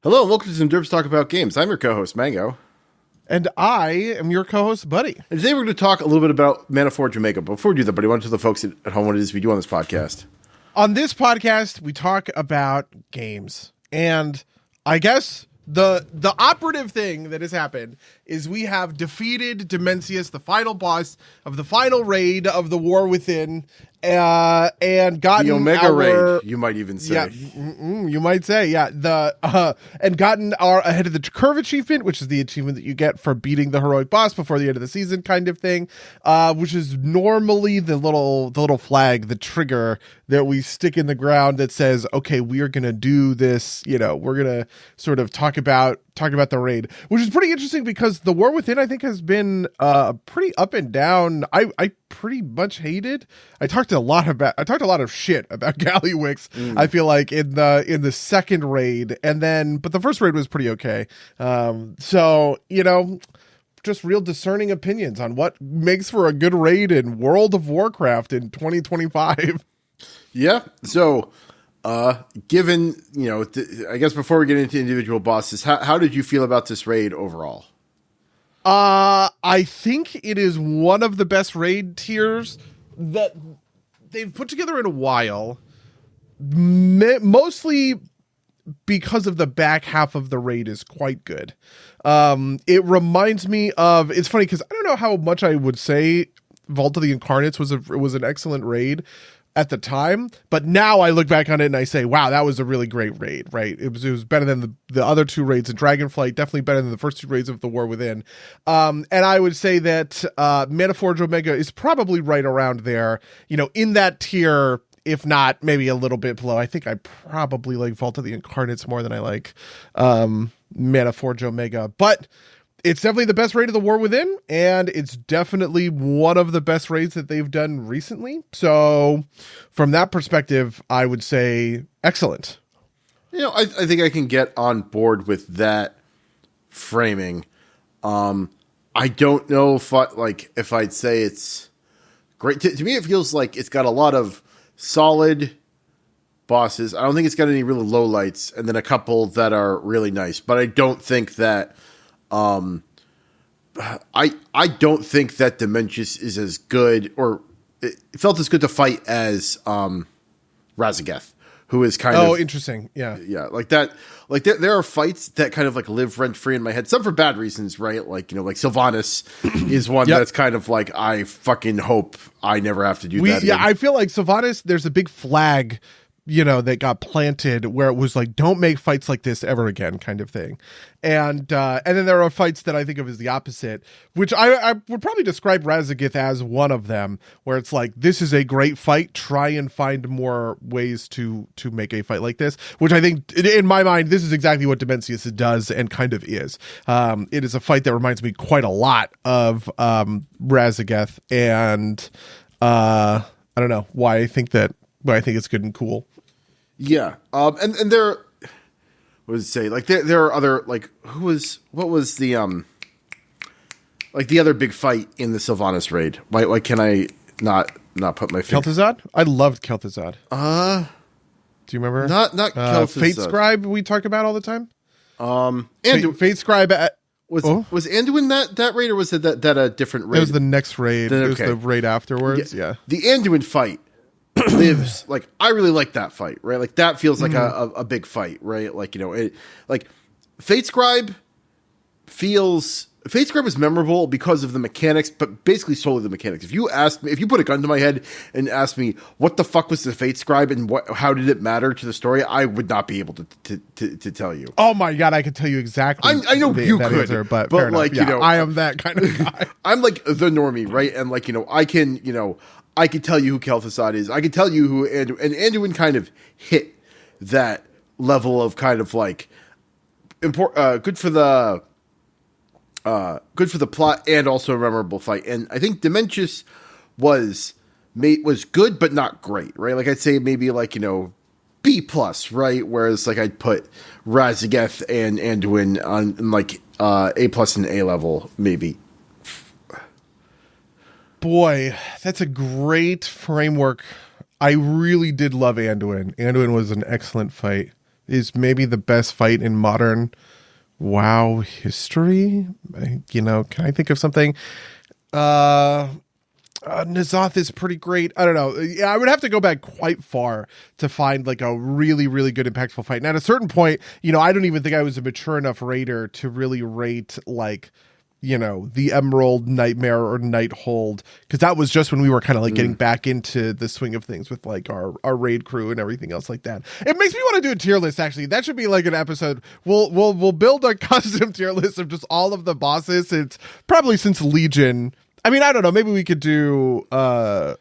Hello and welcome to some Derps Talk About Games. I'm your co-host, Mango. And I am your co-host, Buddy. And today we're going to talk a little bit about Manaforge Omega. But before we do that, Buddy, I want to tell the folks at home what it is we do on this podcast. On this podcast, we talk about games. And I guess the operative thing that has happened is we have defeated Dimensius, the final boss of the final raid of the War Within, and gotten the Omega raid, you might even say. Yeah, you might say, yeah. And gotten our ahead of the curve achievement, which is the achievement that you get for beating the heroic boss before the end of the season, kind of thing. Which is normally the little flag, the trigger that we stick in the ground that says, "Okay, we are gonna do this." You know, we're gonna sort of talk about the raid, which is pretty interesting because the War Within, I think, has been pretty up and down. I pretty much hated. I talked a lot of shit about Gallywix. I feel like in the second raid, but the first raid was pretty okay. So you know, just real discerning opinions on what makes for a good raid in World of Warcraft in 2025. Yeah. So, given, you know, I guess before we get into individual bosses, how did you feel about this raid overall? I think it is one of the best raid tiers that they've put together in a while, mostly because of the back half of the raid is quite good. It reminds me of, it's funny because I don't know how much I would say Vault of the Incarnates was an excellent raid at the time, but now I look back on it and I say, wow, that was a really great raid, right? It was better than the other two raids in Dragonflight, definitely better than the first two raids of the War Within. And I would say that Manaforge Omega is probably right around there, you know, in that tier, if not maybe a little bit below. I think I probably like Vault of the Incarnates more than I like Manaforge Omega, but it's definitely the best raid of the War Within, and it's definitely one of the best raids that they've done recently. So from that perspective, I would say excellent. You know, I think I can get on board with that framing. I don't know if I'd say it's great. To me, it feels like it's got a lot of solid bosses. I don't think it's got any really lowlights, and then a couple that are really nice. But I don't think that I don't think that Dimensius is as good, or it felt as good to fight as Xal'atath, who is kind of interesting. Yeah, like that. Like there are fights that kind of like live rent free in my head. Some for bad reasons, right? Like, you know, like Sylvanas is one that's kind of like, I fucking hope I never have to do that. Yeah, I feel like Sylvanas, there's a big flag, you know, that got planted where it was like, don't make fights like this ever again, kind of thing. And then there are fights that I think of as the opposite, which I would probably describe Xal'atath as one of them, where it's like, this is a great fight. Try and find more ways to make a fight like this, which I think, in my mind, this is exactly what Dimensius does and kind of is. It is a fight that reminds me quite a lot of Xal'atath, and I don't know why I think it's good and cool. Yeah. And there, what does it say? Like there are other, like, what was the, like the other big fight in the Sylvanas raid? Why can I not put my finger? Kel'Thuzad? I loved Kel'Thuzad. Do you remember? Not Kel'Thuzad. Fate Scribe we talk about all the time? Fate Scribe was Anduin that raid, or was it that a different raid? It was the next raid. It was the raid afterwards. Yeah. The Anduin fight lives, like, I really like that fight, right? Like that feels like a big fight, right? Like, you know, it, like Fate Scribe was memorable because of the mechanics, but basically solely the mechanics. If you put a gun to my head and asked me what the fuck was the Fate Scribe and how did it matter to the story, I would not be able to tell you. Oh my god, I could tell you exactly. I know you could, answer, but like, you know, I am that kind of guy. I'm like the normie, right? And like, you know, I can tell you who Kel'Thuzad is. I can tell you who Anduin kind of hit that level of kind of like good for the plot and also a memorable fight. And I think Dimensius was good but not great, right? Like I'd say maybe like, you know, B+, right? Whereas like I'd put Xal'atath and Anduin on like A+ and A level maybe. Boy, that's a great framework. I really did love Anduin. Anduin was an excellent fight. is maybe the best fight in modern WoW history. Can I think of something? N'Zoth is pretty great. I don't know. Yeah, I would have to go back quite far to find like a really, really good impactful fight. And at a certain point, I don't even think I was a mature enough raider to really rate like, the Emerald Nightmare or Nighthold, because that was just when we were kind of like getting back into the swing of things with like our raid crew and everything else like that. It makes me want to do a tier list. Actually, that should be like an episode. We'll build a custom tier list of just all of the bosses. It's probably since Legion. I mean, I don't know. Maybe we could do. I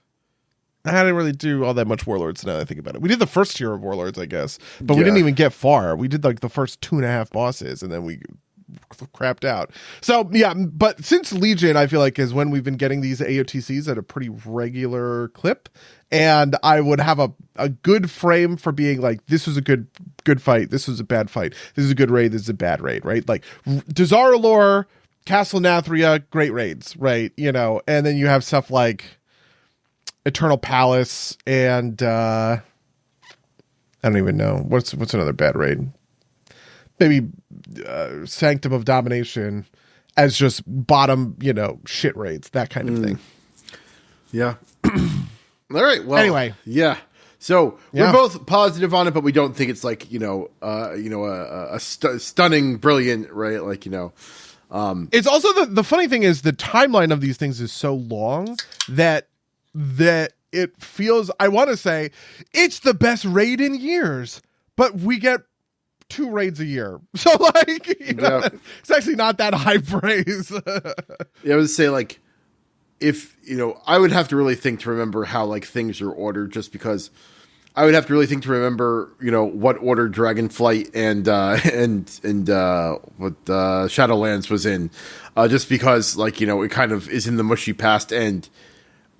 didn't really do all that much Warlords now that I think about it. We did the first tier of Warlords, I guess, but we didn't even get far. We did like the first 2.5 bosses, and then we crapped out. So yeah, but since Legion, I feel like is when we've been getting these AOTCs at a pretty regular clip, and I would have a good frame for being like, this was a good fight, this was a bad fight, this is a good raid, this is a bad raid, right? Like Dazar'alor, Castle Nathria, great raids, right? And then you have stuff like Eternal Palace and I don't even know what's another bad raid. Maybe Sanctum of Domination as just bottom, shit raids, that kind of thing. Yeah. All right. Well, anyway, yeah. So we're both positive on it, but we don't think it's like a stunning, brilliant, right? Like it's also the funny thing is the timeline of these things is so long that it feels, I want to say it's the best raid in years, but we get 2 raids a year. So like, it's actually not that high praise. Yeah, I would say like, if, I would have to really think to remember how like things are ordered, just because I would have to really think to remember, what order Dragonflight and what Shadowlands was in, just because like, it kind of is in the mushy past, and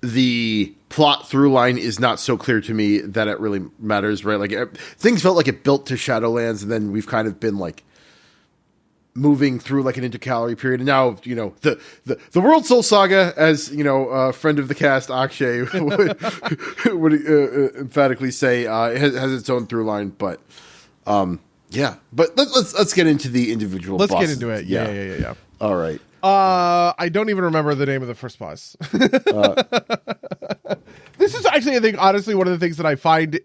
the plot through line is not so clear to me that it really matters, right? Like things felt like it built to Shadowlands, and then we've kind of been like moving through like an intercalary period. And now, the World Soul Saga, as a friend of the cast, Akshay, would emphatically say, has its own through line. But yeah, but let's get into the individual. Let's bosses. get into it. Yeah. All right. I don't even remember the name of the first boss. This is actually, I think, honestly, one of the things that I find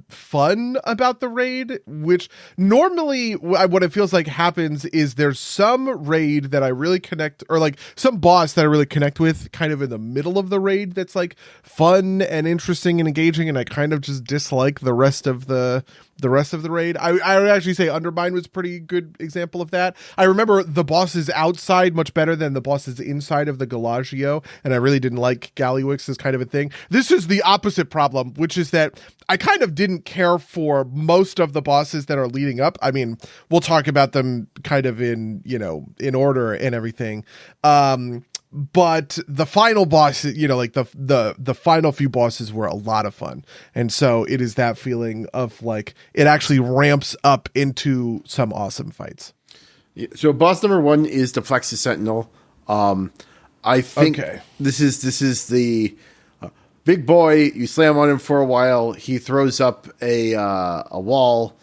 fun about the raid, which normally what it feels like happens is there's some raid that I really connect, or like some boss that I really connect with kind of in the middle of the raid that's like fun and interesting and engaging, and I kind of just dislike the rest of the raid. I would actually say Undermine was a pretty good example of that. I remember the bosses outside much better than the bosses inside of the Galagio, and I really didn't like Gallywix as kind of a thing. This is the opposite problem, which is that I kind of didn't care for most of the bosses that are leading up. I mean, we'll talk about them kind of in order and everything. But the final boss, like the final few bosses were a lot of fun. And so it is that feeling of like, it actually ramps up into some awesome fights. So boss number 1 is the Plexus Sentinel. I think this is the big boy. You slam on him for a while. He throws up a wall.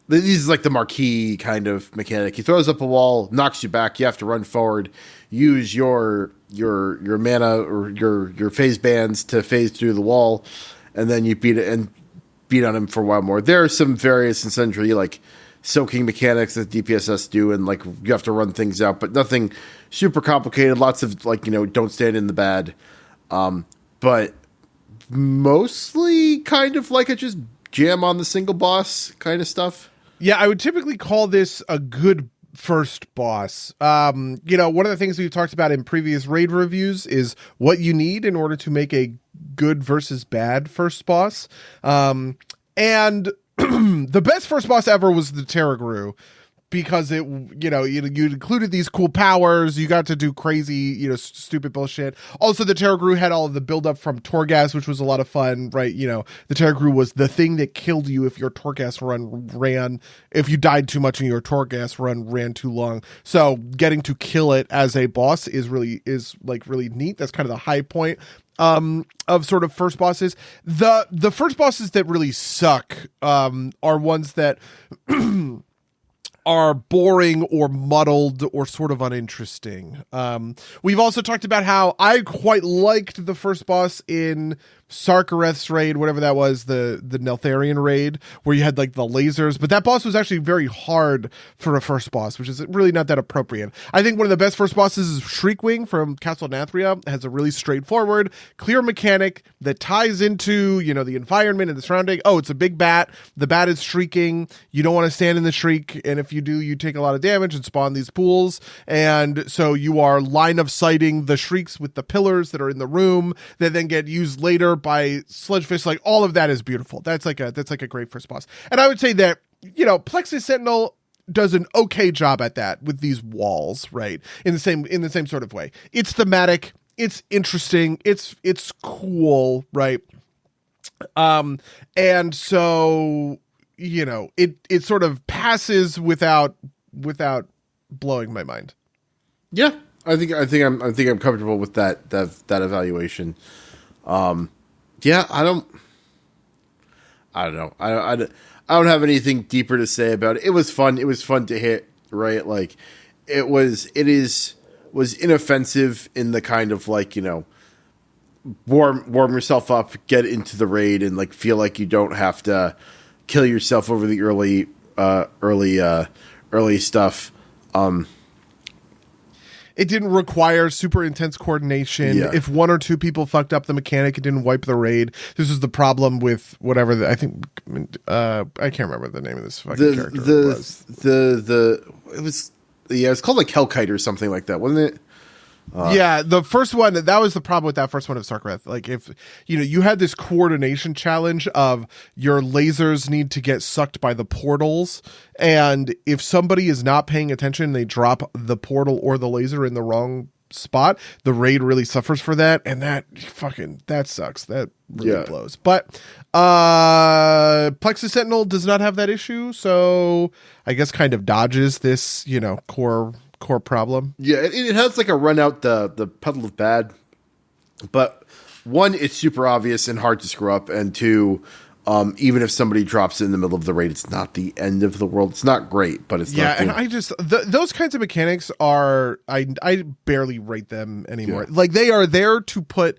This is like the marquee kind of mechanic. He throws up a wall, knocks you back. You have to run forward, use your mana or your phase bands to phase through the wall, and then you beat on him for a while more. There are some various and sundry like soaking mechanics that DPSS do, and like you have to run things out, but nothing super complicated. Lots of like don't stand in the bad, but mostly kind of like a just jam on the single boss kind of stuff. Yeah, I would typically call this a good first boss. One of the things we've talked about in previous raid reviews is what you need in order to make a good versus bad first boss. And the best first boss ever was the Terragru, because it, you included these cool powers, you got to do crazy, stupid bullshit. Also, the Terragru had all of the buildup from Torghast, which was a lot of fun, right? The Terragru was the thing that killed you if your Torghast run ran, if you died too much and your Torghast run ran too long. So getting to kill it as a boss is really neat. That's kind of the high point. of sort of first bosses. The first bosses that really suck are ones that are boring or muddled or sort of uninteresting. We've also talked about how I quite liked the first boss in Sarkareth's raid, whatever that was, the Neltharion raid, where you had like the lasers, but that boss was actually very hard for a first boss, which is really not that appropriate. I think one of the best first bosses is Shriekwing from Castle Nathria. It has a really straightforward, clear mechanic that ties into, you know, the environment and the surrounding. Oh, it's a big bat. The bat is shrieking. You don't want to stand in the shriek, and if you do, you take a lot of damage and spawn these pools, and so you are line of sighting the shrieks with the pillars that are in the room that then get used later by Sledgefish. Like, all of that is beautiful. That's like a great first boss. And I would say that, you know, Plexus Sentinel does an okay job at that with these walls, right? In the same sort of way. It's thematic, it's interesting, it's cool, right? And so, you know, it sort of passes without blowing my mind. Yeah, I think I'm comfortable with that evaluation. Yeah, I don't know. I don't have anything deeper to say about it. It was fun. It was fun to hit, right? Like, it was inoffensive in the kind of, like, you know, warm yourself up, get into the raid, and like feel like you don't have to kill yourself over the early stuff. It didn't require super intense coordination. Yeah. If one or two people fucked up the mechanic, it didn't wipe the raid. This is the problem with whatever I can't remember the name of this fucking character. It's called like Hellkite or something like that, wasn't it? Yeah, the first one, that was the problem with that first one of Sarkareth. Like, if, you know, you had this coordination challenge of your lasers need to get sucked by the portals, and if somebody is not paying attention, they drop the portal or the laser in the wrong spot, the raid really suffers for that, and that sucks. That really blows. But Plexus Sentinel does not have that issue, so I guess kind of dodges this, you know, core problem. Yeah, it has like a run out the Puddle of Bad, but one, it's super obvious and hard to screw up, and two, even if somebody drops it in the middle of the raid, it's not the end of the world. It's not great, but it's not and I just those kinds of mechanics are I barely rate them anymore. Yeah. Like, they are there to put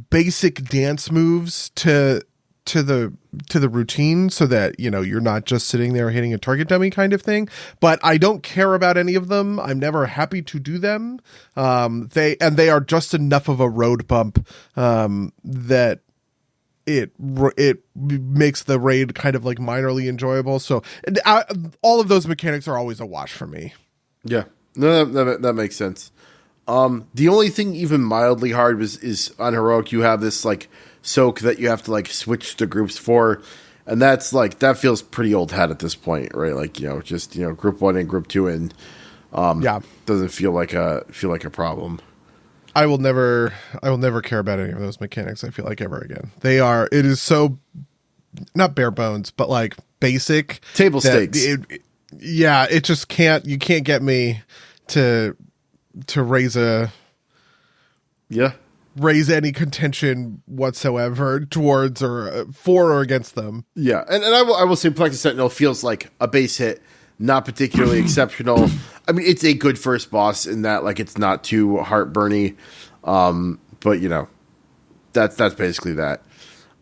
basic dance moves to the routine, so that, you know, you're not just sitting there hitting a target dummy kind of thing. But I don't care about any of them. I'm never happy to do them. They are just enough of a road bump that it makes the raid kind of like minorly enjoyable. So all of those mechanics are always a wash for me. Yeah, no, that makes sense. The only thing even mildly hard is on Heroic. You have this like soak that you have to like switch to groups for, and that's like, that feels pretty old hat at this point, right? Like, you know, just, you know, group 1 and group 2, and doesn't feel like a problem. I will never care about any of those mechanics, I feel like, ever again. It is so not bare bones, but like basic table stakes. It just you can't get me to raise any contention whatsoever towards or for or against them. Yeah, and I will say Plexus Sentinel feels like a base hit, not particularly exceptional. I mean, it's a good first boss in that, like, it's not too heartburny, but, you know, that's basically that.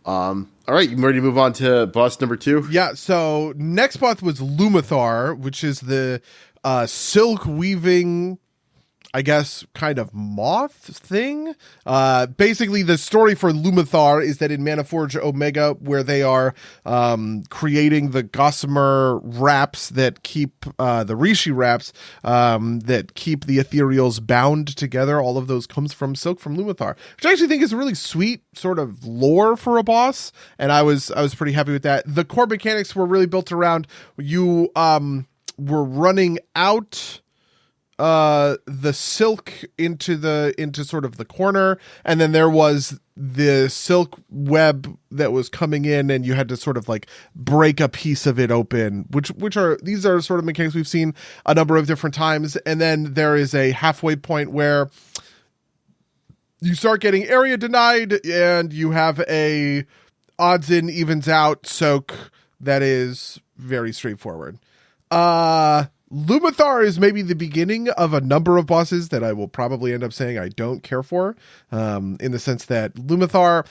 All right, you ready to move on to boss number 2? Yeah, so next boss was Lumathar, which is the silk weaving, I guess, kind of moth thing. Basically, the story for Lumathar is that in Manaforge Omega, where they are creating the gossamer wraps that keep the Rishi wraps that keep the ethereals bound together, all of those comes from silk from Lumathar, which I actually think is a really sweet sort of lore for a boss, and I was pretty happy with that. The core mechanics were really built around you were running out the silk into sort of the corner, and then there was the silk web that was coming in, and you had to sort of like break a piece of it open, these are sort of mechanics we've seen a number of different times. And then there is a halfway point where you start getting area denied, and you have a odds in, evens out soak that is very straightforward. Lumathar is maybe the beginning of a number of bosses that I will probably end up saying I don't care for, in the sense that Lumathar,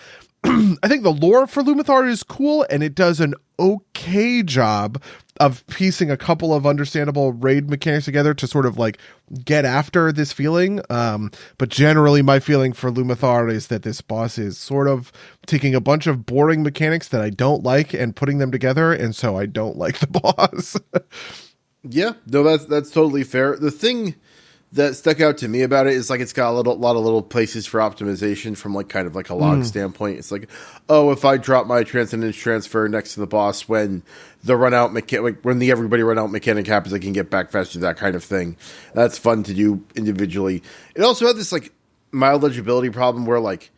I think the lore for Lumathar is cool, and it does an okay job of piecing a couple of understandable raid mechanics together to sort of like get after this feeling. But generally my feeling for Lumathar is that this boss is sort of taking a bunch of boring mechanics that I don't like and putting them together, and so I don't like the boss. Yeah, no, that's totally fair. The thing that stuck out to me about it is like it's got a lot of little places for optimization from like kind of like a log standpoint. It's like, oh, if I drop my transcendence transfer next to the boss when the run out mechanic, when the everybody run out mechanic happens, I can get back faster. That kind of thing. That's fun to do individually. It also had this like mild legibility problem where like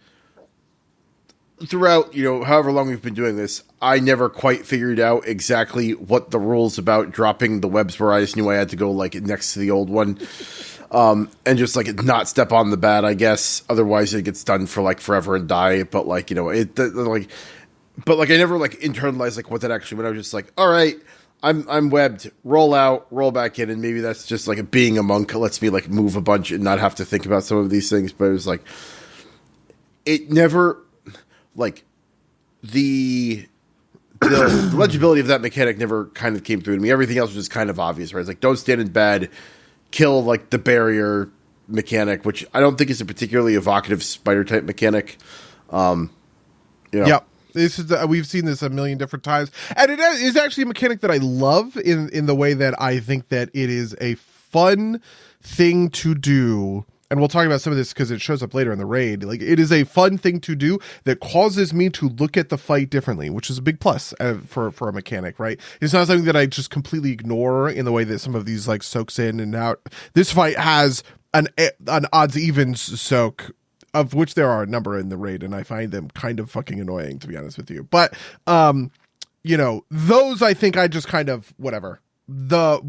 throughout, however long we've been doing this, I never quite figured out exactly what the rules about dropping the webs were. I just knew I had to go like next to the old one. And just like not step on the bat, I guess. Otherwise it gets done for like forever and die. But like, but like I never like internalized like what that actually meant. I was just like, all right, I'm webbed, roll out, roll back in. And maybe that's just like being a monk lets me like move a bunch and not have to think about some of these things. But it was like, it never like the legibility of that mechanic never kind of came through to me. Everything else was just kind of obvious, right? It's like, don't stand in bed, kill like the barrier mechanic, which I don't think is a particularly evocative spider type mechanic. Yeah, this is we've seen this a million different times, and it is actually a mechanic that I love in the way that I think that it is a fun thing to do. And we'll talk about some of this because it shows up later in the raid. Like, it is a fun thing to do that causes me to look at the fight differently, which is a big plus for a mechanic, right? It's not something that I just completely ignore in the way that some of these like soaks in and out. This fight has an odds evens soak, of which there are a number in the raid, and I find them kind of fucking annoying, to be honest with you. But those I think I just kind of whatever. The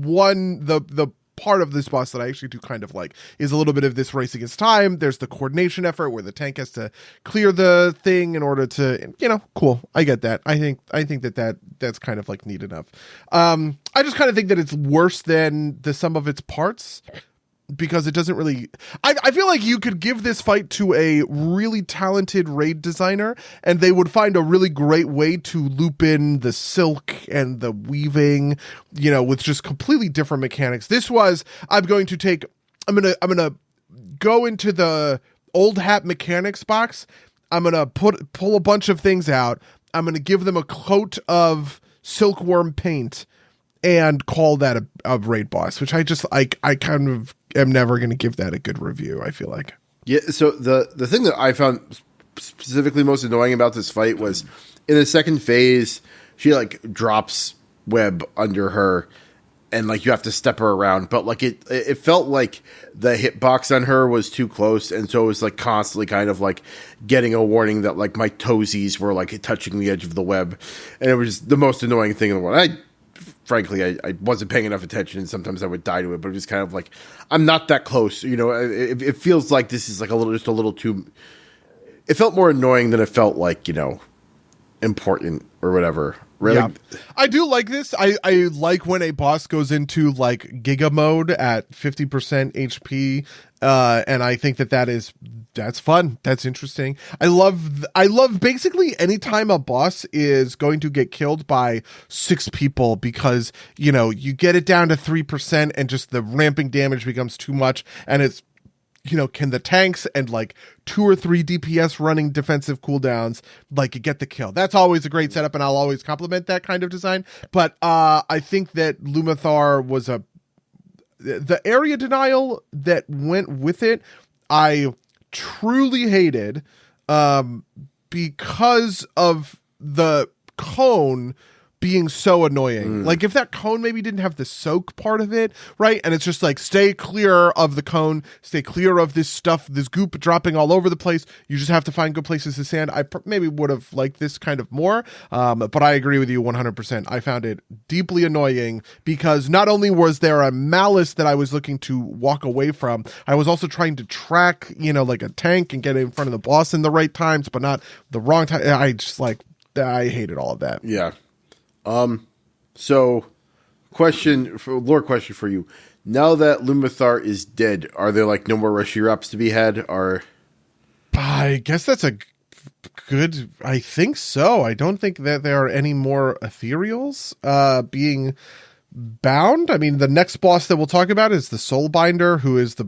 part of this boss that I actually do kind of like is a little bit of this race against time. There's the coordination effort where the tank has to clear the thing in order to, cool. I get that. I think that's kind of like neat enough. I just kind of think that it's worse than the sum of its parts, because it doesn't really, I feel like you could give this fight to a really talented raid designer and they would find a really great way to loop in the silk and the weaving, with just completely different mechanics. This was, I'm going to go into the old hat mechanics box. I'm going to pull a bunch of things out. I'm going to give them a coat of silkworm paint and call that a raid boss, which I just like. I kind of am never going to give that a good review, I feel like. Yeah, so the thing that I found specifically most annoying about this fight was in the second phase, she like drops web under her and like you have to step her around, but like it felt like the hitbox on her was too close, and so it was like constantly kind of like getting a warning that like my toesies were like touching the edge of the web, and it was the most annoying thing in the world. Frankly, I wasn't paying enough attention, and sometimes I would die to it, but it was kind of like, I'm not that close. It feels like this is like just a little too, it felt more annoying than it felt like, important or whatever. Really? Yeah. I do like this. I like when a boss goes into like Giga mode at 50% HP. And I think that's fun. That's interesting. I love basically anytime a boss is going to get killed by 6 people, because, you get it down to 3% and just the ramping damage becomes too much. And it's, can the tanks and like 2 or 3 DPS running defensive cooldowns like get the kill? That's always a great setup, and I'll always compliment that kind of design. But I think that Lumathar was the area denial that went with it, I truly hated, because of the cone being so annoying. Like if that cone maybe didn't have the soak part of it, right? And it's just like, stay clear of the cone, stay clear of this stuff, this goop dropping all over the place. You just have to find good places to stand. I maybe would have liked this kind of more, but I agree with you 100%. I found it deeply annoying because not only was there a malice that I was looking to walk away from, I was also trying to track, like a tank and get in front of the boss in the right times, but not the wrong time. I hated all of that. Yeah. So lore question for you. Now that Lumathar is dead, are there like no more Rescue Ops to be had? Or I guess that's a good, I think so. I don't think that there are any more ethereals being bound. I mean, the next boss that we'll talk about is the Soulbinder, who is the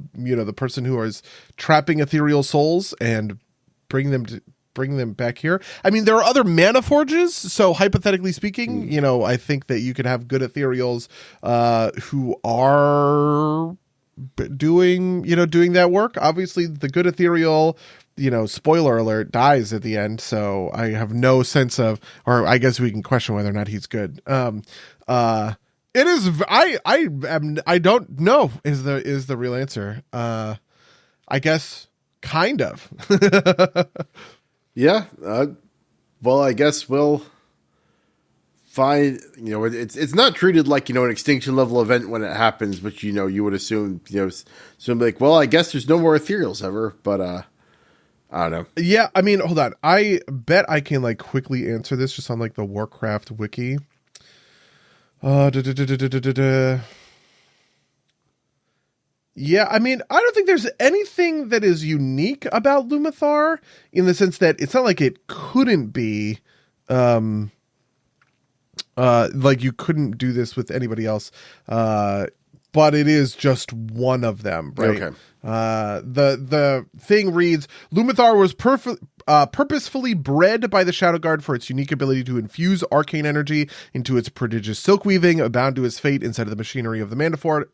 person who is trapping ethereal souls and bring them back here. I mean, there are other Manaforges, so hypothetically speaking, I think that you could have good ethereals who are doing that work. Obviously, the good ethereal, spoiler alert, dies at the end, so I have no sense of, or I guess we can question whether or not he's good. It is, I don't know is the real answer. I guess kind of. Yeah. Well, I guess we'll find, it's not treated like, an extinction level event when it happens, but, you would assume, like, well, I guess there's no more ethereals ever, but, I don't know. Yeah. I mean, hold on. I bet I can like quickly answer this just on like the Warcraft wiki. Yeah, I mean, I don't think there's anything that is unique about Lumathar in the sense that it's not like it couldn't be, like you couldn't do this with anybody else, but it is just one of them, right? Okay. The thing reads, Lumathar was purposefully bred by the Shadow Guard for its unique ability to infuse arcane energy into its prodigious silk weaving, bound to his fate inside of the machinery of the Manaforge.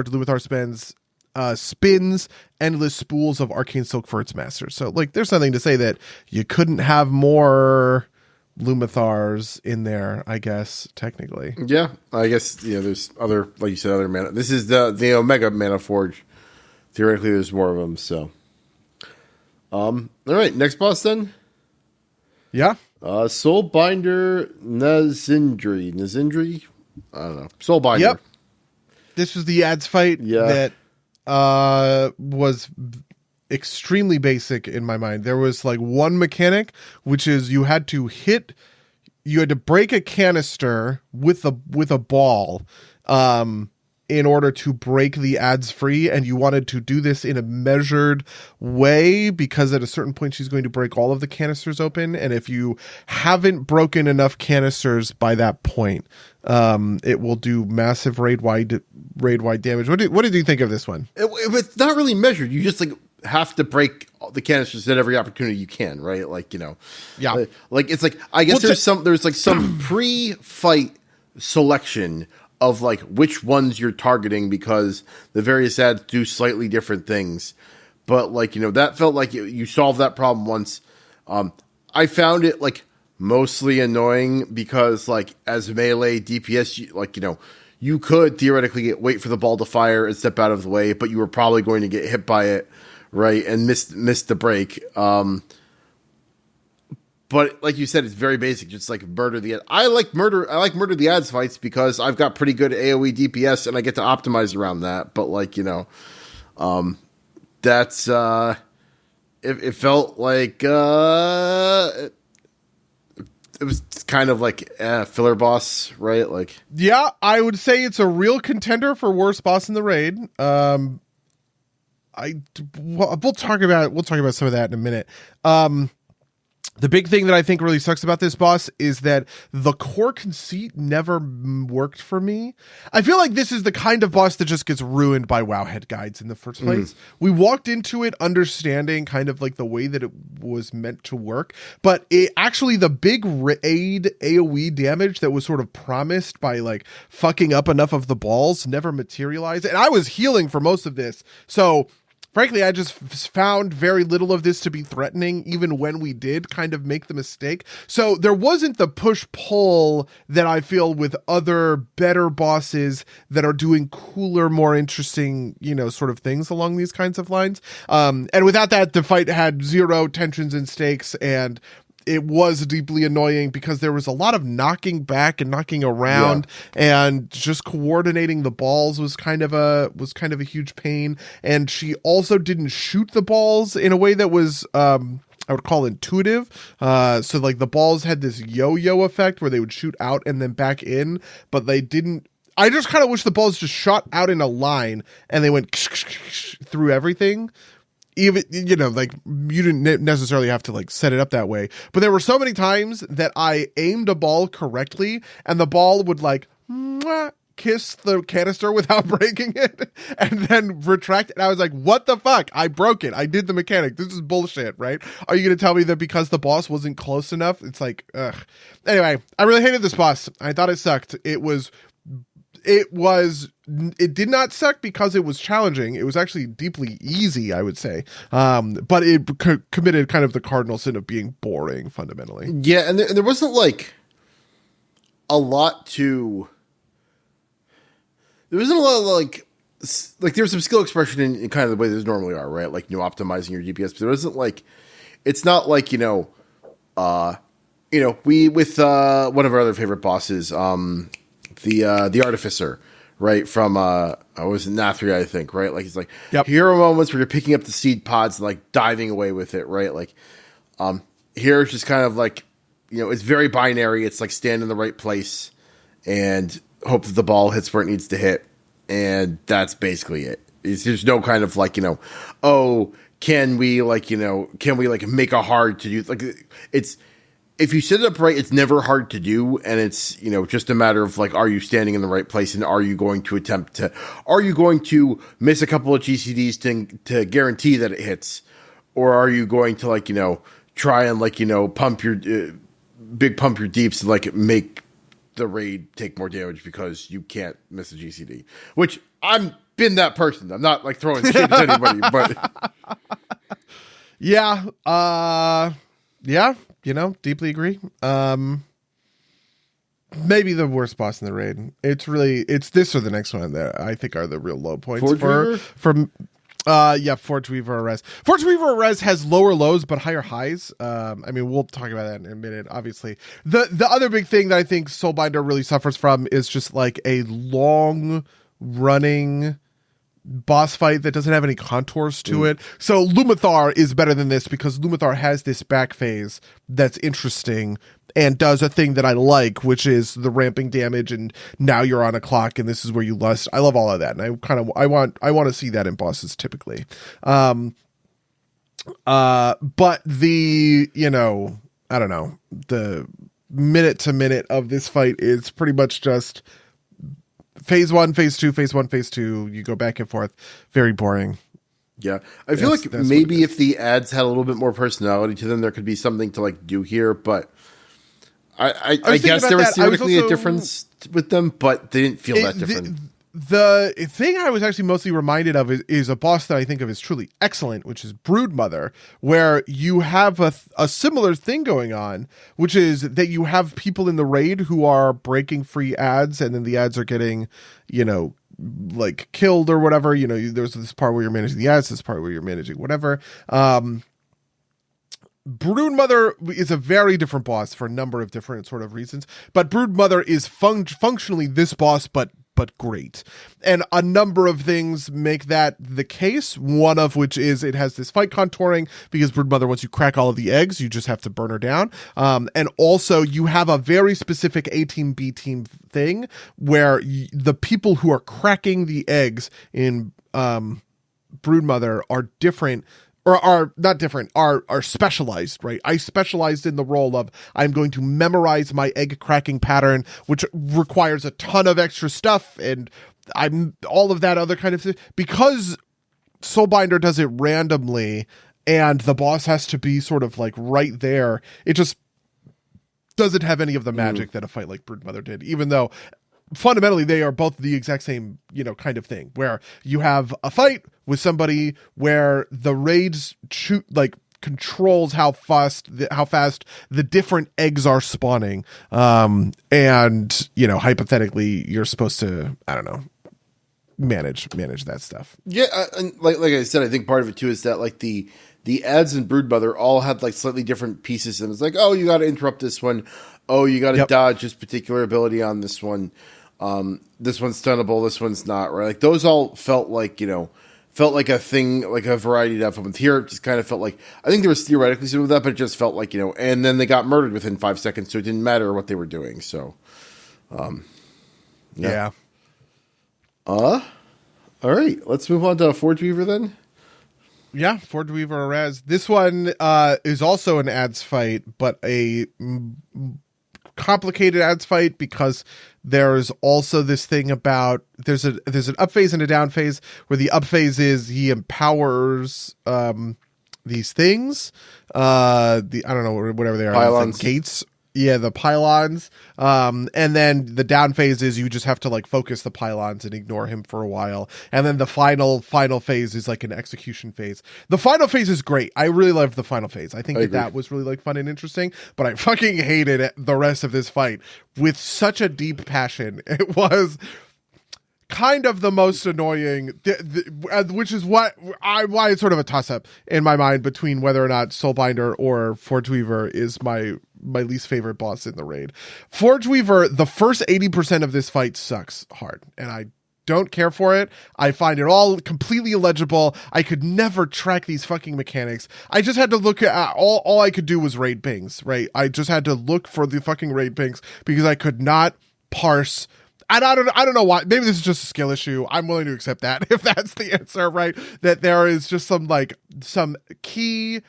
Lumathar spins endless spools of arcane silk for its masters. So, like, there's nothing to say that you couldn't have more Lumathars in there, I guess, technically. Yeah, I guess, there's other, like you said, other mana. This is the Omega Manaforge. Theoretically, there's more of them, so. All right, next boss then. Yeah. Soulbinder Nazindri. I don't know. Soulbinder. Yep. This was the ads fight that was extremely basic in my mind. There was like one mechanic, which is you had to break a canister with a ball. In order to break the ads free, and you wanted to do this in a measured way because at a certain point she's going to break all of the canisters open, and if you haven't broken enough canisters by that point, it will do massive raid-wide damage. What did you think of this one? It's not really measured. You just like have to break the canisters at every opportunity you can, right? Like, yeah. Like it's like I guess there's some pre-fight selection of like which ones you're targeting because the various ads do slightly different things. But like, that felt like you solved that problem once. I found it like mostly annoying because like as melee DPS, like, you could theoretically wait for the ball to fire and step out of the way, but you were probably going to get hit by it, right? And miss the break. But like you said, it's very basic. Just like murder the ads. I like murder the ads fights because I've got pretty good AoE DPS and I get to optimize around that. But like, that's it felt like it was kind of like filler boss, right? Like, yeah, I would say it's a real contender for worst boss in the raid. We'll talk about some of that in a minute. The big thing that I think really sucks about this boss is that the core conceit never worked for me. I feel like this is the kind of boss that just gets ruined by Wowhead guides in the first place. We walked into it understanding kind of like the way that it was meant to work, but actually the big raid AoE damage that was sort of promised by like fucking up enough of the balls never materialized. And I was healing for most of this. So frankly, I just found very little of this to be threatening, even when we did kind of make the mistake. So there wasn't the push-pull that I feel with other better bosses that are doing cooler, more interesting, sort of things along these kinds of lines. And without that, the fight had zero tensions and stakes, and it was deeply annoying because there was a lot of knocking back and knocking around, and just coordinating the balls was kind of a huge pain. And she also didn't shoot the balls in a way that was I would call intuitive. So like the balls had this yo-yo effect where they would shoot out and then back in, but they didn't. I just kind of wish the balls just shot out in a line and they went through everything. Even, like you didn't necessarily have to like set it up that way, but there were so many times that I aimed a ball correctly and the ball would like kiss the canister without breaking it and then retract. And I was like, what the fuck? I broke it. I did the mechanic. This is bullshit, right? Are you going to tell me that because the boss wasn't close enough? It's like, ugh. Anyway, I really hated this boss. I thought it sucked. It did not suck because it was challenging. It was actually deeply easy, I would say. But it committed kind of the cardinal sin of being boring fundamentally. Yeah. And there wasn't like a lot to, there wasn't a lot of like there was some skill expression in kind of the way those normally are, right? Like, optimizing your DPS, but there wasn't like, it's not like, we, with, one of our other favorite bosses, the Artificer, right? From was it Nathria, I think, right? Like, he's like, yep. Here are moments where you're picking up the seed pods and like diving away with it, right? Like, here it's just kind of like, it's very binary. It's like stand in the right place and hope that the ball hits where it needs to hit, and that's basically it. There's no kind of like, can we make a hard to do, like, it's. If you set it up right, it's never hard to do, and it's, just a matter of like, are you standing in the right place, and are you going to miss a couple of GCDs to guarantee that it hits, or are you going to like, try and like, pump your deeps and like make the raid take more damage because you can't miss a GCD, which I'm been that person. I'm not like throwing shit at anybody, but yeah, deeply agree. Maybe the worst boss in the raid. It's this or the next one that I think are the real low points Forge Weaver Arrest. Forge Weaver Arrest has lower lows but higher highs. We'll talk about that in a minute, obviously. The other big thing that I think Soulbinder really suffers from is just like a long running boss fight that doesn't have any contours to it. So Lumathar is better than this because Lumathar has this back phase that's interesting and does a thing that I like, which is the ramping damage, and now you're on a clock and this is where you lust. I love all of that, and I want to see that in bosses typically. But the I don't know, the minute to minute of this fight is pretty much just phase 1, phase 2, phase 1, phase 2. You go back and forth. Very boring. Yeah. I feel like maybe if the ads had a little bit more personality to them, there could be something to like do here, but I guess there was theoretically a difference with them, but they didn't feel that different. The thing I was actually mostly reminded of is a boss that I think of as truly excellent, which is Broodmother, where you have a similar thing going on, which is that you have people in the raid who are breaking free ads, and then the ads are getting, like killed or whatever. There's this part where you're managing the ads, this part where you're managing whatever. Broodmother is a very different boss for a number of different sort of reasons, but Broodmother is functionally this boss, but great. And a number of things make that the case, one of which is it has this fight contouring, because Broodmother, once you crack all of the eggs, you just have to burn her down. And also you have a very specific A team, B team thing where the people who are cracking the eggs in Broodmother are different, or are not different, are specialized, right? I specialized in the role of, I'm going to memorize my egg cracking pattern, which requires a ton of extra stuff, and I'm all of that other kind of thing. Because Soulbinder does it randomly, and the boss has to be sort of like right there, it just doesn't have any of the magic that a fight like Broodmother did, even though fundamentally they are both the exact same, kind of thing, where you have a fight with somebody where the raids controls how fast the different eggs are spawning. And hypothetically you're supposed to, I don't know, manage that stuff. Yeah, and like I said, I think part of it too is that like the ads and Broodmother all had like slightly different pieces, and it's like, oh, you got to interrupt this one, oh, you got to dodge this particular ability on this one, this one's stunnable, this one's not, right? Like those all felt like a thing, like a variety of them. Here it just kind of felt like, I think there was theoretically some of that, but it just felt like, and then they got murdered within 5 seconds, so it didn't matter what they were doing. So yeah. All right, let's move on to Forge Weaver then. Yeah, Forge Weaver Raz. This one is also an ads fight, but a complicated ads fight, because there's also this thing about there's an up phase and a down phase, where the up phase is he empowers these things, I don't know, whatever they are, pylons. Like gates. Yeah, the pylons. And then the down phase is you just have to like focus the pylons and ignore him for a while. And then the final phase is like an execution phase. The final phase is great. I really loved the final phase. I think that was really like fun and interesting, but I fucking hated the rest of this fight with such a deep passion. It was kind of the most annoying, which is why it's sort of a toss-up in my mind between whether or not Soulbinder or Forge Weaver is my least favorite boss in the raid. Forge Weaver, the first 80% of this fight sucks hard, and I don't care for it. I find it all completely illegible. I could never track these fucking mechanics. I just had to look at all I could do was raid pings, right? I just had to look for the fucking raid pings because I could not parse. And I don't know why. Maybe this is just a skill issue. I'm willing to accept that if that's the answer, right? That there is just some key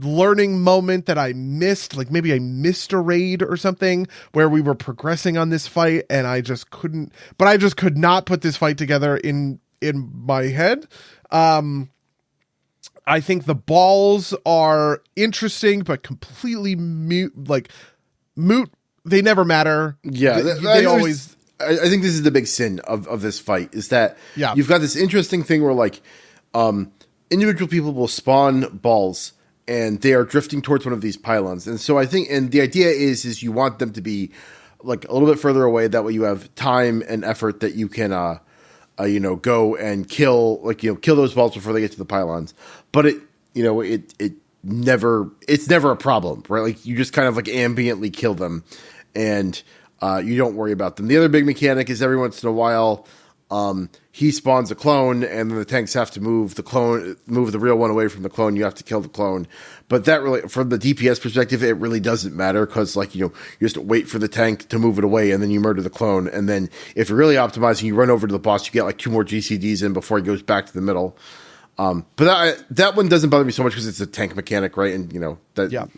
learning moment that I missed. Like maybe I missed a raid or something where we were progressing on this fight and I just could not put this fight together in my head. I think the balls are interesting, but completely moot. They never matter. Yeah. They always... I think this is the big sin of this fight, is that you've got this interesting thing where like individual people will spawn balls and they are drifting towards one of these pylons. And so I think, and the idea is you want them to be like a little bit further away. That way you have time and effort that you can, go and kill those balls before they get to the pylons. But it's never a problem, right? Like you just kind of like ambiently kill them and you don't worry about them. The other big mechanic is every once in a while, he spawns a clone, and then the tanks have to move the real one away from the clone. You have to kill the clone. But that really, from the DPS perspective, it really doesn't matter because, you just wait for the tank to move it away, and then you murder the clone. And then if you're really optimizing, you run over to the boss, you get like 2 more GCDs in before he goes back to the middle. But that one doesn't bother me so much because it's a tank mechanic, right? And that. Yeah.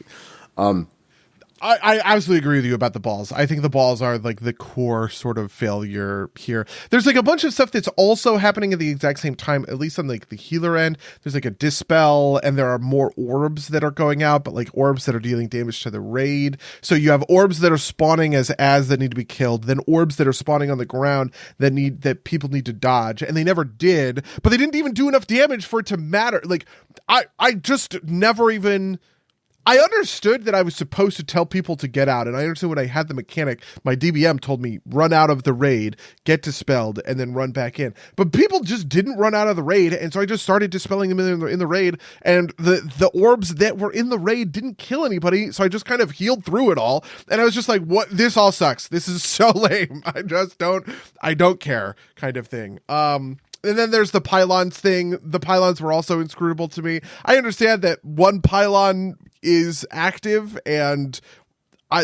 I absolutely agree with you about the balls. I think the balls are like the core sort of failure here. There's like a bunch of stuff that's also happening at the exact same time, at least on like the healer end. There's like a dispel and there are more orbs that are going out, but like orbs that are dealing damage to the raid. So you have orbs that are spawning as that need to be killed, then orbs that are spawning on the ground that people need to dodge. And they never did, but they didn't even do enough damage for it to matter. Like I just never even... I understood that I was supposed to tell people to get out, and I understood when I had the mechanic, my DBM told me, run out of the raid, get dispelled, and then run back in. But people just didn't run out of the raid, and so I just started dispelling them in the raid, and the orbs that were in the raid didn't kill anybody, so I just kind of healed through it all, and I was just like, what? This all sucks. This is so lame. I don't care kind of thing. And then there's the pylons thing. The pylons were also inscrutable to me. I understand that one pylon is active and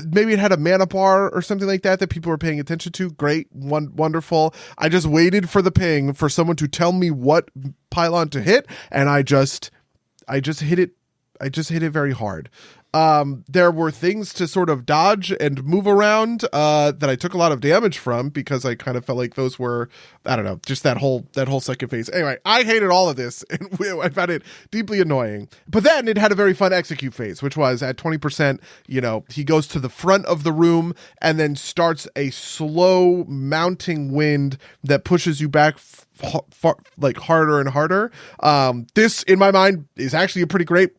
maybe it had a mana bar or something like that people were paying attention to. Great. Wonderful. I just waited for the ping for someone to tell me what pylon to hit. And I just hit it. I just hit it very hard. There were things to sort of dodge and move around that I took a lot of damage from because I kind of felt like those were, I don't know, just that whole second phase. Anyway, I hated all of this and I found it deeply annoying. But then it had a very fun execute phase, which was at 20%, he goes to the front of the room and then starts a slow mounting wind that pushes you back like harder and harder. This, in my mind, is actually a pretty great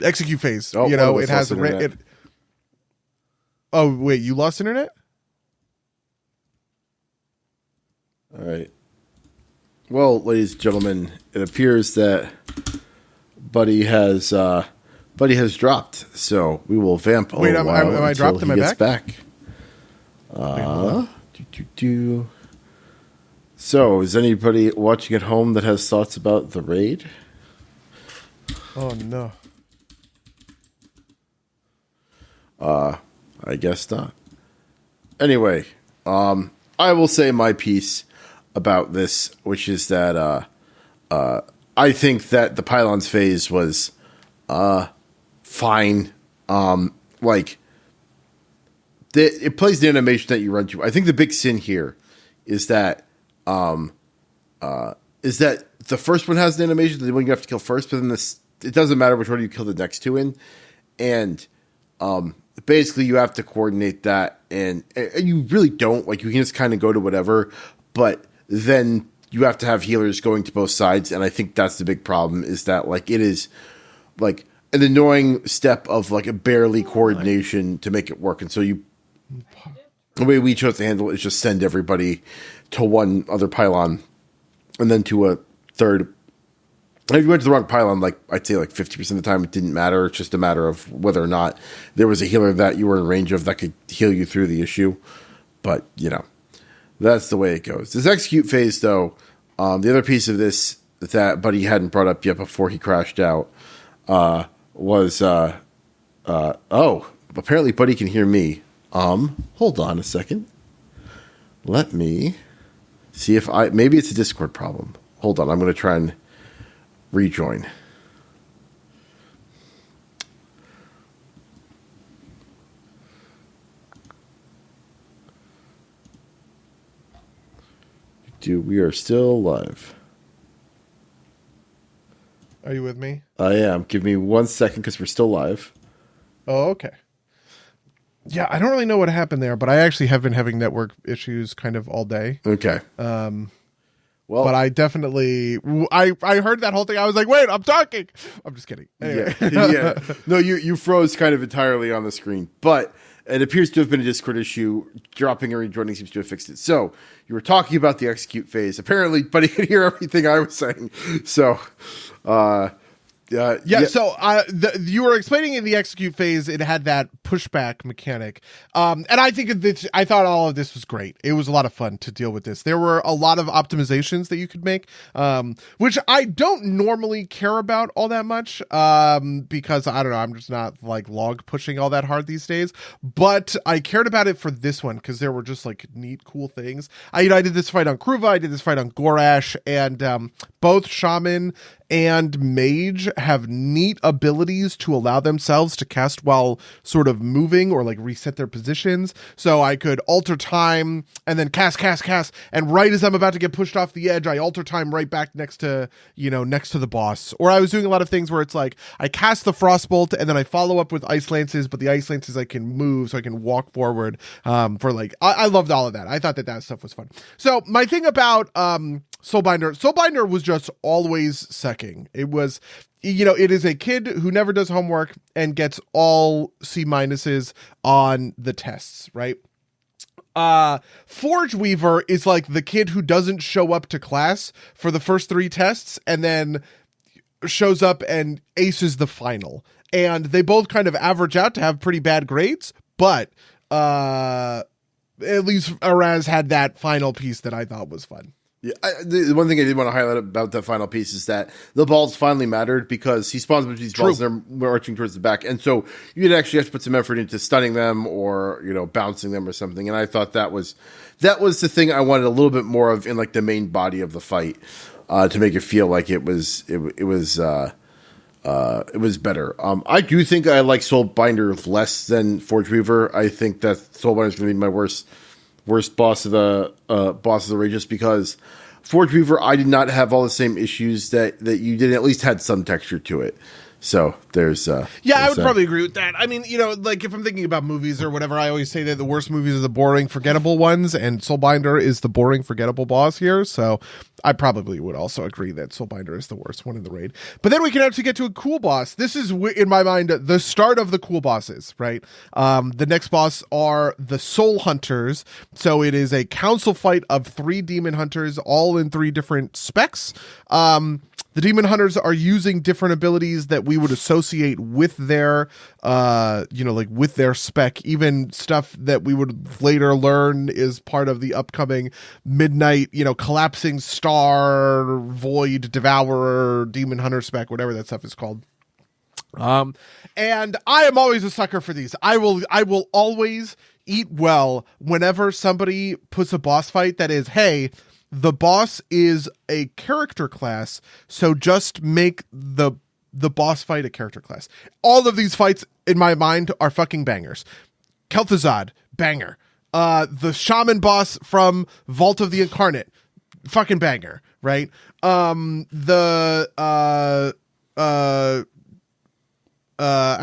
execute phase. It has oh wait, you lost internet? All right. Well, ladies and gentlemen, it appears that Buddy has dropped. So we will vamp. Wait, am I dropped? Am I back? So, is anybody watching at home that has thoughts about the raid? Oh no. I guess not. Anyway, I will say my piece about this, which is that I think that the pylons phase was fine. It plays the animation that you run to. I think the big sin here is that the first one has the animation, the one you have to kill first, but then it doesn't matter which one you kill the next two in, and basically you have to coordinate that, and you really don't. Like, you can just kind of go to whatever, but then you have to have healers going to both sides, and I think that's the big problem, is that it is like an annoying step of a barely coordination to make it work. And so the way we chose to handle it is just send everybody to one other pylon and then to a third. And if you went to the wrong pylon, I'd say 50% of the time it didn't matter. It's just a matter of whether or not there was a healer that you were in range of that could heal you through the issue. But, that's the way it goes. This execute phase, though, the other piece of this that Buddy hadn't brought up yet before he crashed out was, apparently Buddy can hear me. Hold on a second. Let me see if maybe it's a Discord problem. Hold on, I'm going to try and rejoin. We are still live. Are you with me? I am. Give me 1 second because we're still live. Oh, okay. Yeah, I don't really know what happened there, but I actually have been having network issues kind of all day. Okay. Well, but I definitely, I heard that whole thing. I was like, wait, I'm talking. I'm just kidding. Anyway. Yeah. No, you froze kind of entirely on the screen, but it appears to have been a Discord issue. Dropping and rejoining seems to have fixed it. So you were talking about the execute phase. Apparently, Buddy could hear everything I was saying. So, so you were explaining in the execute phase, it had that pushback mechanic. And I think I thought all of this was great. It was a lot of fun to deal with this. There were a lot of optimizations that you could make, which I don't normally care about all that much, because I don't know, I'm just not log pushing all that hard these days, but I cared about it for this one because there were just neat, cool things. I did this fight on Kruva, I did this fight on Gorash, and both Shaman and Mage have neat abilities to allow themselves to cast while sort of moving or reset their positions. So I could alter time and then cast. And right as I'm about to get pushed off the edge, I alter time right back next to the boss. Or I was doing a lot of things where it's I cast the Frostbolt and then I follow up with Ice Lances, but the Ice Lances I can move so I can walk forward I loved all of that. I thought that stuff was fun. So my thing about Soulbinder was just always sucking. It was, it is a kid who never does homework and gets all C- on the tests, right? Forge Weaver is the kid who doesn't show up to class for the first 3 tests and then shows up and aces the final. And they both kind of average out to have pretty bad grades, but at least Araz had that final piece that I thought was fun. Yeah, the one thing I did want to highlight about that final piece is that the balls finally mattered because he spawns with these balls and they're marching towards the back. And so you'd actually have to put some effort into stunning them or, bouncing them or something. And I thought that was the thing I wanted a little bit more of in the main body of the fight, to make it feel like it was it was better. I do think I like Soulbinder less than Forge Weaver. I think that Soulbinder is going to be my worst boss of the raid, just because Forge Weaver, I did not have all the same issues that you did. At least had some texture to it. So there's I would probably agree with that. I mean, like if I'm thinking about movies or whatever, I always say that the worst movies are the boring, forgettable ones, and Soulbinder is the boring, forgettable boss here. So I probably would also agree that Soulbinder is the worst one in the raid. But then we can actually get to a cool boss. This is, in my mind, the start of the cool bosses, right? The next boss are the Soul Hunters. So it is a council fight of 3 demon hunters, all in 3 different specs. The demon hunters are using different abilities that we would associate with their, like with their spec, even stuff that we would later learn is part of the upcoming Midnight, collapsing star, void, devourer, demon hunter spec, whatever that stuff is called. And I am always a sucker for these. I will always eat well whenever somebody puts a boss fight that is, hey, the boss is a character class, so just make the boss fight a character class. All of these fights, in my mind, are fucking bangers. Kel'Thuzad, banger. The shaman boss from Vault of the Incarnate, fucking banger, right? I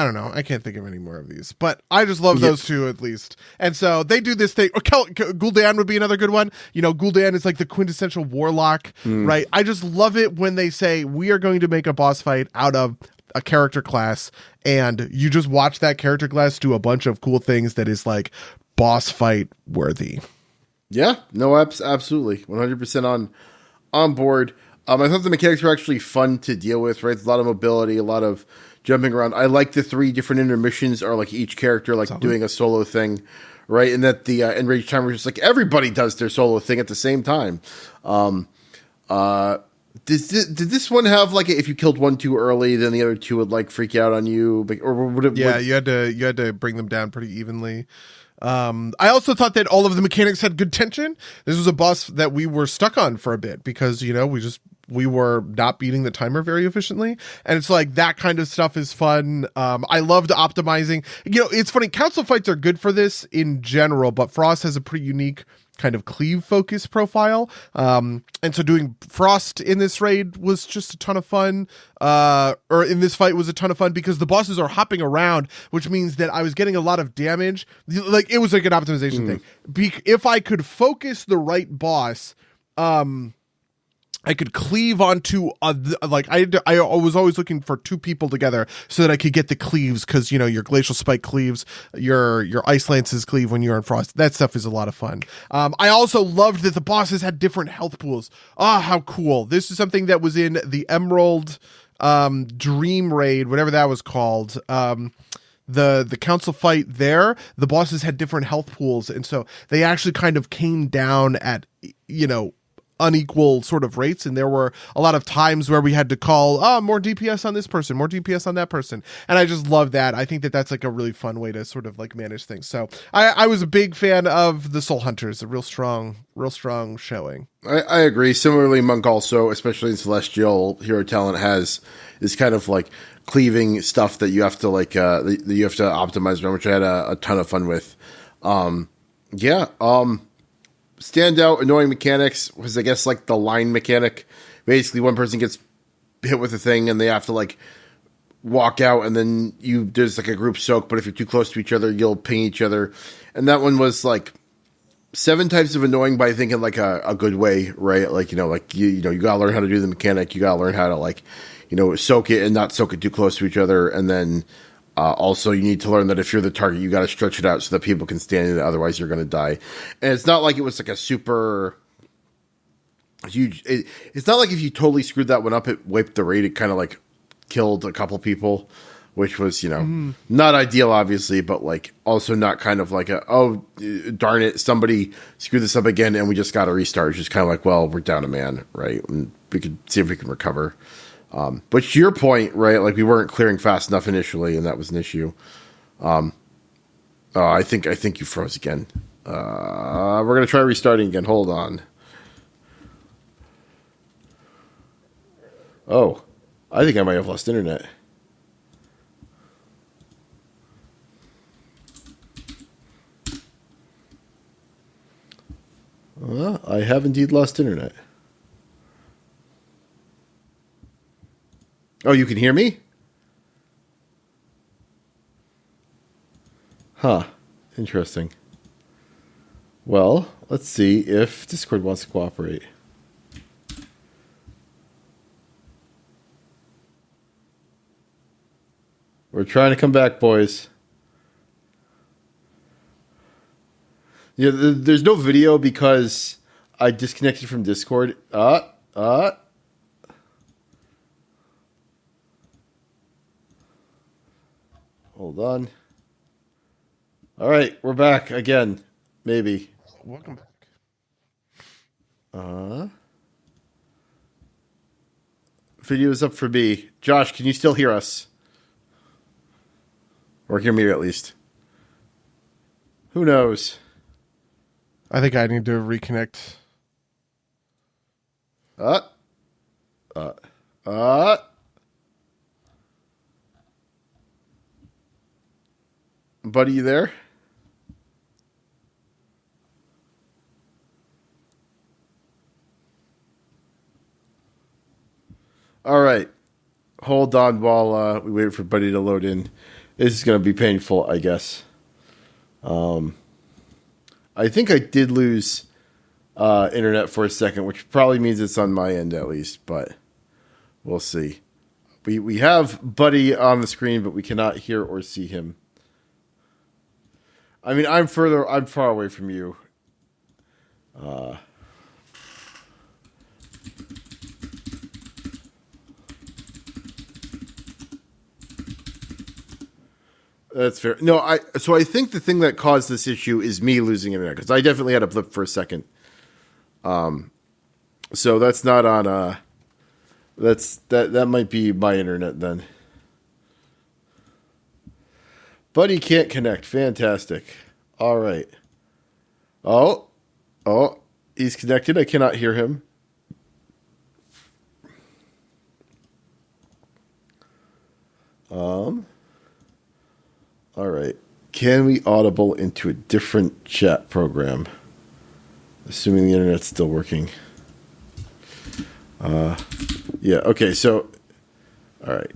don't know. I can't think of any more of these, but I just love those 2 at least. And so they do this thing. Gul'dan would be another good one. Gul'dan is like the quintessential warlock, right? I just love it when they say, we are going to make a boss fight out of a character class, and you just watch that character class do a bunch of cool things that is like boss fight worthy. Yeah, no, absolutely. 100% on board. I thought the mechanics were actually fun to deal with, right? A lot of mobility, a lot of jumping around. I like the 3 different intermissions are like each character like doing a solo thing, right? And that the Enraged Timer is just like everybody does their solo thing at the same time. Did this one have like if you killed one too early, then the other 2 would like freak out on you, or would it? Yeah, you had to bring them down pretty evenly. I also thought that all of the mechanics had good tension. This was a boss that we were stuck on for a bit because we were not beating the timer very efficiently. And it's like that kind of stuff is fun. I loved optimizing. It's funny. Council fights are good for this in general, but Frost has a pretty unique kind of cleave focus profile. And so doing Frost in this raid was just a ton of fun. Or in this fight was a ton of fun because the bosses are hopping around, which means that I was getting a lot of damage. Like it was like an optimization thing. If I could focus the right boss, I could cleave onto I was always looking for 2 people together so that I could get the cleaves because your glacial spike cleaves, your ice lances cleave when you're in frost. That stuff is a lot of fun. I also loved that the bosses had different health pools. How cool! This is something that was in the Emerald Dream Raid, whatever that was called. The council fight there, the bosses had different health pools, and so they actually kind of came down at unequal sort of rates, and there were a lot of times where we had to call more DPS on this person, more DPS on that person, and I just love that. I think that that's like a really fun way to sort of like manage things. So I was a big fan of the Soul Hunters, a real strong showing. I agree. Similarly, Monk also, especially in Celestial, hero talent has this kind of like cleaving stuff that you have to like that you have to optimize around, which I had a ton of fun with. Standout annoying mechanics was, I guess, like the line mechanic. Basically, one person gets hit with a thing and they have to like walk out, and then there's like a group soak, but if you're too close to each other, you'll ping each other. And that one was like 7 types of annoying, but I think in like a good way, right? Like, you gotta learn how to do the mechanic. You gotta learn how to like, soak it and not soak it too close to each other. And then also, you need to learn that if you're the target, you got to stretch it out so that people can stand in it. Otherwise, you're going to die. And it's not like it was like a super huge. It's not like if you totally screwed that one up, it wiped the raid. It kind of like killed a couple people, which was, not ideal, obviously, but like also not kind of like darn it, somebody screwed this up again and we just got to restart. It's just kind of like, well, we're down a man, right? And we could see if we can recover. But to your point, right, like we weren't clearing fast enough initially, and that was an issue. I think you froze again. We're going to try restarting again. Hold on. Oh, I think I might have lost internet. I have indeed lost internet. Oh, you can hear me? Huh. Interesting. Well, let's see if Discord wants to cooperate. We're trying to come back, boys. Yeah, there's no video because I disconnected from Discord. Hold on. All right, we're back again. Maybe. Welcome back. Video is up for me. Josh, can you still hear us? Or hear me at least? Who knows? I think I need to reconnect. Buddy, you there? All right. Hold on while we wait for Buddy to load in. This is going to be painful, I guess. I think I did lose internet for a second, which probably means it's on my end at least, but we'll see. We have Buddy on the screen, but we cannot hear or see him. I mean, I'm far away from you. That's fair. No, I think the thing that caused this issue is me losing internet, because I definitely had a blip for a second. So that's not on that might be my internet then. Buddy can't connect. Fantastic. All right. Oh, he's connected. I cannot hear him. All right. Can we audible into a different chat program? Assuming the internet's still working. Yeah, okay, so all right.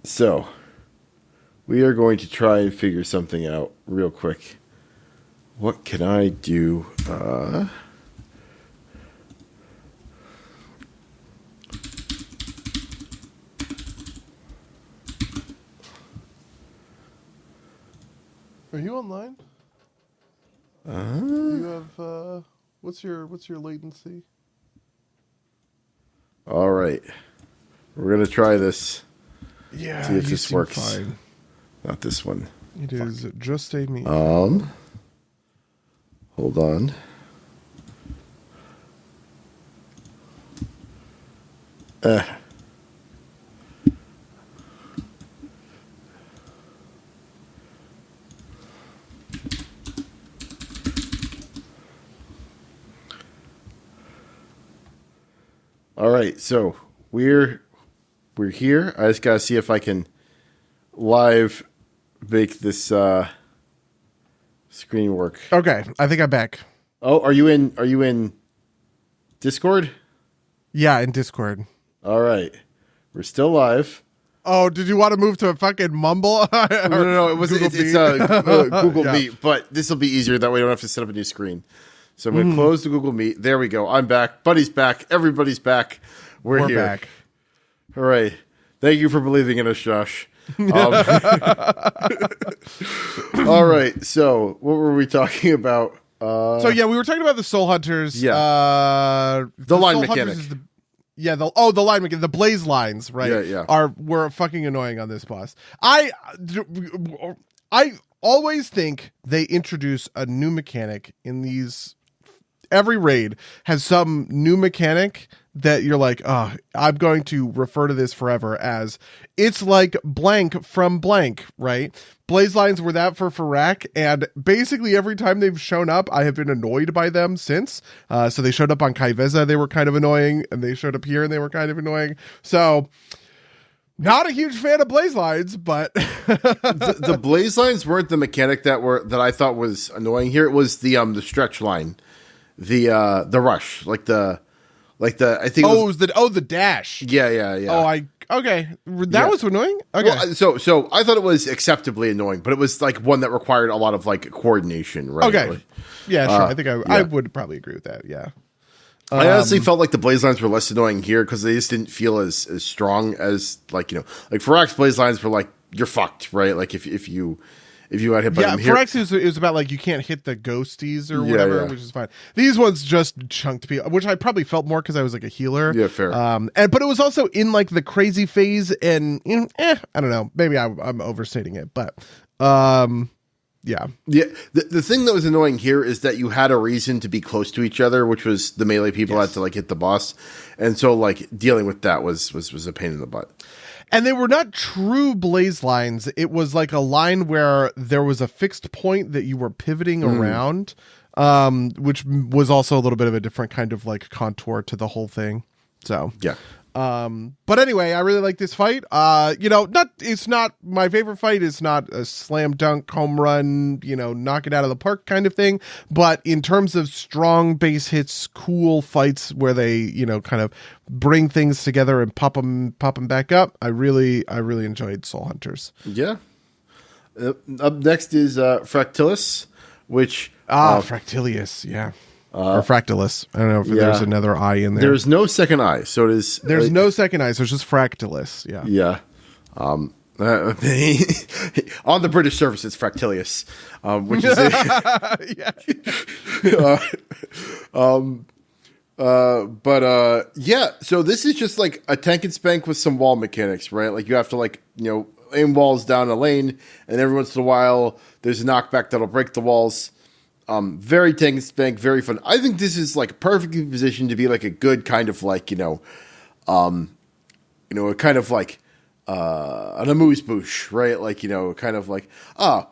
So we are going to try and figure something out real quick. What can I do? Are you online? You have what's your latency? All right. We're going to try this. Yeah, see if this works. Fine. Not this one. It is just a me. Hold on. All right, so we're here. I just gotta see if I can live make this screen work. Okay, I think I'm back. Oh, are you in Discord? Yeah, in Discord. All right, we're still live. Oh, did you want to move to a fucking Mumble? No, it was it's Google Yeah. Meet, but this will be easier. That way, I don't have to set up a new screen. So I'm going to close the Google Meet. There we go. I'm back. Buddy's back. Everybody's back. We're here. Back. All right. Thank you for believing in us, Josh. All right. So what were we talking about? So yeah, we were talking about the Soul Hunters. Yeah. The line Soul mechanic. Hunters is the line mechanic. The blaze lines, right? Yeah. Were fucking annoying on this boss. I always think they introduce a new mechanic in these. Every raid has some new mechanic that you're like, oh, I'm going to refer to this forever as it's like blank from blank, right? Blaze lines were that for Farak, and basically every time they've shown up, I have been annoyed by them since. So they showed up on Kaiveza, they were kind of annoying, and they showed up here and they were kind of annoying. So not a huge fan of blaze lines, but the blaze lines weren't the mechanic that I thought was annoying here. It was the stretch line. the rush, I think. The dash. Yeah. That was annoying. Okay, well, so I thought it was acceptably annoying, but it was like one that required a lot of like coordination, right? Okay, like, yeah, sure. I think I would probably agree with that. Yeah. I honestly felt like the blaze lines were less annoying here because they just didn't feel as strong as like Farak's blaze lines were like you're fucked, right? Like if you got hit by them here. Farak's is about like you can't hit the ghosties or whatever, which is fine. These ones just chunked people, which I probably felt more because I was like a healer. Yeah, fair. But it was also in like the crazy phase, and I don't know, maybe I'm overstating it, but yeah. The thing that was annoying here is that you had a reason to be close to each other, which was the melee people had to like hit the boss, and so like dealing with that was a pain in the butt. And they were not true blaze lines. It was like a line where there was a fixed point that you were pivoting around, which was also a little bit of a different kind of like contour to the whole thing. So yeah. But anyway, I really like this fight. It's not my favorite fight. It's not a slam dunk, home run, knock it out of the park kind of thing. But in terms of strong base hits, cool fights where they, kind of bring things together and pop them back up, I really enjoyed Soul Hunters. Yeah. Up next is Fractilis, which Fractilius, yeah. Or Fractalus. I don't know if there's another I in there. There's no second I, so it is. There's no second I, so it's just Fractalus. Yeah. Yeah. On the British surface, it's Fractilius, which is So this is just like a tank and spank with some wall mechanics, right? Like you have to aim walls down a lane, and every once in a while there's a knockback that'll break the walls. Very tank and spank, very fun. I think this is like perfectly positioned to be like a good kind of like, a kind of like an amuse-bouche, right? Like, kind of like,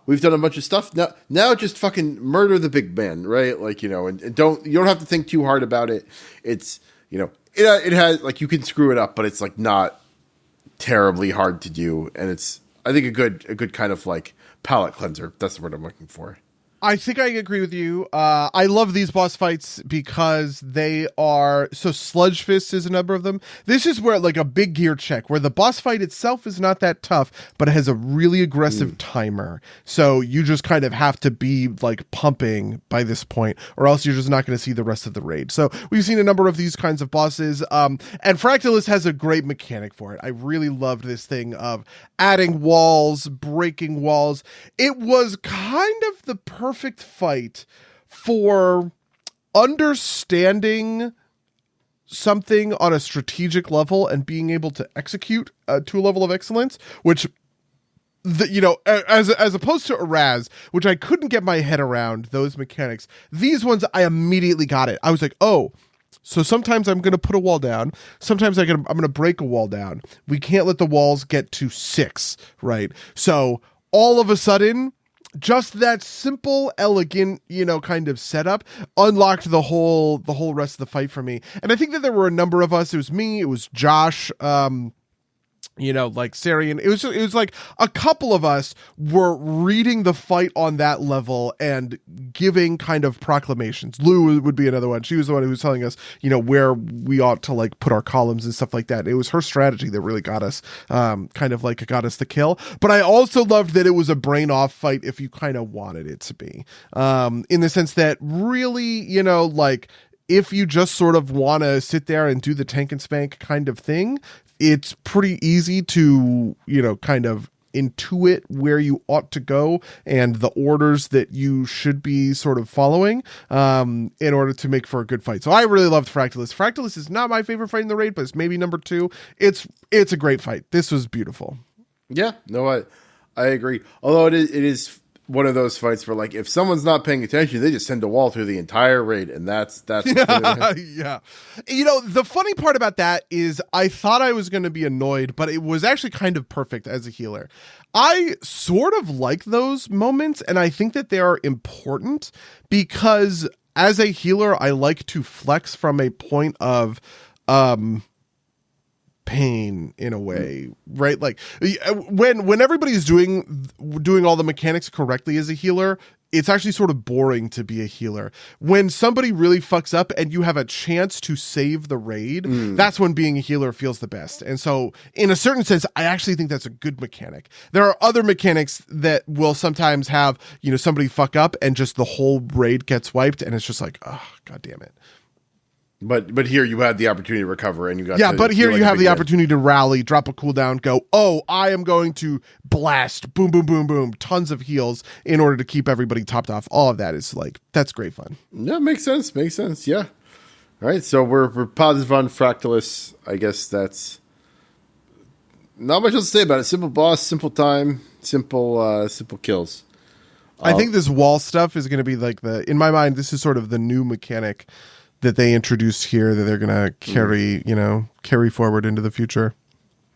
we've done a bunch of stuff. Now just fucking murder the big man, right? Like, and you don't have to think too hard about it. It's, it has like, you can screw it up, but it's like not terribly hard to do. And it's, I think a good kind of like palate cleanser. That's the word I'm looking for. I think I agree with you. I love these boss fights because they are so Sludge Fist is a number of them. This is where like a big gear check where the boss fight itself is not that tough, but it has a really aggressive timer. So you just kind of have to be like pumping by this point, or else you're just not going to see the rest of the raid. So we've seen a number of these kinds of bosses. And Fractalus has a great mechanic for it. I really loved this thing of adding walls, breaking walls. It was kind of the perfect fight for understanding something on a strategic level and being able to execute to a level of excellence, which as opposed to Araz, which I couldn't get my head around those mechanics. These ones I immediately got it. I was like, oh, so sometimes I'm going to put a wall down. Sometimes I'm going to break a wall down. We can't let the walls get to 6, right? So all of a sudden, just that simple, elegant, kind of setup unlocked the whole rest of the fight for me. And I think that there were a number of us. It was me. It was Josh. Like Sarian. It was like a couple of us were reading the fight on that level and giving kind of proclamations. Lou would be another one. She was the one who was telling us, where we ought to like put our columns and stuff like that. It was her strategy that really got us, got us the kill. But I also loved that it was a brain off fight if you kind of wanted it to be, in the sense that really, if you just sort of want to sit there and do the tank and spank kind of thing, it's pretty easy to, kind of intuit where you ought to go and the orders that you should be sort of following in order to make for a good fight. So I really loved Fractalus. Fractalus is not my favorite fight in the raid, but it's maybe number 2. It's a great fight. This was beautiful. Yeah, no, I agree. Although it is one of those fights where, like, if someone's not paying attention, they just send a wall through the entire raid, and that's yeah. The funny part about that is I thought I was going to be annoyed, but it was actually kind of perfect as a healer. I sort of like those moments, and I think that they are important because as a healer, I like to flex from a point of pain in a way, right? Like when everybody's doing all the mechanics correctly as a healer, it's actually sort of boring to be a healer. When somebody really fucks up and you have a chance to save the raid, that's when being a healer feels the best. And so in a certain sense, I actually think that's a good mechanic. There are other mechanics that will sometimes have, somebody fuck up and just the whole raid gets wiped and it's just like, oh, God damn it. But here you had the opportunity to recover and you got but here you have the opportunity to rally, drop a cooldown, go, oh, I am going to blast, boom, boom, boom, boom, tons of heals in order to keep everybody topped off. All of that is that's great fun. Yeah, makes sense. Yeah. All right, so we're positive on Fractalus. I guess that's not much else to say about it. Simple boss, simple time, simple kills. I think this wall stuff is going to be in my mind, this is sort of the new mechanic that they introduced here that they're going to carry forward into the future.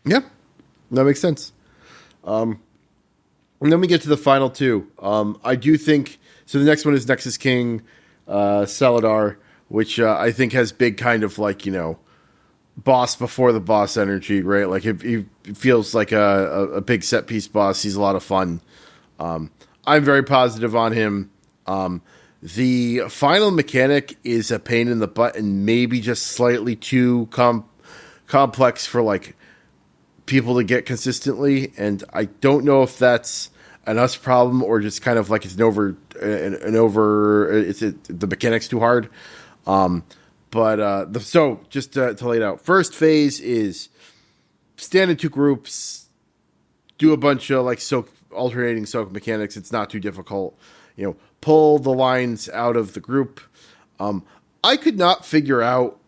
Yeah, that makes sense. And then we get to the final two. I do think, so the next one is Nexus King, Xal'atath, which I think has big kind of boss before the boss energy, right? Like it feels like a big set piece boss. He's a lot of fun. I'm very positive on him. The final mechanic is a pain in the butt and maybe just slightly too complex for people to get consistently. And I don't know if that's an us problem or just kind of it's the mechanic's too hard. So just to lay it out, first phase is stand in two groups, do a bunch of alternating soak mechanics. It's not too difficult. Pull the lines out of the group. I could not figure out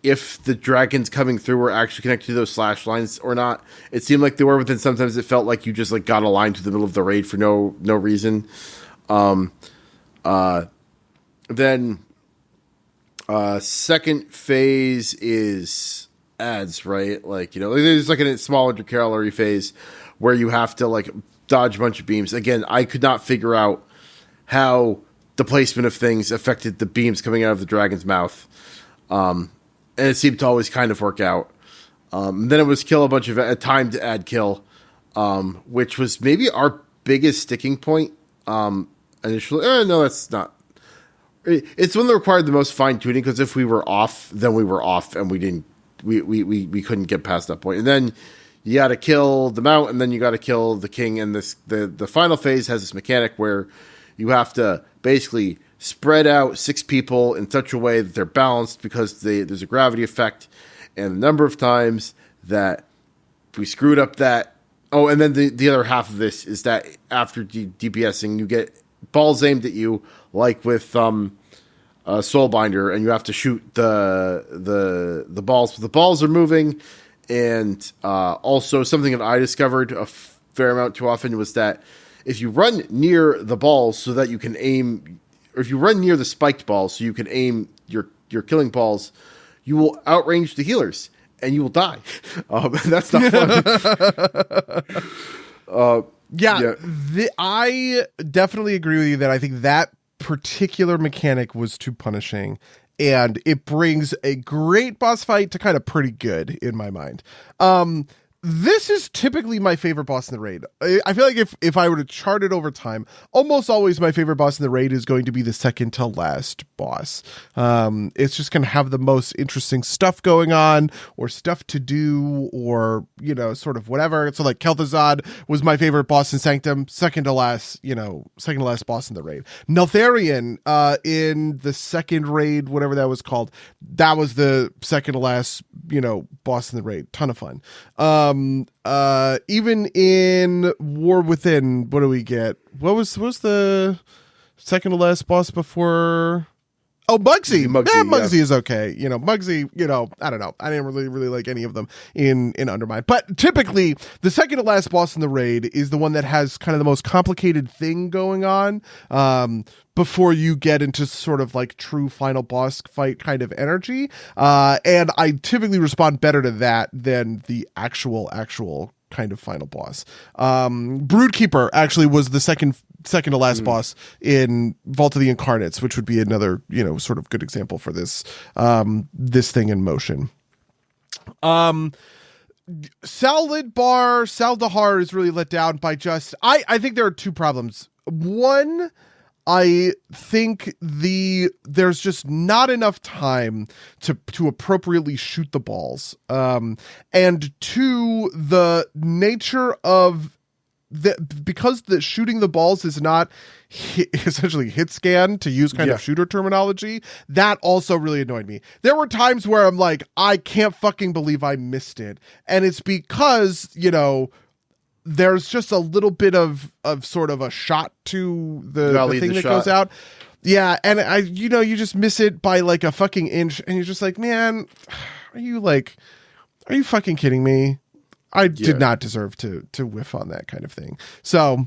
if the dragons coming through were actually connected to those slash lines or not. It seemed like they were, but then sometimes it felt like you just got a line to the middle of the raid for no reason. Then second phase is ads, right? There's a small intercalary phase where you have to dodge a bunch of beams. Again, I could not figure out how the placement of things affected the beams coming out of the dragon's mouth. And it seemed to always kind of work out. Then it was kill a bunch of time to add kill, which was maybe our biggest sticking point initially. No, that's not. It's one that required the most fine tuning because if we were off, then we were off and we couldn't get past that point. And then you got to kill the mount and then you got to kill the king. And the final phase has this mechanic where you have to basically spread out 6 people in such a way that they're balanced because there's a gravity effect. And the number of times that we screwed up that. Oh, and then the other half of this is that after DPSing, you get balls aimed at you, like with Soulbinder, and you have to shoot the balls. The balls are moving. And also something that I discovered a fair amount too often was that if you run near the balls so that you can aim, or if you run near the spiked balls so you can aim your killing balls, you will outrange the healers and you will die. That's not fun. I definitely agree with you that I think that particular mechanic was too punishing. And it brings a great boss fight to kind of pretty good in my mind. This is typically my favorite boss in the raid. I feel like if I were to chart it over time, almost always my favorite boss in the raid is going to be the second to last boss. It's just going to have the most interesting stuff going on or stuff to do or, sort of whatever. So Kel'Thuzad was my favorite boss in Sanctum, second to last boss in the raid. Neltharion in the second raid, whatever that was called, that was the second to last, boss in the raid. Ton of fun. Even in War Within, what do we get? What was the second to last boss before? Oh, Muggsy. Muggsy is okay. Muggsy, I don't know. I didn't really like any of them in Undermine. But typically, the second to last boss in the raid is the one that has kind of the most complicated thing going on before you get into sort of true final boss fight kind of energy. And I typically respond better to that than the actual kind of final boss. Broodkeeper actually was the second to last boss in Vault of the Incarnates, which would be another, sort of good example for this thing in motion. Xal'atath is really let down by just I think there are two problems. One, I think there's just not enough time to appropriately shoot the balls. And two, the nature of because the shooting the balls is not essentially hit scan, to use kind of shooter terminology, that also really annoyed me. There were times where I'm like, I can't fucking believe I missed it. And it's because, there's just a little bit of sort of a shot to the thing that goes out. Yeah. And you just miss it by like a fucking inch, and you're just like, man, are you fucking kidding me? I did not deserve to whiff on that kind of thing. So,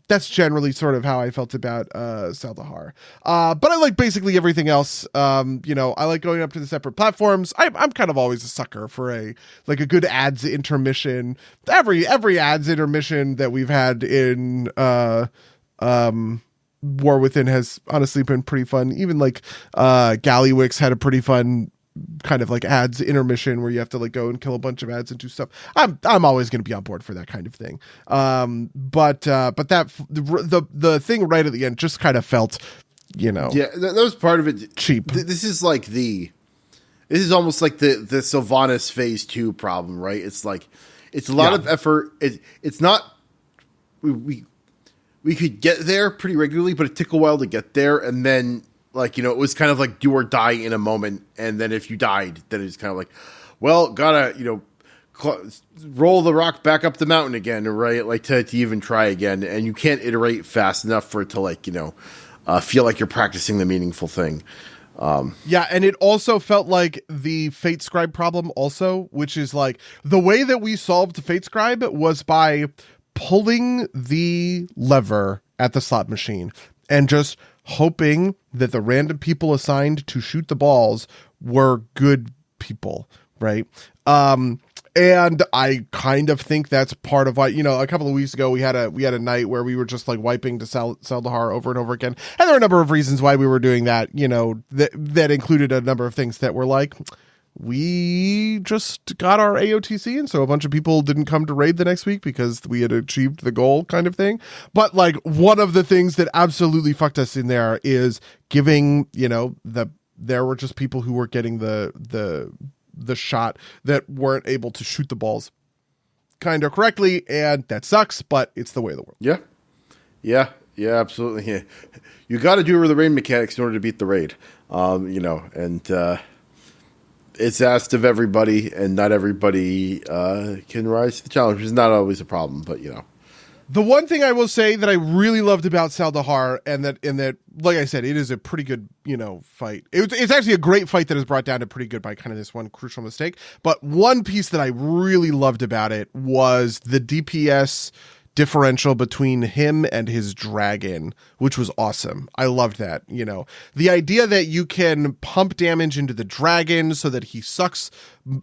that's generally sort of how I felt about Xal'atath. But I like basically everything else. I like going up to the separate platforms. I'm kind of always a sucker for a good ads intermission. Every ads intermission that we've had in War Within has honestly been pretty fun. Even Gallywix had a pretty fun kind of like ads intermission where you have to go and kill a bunch of ads and do stuff. I'm always going to be on board for that kind of thing. But that the thing right at the end just kind of felt, that was part of it. Cheap. This is almost like the Sylvanas Phase 2 problem, right? It's like it's a lot of effort. It's not we could get there pretty regularly, but it took a while to get there, and then it was kind of like do or die in a moment. And then if you died, then it's kind of like, well, gotta, roll the rock back up the mountain again, right? To even try again. And you can't iterate fast enough for it to feel like you're practicing the meaningful thing. And it also felt like the Fate Scribe problem also, which is the way that we solved Fate Scribe was by pulling the lever at the slot machine and just hoping that the random people assigned to shoot the balls were good people, right? And I kind of think that's part of why, a couple of weeks ago we had a night where we were just wiping to Xal'atath over and over again. And there were a number of reasons why we were doing that, that included a number of things that were we just got our AOTC, and so a bunch of people didn't come to raid the next week because we had achieved the goal kind of thing. But one of the things that absolutely fucked us in there is giving, there were just people who were getting the shot that weren't able to shoot the balls kind of correctly, and that sucks, but it's the way of the world. Yeah, absolutely. Yeah. You got to do the raid mechanics in order to beat the raid, it's asked of everybody, and not everybody can rise to the challenge, which is not always a problem, but The one thing I will say that I really loved about Xal'atath, and that, like I said, it is a pretty good, fight. It's actually a great fight that is brought down to pretty good by kind of this one crucial mistake. But one piece that I really loved about it was the DPS differential between him and his dragon, which was awesome. I loved that. The idea that you can pump damage into the dragon so that he sucks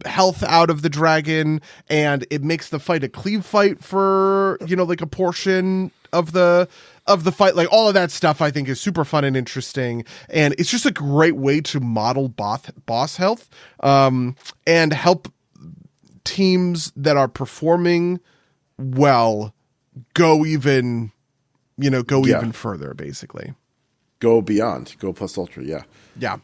health out of the dragon, and it makes the fight a cleave fight for a portion of the fight. All of that stuff I think is super fun and interesting, and it's just a great way to model boss health and help teams that are performing well go even further, basically. Go beyond. Go plus ultra, Yeah.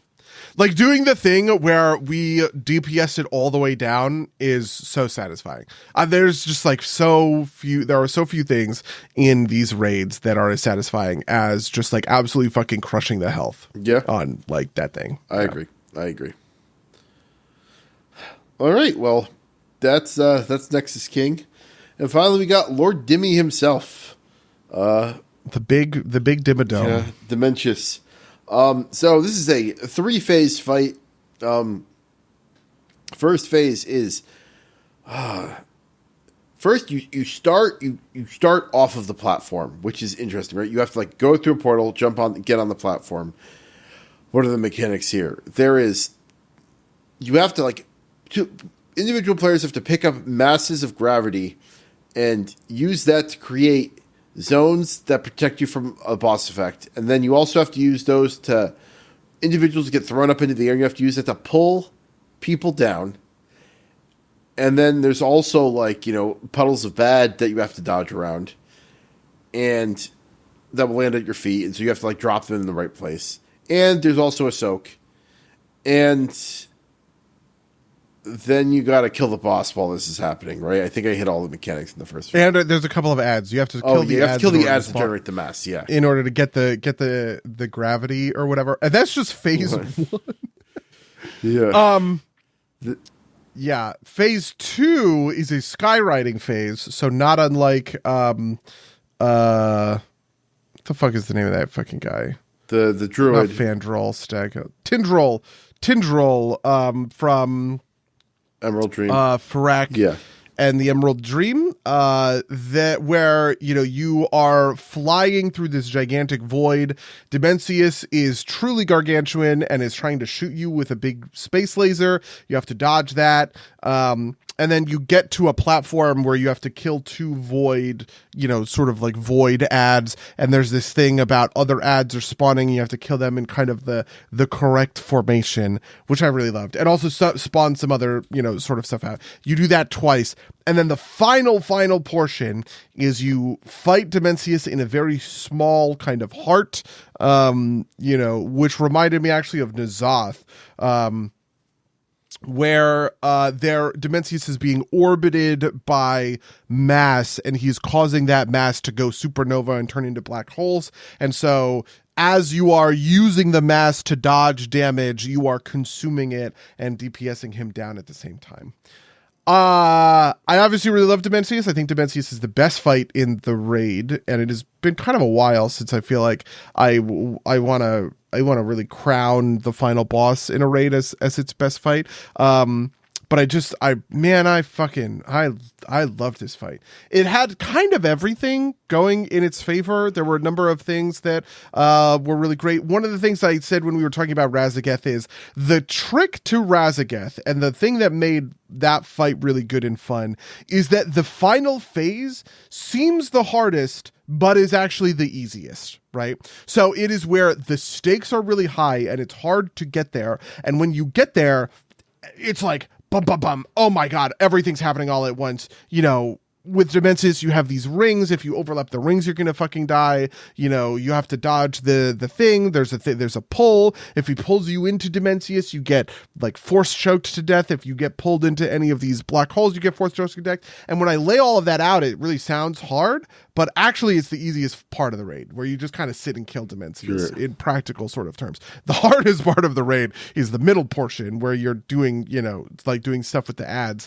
Doing the thing where we DPS it all the way down is so satisfying. There's just there are so few things in these raids that are as satisfying as just absolutely fucking crushing the health on that thing. I agree. All right, well, that's Nexus King. And finally, we got Lord Dimmy himself. The big Dimmadome. Yeah, Dimensius. So this is a 3-phase fight. First phase is first you start off of the platform, which is interesting, right? You have to go through a portal, get on the platform. What are the mechanics here? You have to individual players have to pick up masses of gravity and use that to create zones that protect you from a boss effect. And then you also have to use those to individuals get thrown up into the air. You have to use it to pull people down. And then there's also like, puddles of bad that you have to dodge around, and that will land at your feet, and so you have to like drop them in the right place. And there's also a soak, and then you got to kill the boss while this is happening, right? I think I hit all the mechanics in the first round. And there's a couple of ads. You have to kill you have to kill the ads to generate the mess, yeah. In order to get the gravity or whatever. And that's just phase 1. Yeah. Yeah, phase 2 is a skywriting phase, so not unlike what the fuck is the name of that fucking guy? The druid. Not Fandral, Tindrol, from Emerald Dream. Farak. Yeah. And the Emerald Dream, that where you are flying through this gigantic void. Dimensius is truly gargantuan and is trying to shoot you with a big space laser. You have to dodge that. And then you get to a platform where you have to kill 2 void, sort of like void ads. And there's this thing about other ads are spawning. And you have to kill them in kind of the correct formation, which I really loved. And also spawn some other, sort of stuff out. You do that twice. And then the final portion is you fight Dimensius in a very small kind of heart, which reminded me actually of N'Zoth, where Dimensius is being orbited by mass, and he's causing that mass to go supernova and turn into black holes. And so as you are using the mass to dodge damage, you are consuming it and DPSing him down at the same time. I obviously really love Dimensius. I think Dimensius is the best fight in the raid, and it has been kind of a while since I feel like I want to really crown the final boss in a raid as its best fight. But I loved this fight. It had kind of everything going in its favor. There were a number of things that were really great. One of the things I said when we were talking about Raszageth is the trick to Raszageth, and the thing that made that fight really good and fun, is that the final phase seems the hardest, but is actually the easiest, right? So it is where the stakes are really high and it's hard to get there. And when you get there, it's like, bum, bum, bum. Oh my God, everything's happening all at once. With Dimensius, you have these rings. If you overlap the rings, you're going to fucking die. You have to dodge the thing. There's a pull. If he pulls you into Dimensius, you get like force choked to death. If you get pulled into any of these black holes, you get force choked to death. And when I lay all of that out, it really sounds hard, but actually it's the easiest part of the raid, where you just kind of sit and kill Dimensius in practical sort of terms. The hardest part of the raid is the middle portion, where you're doing, doing stuff with the ads.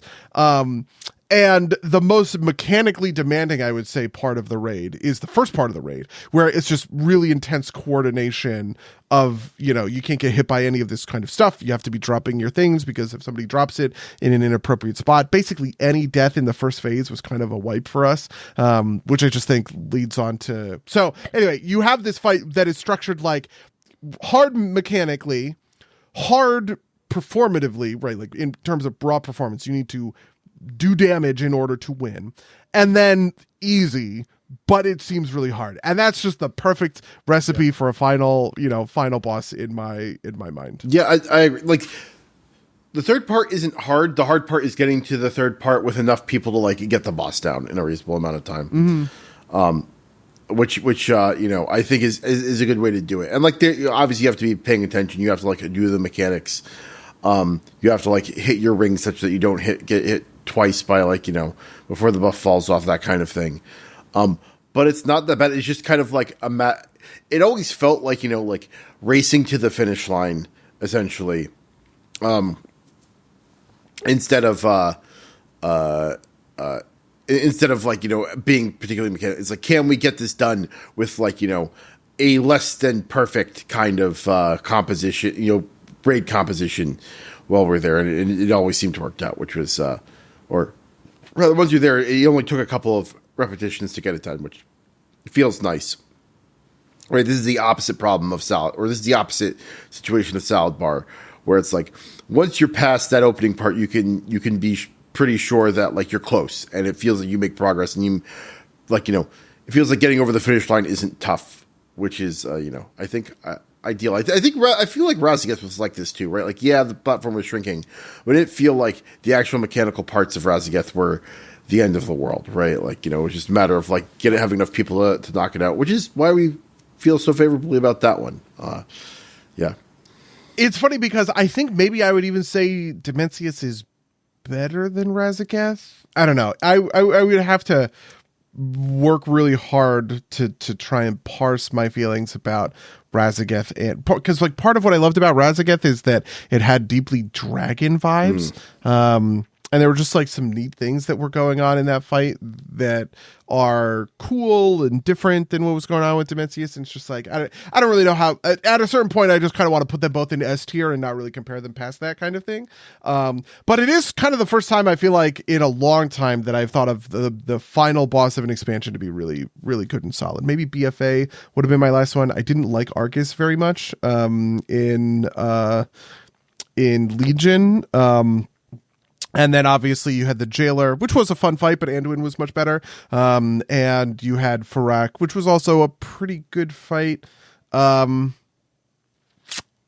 And the most mechanically demanding, I would say, part of the raid is the first part of the raid, where it's just really intense coordination of, you can't get hit by any of this kind of stuff. You have to be dropping your things, because if somebody drops it in an inappropriate spot, basically any death in the first phase was kind of a wipe for us, which I just think leads on to... So anyway, you have this fight that is structured like hard mechanically, hard performatively, right? Like in terms of raw performance, you need to do damage in order to win, and then easy, but it seems really hard. And that's just the perfect recipe for a final boss in my mind. Yeah, I agree. Like, the third part isn't hard. The hard part is getting to the third part with enough people to like get the boss down in a reasonable amount of time. Mm-hmm. Which I think is a good way to do it. And like, obviously you have to be paying attention. You have to like do the mechanics. You have to like hit your ring such that you don't get hit twice by like, before the buff falls off, that kind of thing. But it's not that bad. It's just kind of like it always felt like, like racing to the finish line, essentially. Instead of like, being particularly mechanical. It's like, can we get this done with like, a less than perfect kind of composition, raid composition while we're there. And it always seemed to work out, which was, or rather, once you're there, it only took a couple of repetitions to get it done, which feels nice. Right, this is the opposite problem of Salad, or this is the opposite situation of Salad Bar, where it's like, once you're past that opening part, you can be pretty sure that like you're close, and it feels like you make progress, and you like, it feels like getting over the finish line isn't tough, which is I think ideal. I feel like Razageth was like this too, right? Like, yeah, the platform was shrinking, but it didn't feel like the actual mechanical parts of Razageth were the end of the world, right? Like, it was just a matter of like having enough people to knock it out, which is why we feel so favorably about that one. Yeah. It's funny because I think maybe I would even say Dimensius is better than Razageth. I don't know. I would have to work really hard to try and parse my feelings about Razageth, and because like part of what I loved about Razageth is that it had deeply dragon vibes. And there were just like some neat things that were going on in that fight that are cool and different than what was going on with Dimensius. And it's just like, I don't really know how, at a certain point, I just kind of want to put them both in S tier and not really compare them past that kind of thing. But it is kind of the first time I feel like in a long time that I've thought of the final boss of an expansion to be really, really good and solid. Maybe BFA would have been my last one. I didn't like Argus very much, in Legion. And then obviously you had the Jailer, which was a fun fight, but Anduin was much better. And you had Farak, which was also a pretty good fight. I don't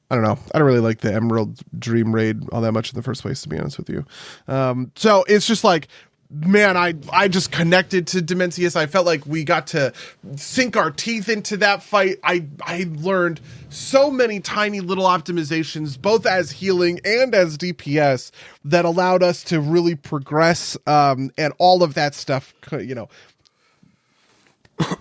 know. I don't really like the Emerald Dream Raid all that much in the first place, to be honest with you. So it's just like, man, I just connected to Dimensius. I felt like we got to sink our teeth into that fight. I learned so many tiny little optimizations, both as healing and as DPS, that allowed us to really progress, and all of that stuff,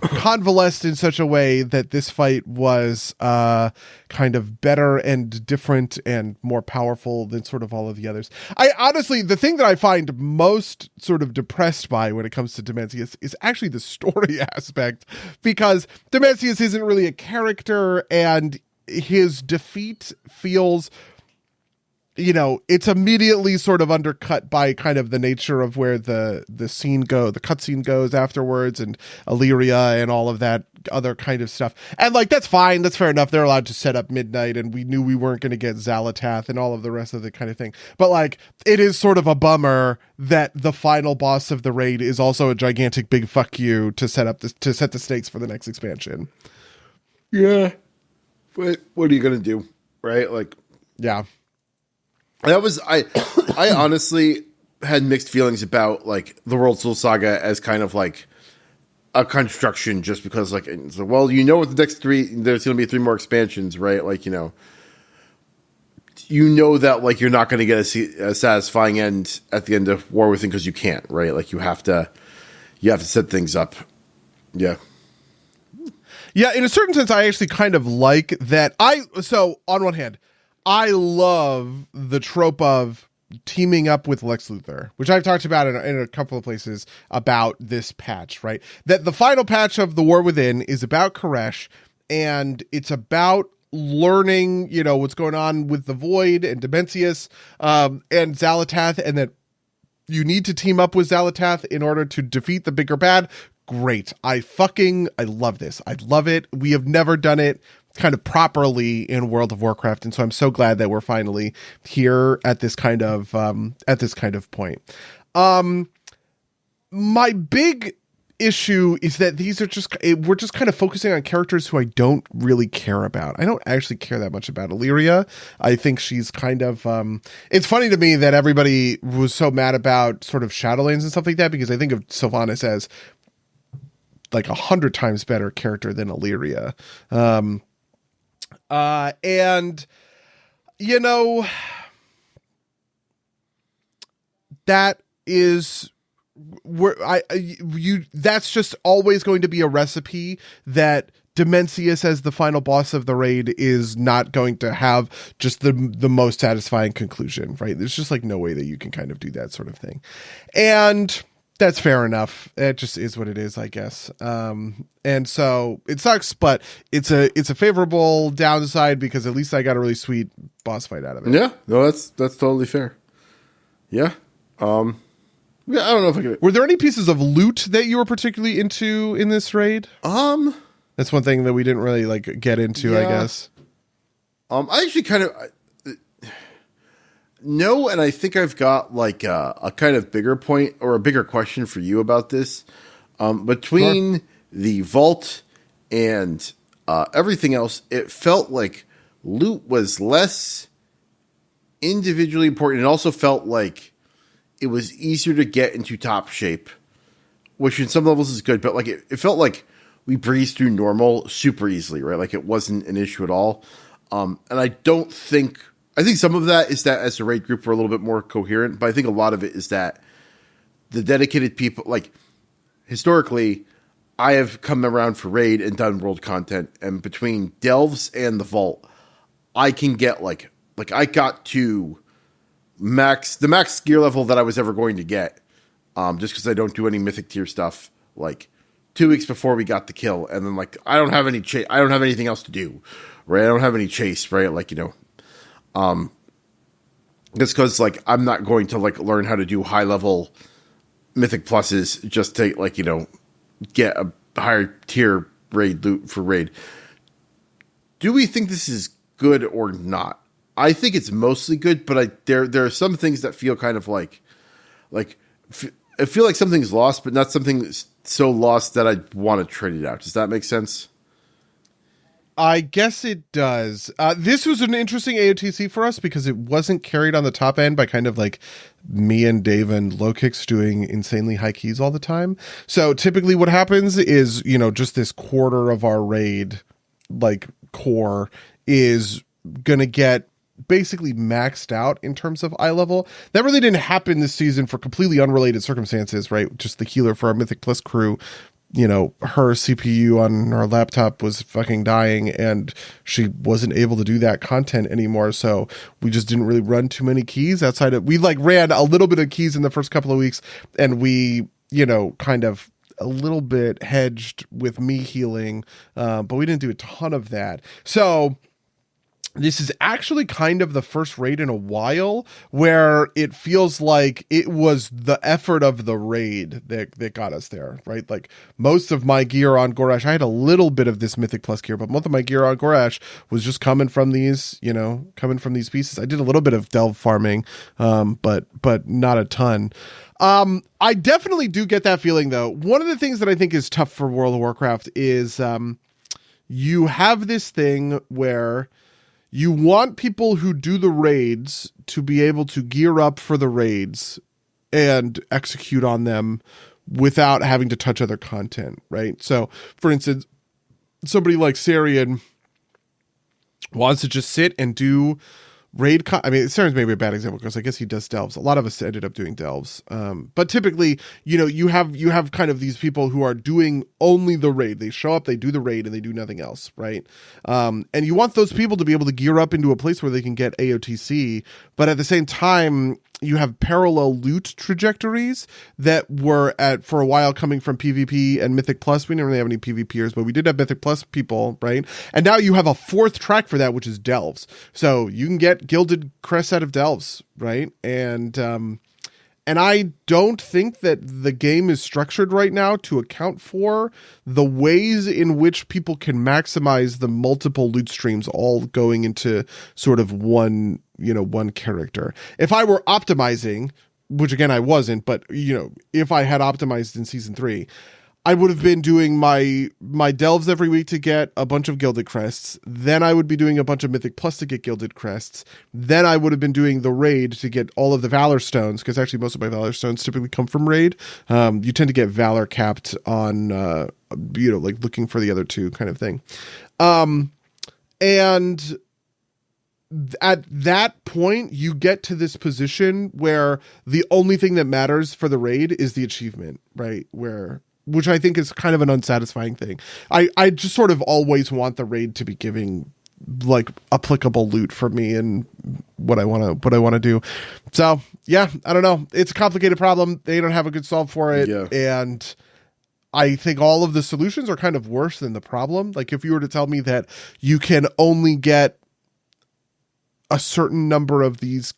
convalesced in such a way that this fight was kind of better and different and more powerful than sort of all of the others. I honestly, the thing that I find most sort of depressed by when it comes to Dimensius is actually the story aspect, because Dimensius isn't really a character, and his defeat feels, it's immediately sort of undercut by kind of the nature of where the cutscene goes afterwards, and Illyria and all of that other kind of stuff. And like, that's fine. That's fair enough. They're allowed to set up midnight, and we knew we weren't going to get Xal'atath and all of the rest of the kind of thing. But like, it is sort of a bummer that the final boss of the raid is also a gigantic big fuck you to set the stakes for the next expansion. Yeah. But what are you going to do? Right? Like, yeah. That was I honestly had mixed feelings about like the World Soul Saga as kind of like a construction, just because like, so, well, with the next there's going to be 3 more expansions, right? Like, that like you're not going to get a satisfying end at the end of War Within, because you can't, right? Like you have to set things up. Yeah. Yeah, in a certain sense, I actually kind of like that. So on one hand, I love the trope of teaming up with Lex Luthor, which I've talked about in a couple of places about this patch, right? That the final patch of The War Within is about Koresh, and it's about learning, what's going on with the Void and Dimensius, and Xal'atath, and that you need to team up with Xal'atath in order to defeat the bigger bad. Great. I love this. I love it. We have never done it kind of properly in World of Warcraft, and so I'm so glad that we're finally here at this kind of point. My big issue is that we're just kind of focusing on characters who I don't really care about. I don't actually care that much about Illyria. I think she's kind of it's funny to me that everybody was so mad about sort of Shadowlands and stuff like that, because I think of Sylvanas as like 100 times better character than Illyria. And that is where that's just always going to be a recipe that Dimensius as the final boss of the raid is not going to have just the most satisfying conclusion, right? There's just like no way that you can kind of do that sort of thing. And that's fair enough. It just is what it is, I guess. And so it sucks, but it's a favorable downside, because at least I got a really sweet boss fight out of it. Yeah, no, that's totally fair. Yeah. Yeah, I don't know if I could. Were there any pieces of loot that you were particularly into in this raid? That's one thing that we didn't really like get into, I guess. I actually kind of no, and I think I've got like a kind of bigger point or a bigger question for you about this. Between the vault and everything else, it felt like loot was less individually important. It also felt like it was easier to get into top shape, which in some levels is good, but like it felt like we breezed through normal super easily, right? Like it wasn't an issue at all. And I think some of that is that as a raid group, we're a little bit more coherent, but I think a lot of it is that the dedicated people, like historically, I have come around for raid and done world content, and between delves and the vault, I can get like I got to the max gear level that I was ever going to get, just because I don't do any mythic tier stuff, like 2 weeks before we got the kill, and then like I don't have anything else to do, right? I don't have any chase, right? Like, just because like I'm not going to like learn how to do high level mythic pluses just to like get a higher tier raid loot for raid. Do we think this is good or not? I think it's mostly good, but there are some things that feel kind of like I feel like something's lost, but not something that's so lost that I'd want to trade it out. Does that make sense? I guess it does. This was an interesting AOTC for us because it wasn't carried on the top end by kind of like me and Dave and Low Kicks doing insanely high keys all the time. So typically what happens is, just this quarter of our raid, like core, is going to get basically maxed out in terms of eye level. That really didn't happen this season for completely unrelated circumstances, right? Just the healer for our Mythic Plus crew, her CPU on our laptop was fucking dying and she wasn't able to do that content anymore. So we just didn't really run too many keys outside of, we like ran a little bit of keys in the first couple of weeks, and we, kind of a little bit hedged with me healing. But we didn't do a ton of that. So this is actually kind of the first raid in a while where it feels like it was the effort of the raid that got us there, right? Like most of my gear on Gorash, I had a little bit of this Mythic Plus gear, but most of my gear on Gorash was just coming from these pieces. I did a little bit of delve farming, but not a ton. I definitely do get that feeling though. One of the things that I think is tough for World of Warcraft is you have this thing where you want people who do the raids to be able to gear up for the raids and execute on them without having to touch other content, right? So, for instance, somebody like Sarian wants to just sit and do raid. Sarian's maybe a bad example because I guess he does delves. A lot of us ended up doing delves. But typically, you have kind of these people who are doing only the raid. They show up, they do the raid, and they do nothing else, right? And you want those people to be able to gear up into a place where they can get AOTC, but at the same time, you have parallel loot trajectories that were for a while coming from PvP and Mythic Plus. We didn't really have any PvPers, but we did have Mythic Plus people, right? And now you have a fourth track for that, which is delves. So you can get gilded crests out of delves, right? And I don't think that the game is structured right now to account for the ways in which people can maximize the multiple loot streams all going into sort of one character. If I were optimizing, which again I wasn't, but if I had optimized in season 3, I would have been doing my delves every week to get a bunch of gilded crests. Then I would be doing a bunch of Mythic Plus to get gilded crests. Then I would have been doing the raid to get all of the Valor Stones, because actually most of my Valor Stones typically come from raid. You tend to get Valor capped on, like looking for the other two kind of thing. And at that point, you get to this position where the only thing that matters for the raid is the achievement, right? Which I think is kind of an unsatisfying thing. I just sort of always want the raid to be giving like applicable loot for me and what I want to do. So yeah, I don't know. It's a complicated problem. They don't have a good solve for it. Yeah. And I think all of the solutions are kind of worse than the problem. Like if you were to tell me that you can only get a certain number of these,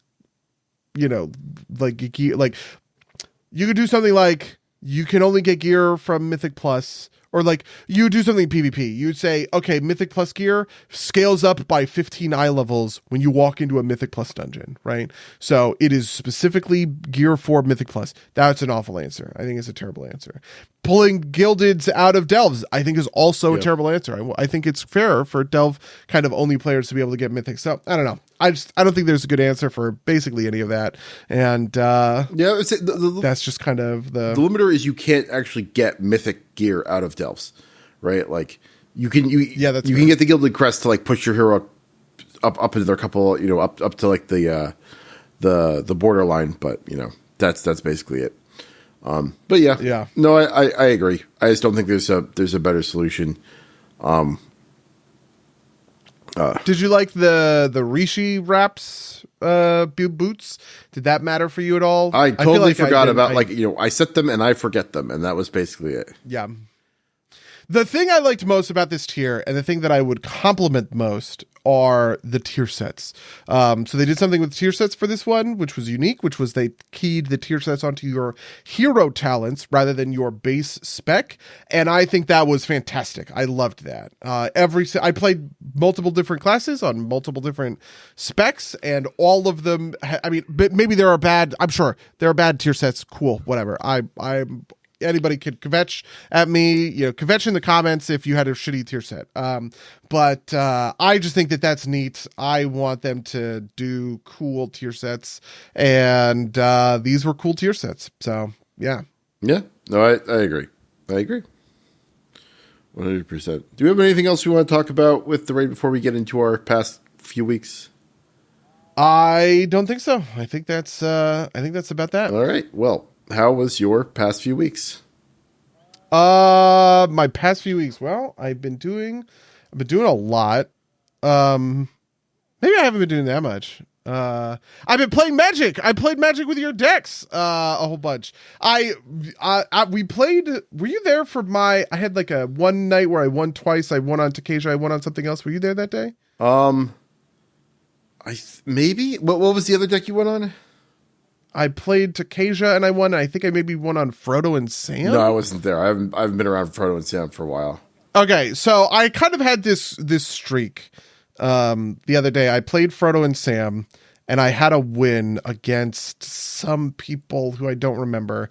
like you could do something like, you can only get gear from Mythic Plus, or like you do something PvP. You'd say, okay, Mythic Plus gear scales up by 15 eye levels when you walk into a Mythic Plus dungeon, right? So it is specifically gear for Mythic Plus. That's an awful answer. I think it's a terrible answer. pulling gildeds out of delves, I think, is also a terrible answer. I think it's fairer for delve kind of only players to be able to get mythic. So I don't know. I don't think there's a good answer for basically any of that. And that's just kind of the limiter is you can't actually get mythic gear out of delves, right? Like you can get the gilded crest to like push your hero up into their couple, up to like the borderline, but that's basically it. But yeah, no, I agree. I just don't think there's a better solution. Did you like the Rishi wraps boots? Did that matter for you at all? I totally forgot about I set them and I forget them, and that was basically it. Yeah. The thing I liked most about this tier, and the thing that I would compliment most, are the tier sets. So they did something with tier sets for this one, which was unique, which was they keyed the tier sets onto your hero talents rather than your base spec. And I think that was fantastic. I loved that. I played multiple different classes on multiple different specs, and all of them, maybe there are bad, I'm sure there are bad tier sets. Cool, whatever. Anybody could kvetch at me, kvetch in the comments if you had a shitty tier set. But I just think that that's neat. I want them to do cool tier sets, and these were cool tier sets. So yeah. Yeah. No, I agree. 100%. Do we have anything else we want to talk about with the raid before we get into our past few weeks? I don't think so. I think that's about that. All right. Well, how was your past few weeks? My past few weeks. Well, I've been doing a lot. Maybe I haven't been doing that much. I've been playing Magic. I played Magic with your decks a whole bunch. We played. Were you there for I had like a one night where I won twice. I won on Takesia. I won on something else. Were you there that day? Maybe. What was the other deck you went on? I played Takesia and I won. I think I maybe won on Frodo and Sam. No, I wasn't there. I haven't been around Frodo and Sam for a while. Okay, so I kind of had this streak. The other day, I played Frodo and Sam, and I had a win against some people who I don't remember.